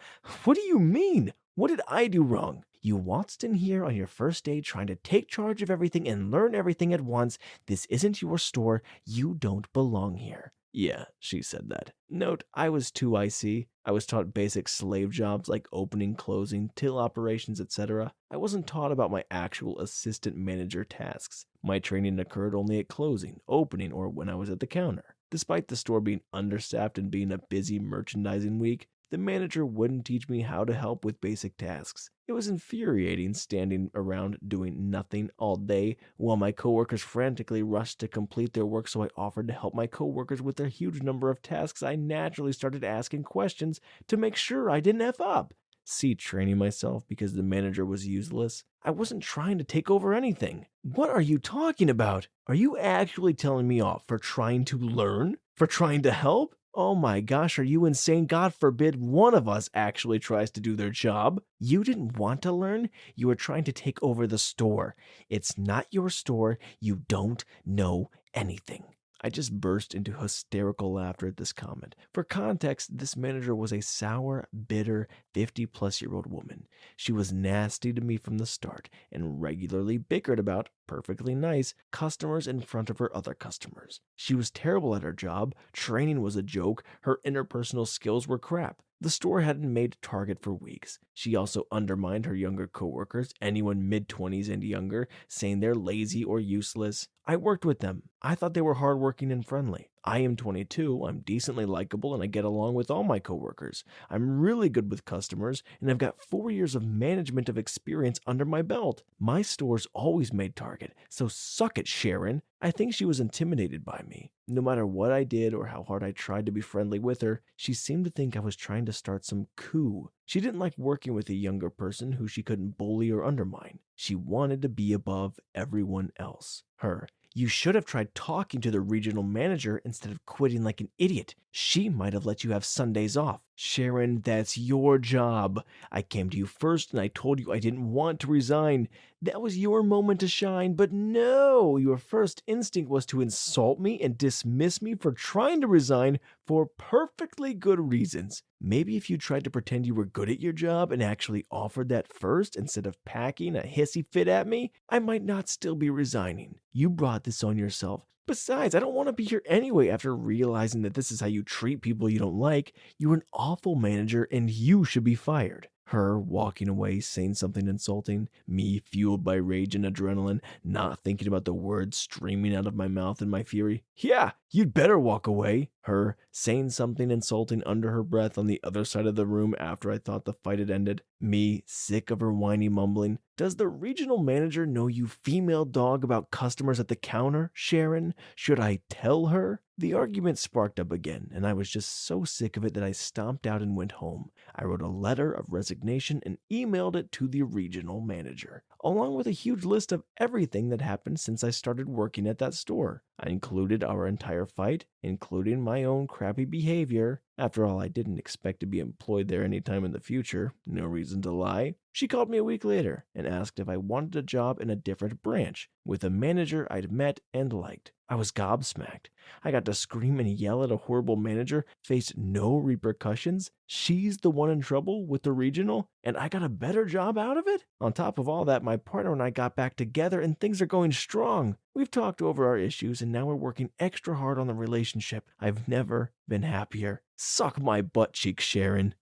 [SPEAKER 1] What do you mean? What did I do wrong? You waltzed in here on your first day trying to take charge of everything and learn everything at once. This isn't your store. You don't belong here. Yeah, she said that. Note, I was too icy. I was taught basic slave jobs like opening, closing, till operations, etc. I wasn't taught about my actual assistant manager tasks. My training occurred only at closing, opening, or when I was at the counter. Despite the store being understaffed and being a busy merchandising week, the manager wouldn't teach me how to help with basic tasks. It was infuriating standing around doing nothing all day while my coworkers frantically rushed to complete their work, so I offered to help my coworkers with their huge number of tasks. I naturally started asking questions to make sure I didn't F up. See, training myself because the manager was useless. I wasn't trying to take over anything. What are you talking about? Are you actually telling me off for trying to learn? For trying to help? Oh my gosh, are you insane? God forbid one of us actually tries to do their job. You didn't want to learn. You were trying to take over the store. It's not your store. You don't know anything. I just burst into hysterical laughter at this comment. For context, this manager was a sour, bitter, 50-plus-year-old woman. She was nasty to me from the start and regularly bickered about, perfectly nice, customers in front of her other customers. She was terrible at her job, training was a joke, her interpersonal skills were crap. The store hadn't made Target for weeks. She also undermined her younger coworkers, anyone mid-20s and younger, saying they're lazy or useless. I worked with them. I thought they were hardworking and friendly. I am 22, I'm decently likable, and I get along with all my coworkers. I'm really good with customers, and I've got 4 years of management of experience under my belt. My store's always made Target, so suck it, Sharon. I think she was intimidated by me. No matter what I did or how hard I tried to be friendly with her, she seemed to think I was trying to start some coup. She didn't like working with a younger person who she couldn't bully or undermine. She wanted to be above everyone else. Her. You should have tried talking to the regional manager instead of quitting like an idiot. She might have let you have Sundays off. Sharon, that's your job. I came to you first and I told you I didn't want to resign. That was your moment to shine, but no, your first instinct was to insult me and dismiss me for trying to resign for perfectly good reasons. Maybe if you tried to pretend you were good at your job and actually offered that first instead of packing a hissy fit at me, I might not still be resigning. You brought this on yourself. Besides, I don't want to be here anyway after realizing that this is how you treat people you don't like. You're an awful manager and you should be fired. Her walking away, saying something insulting. Me fueled by rage and adrenaline, not thinking about the words streaming out of my mouth in my fury. Yeah, you'd better walk away. Her saying something insulting under her breath on the other side of the room after I thought the fight had ended. Me sick of her whiny mumbling. Does the regional manager know you female dog about customers at the counter, Sharon? Should I tell her? The argument sparked up again, and I was just so sick of it that I stomped out and went home. I wrote a letter of resignation and emailed it to the regional manager, along with a huge list of everything that happened since I started working at that store. I included our entire fight, including my own crappy behavior. After all, I didn't expect to be employed there anytime in the future. No reason to lie. She called me a week later and asked if I wanted a job in a different branch with a manager I'd met and liked. I was gobsmacked. I got to scream and yell at a horrible manager, faced no repercussions. She's the one in trouble with the regional, and I got a better job out of it? On top of all that, my partner and I got back together and things are going strong. We've talked over our issues and now we're working extra hard on the relationship. I've never been happier. Suck my butt cheek, Sharon.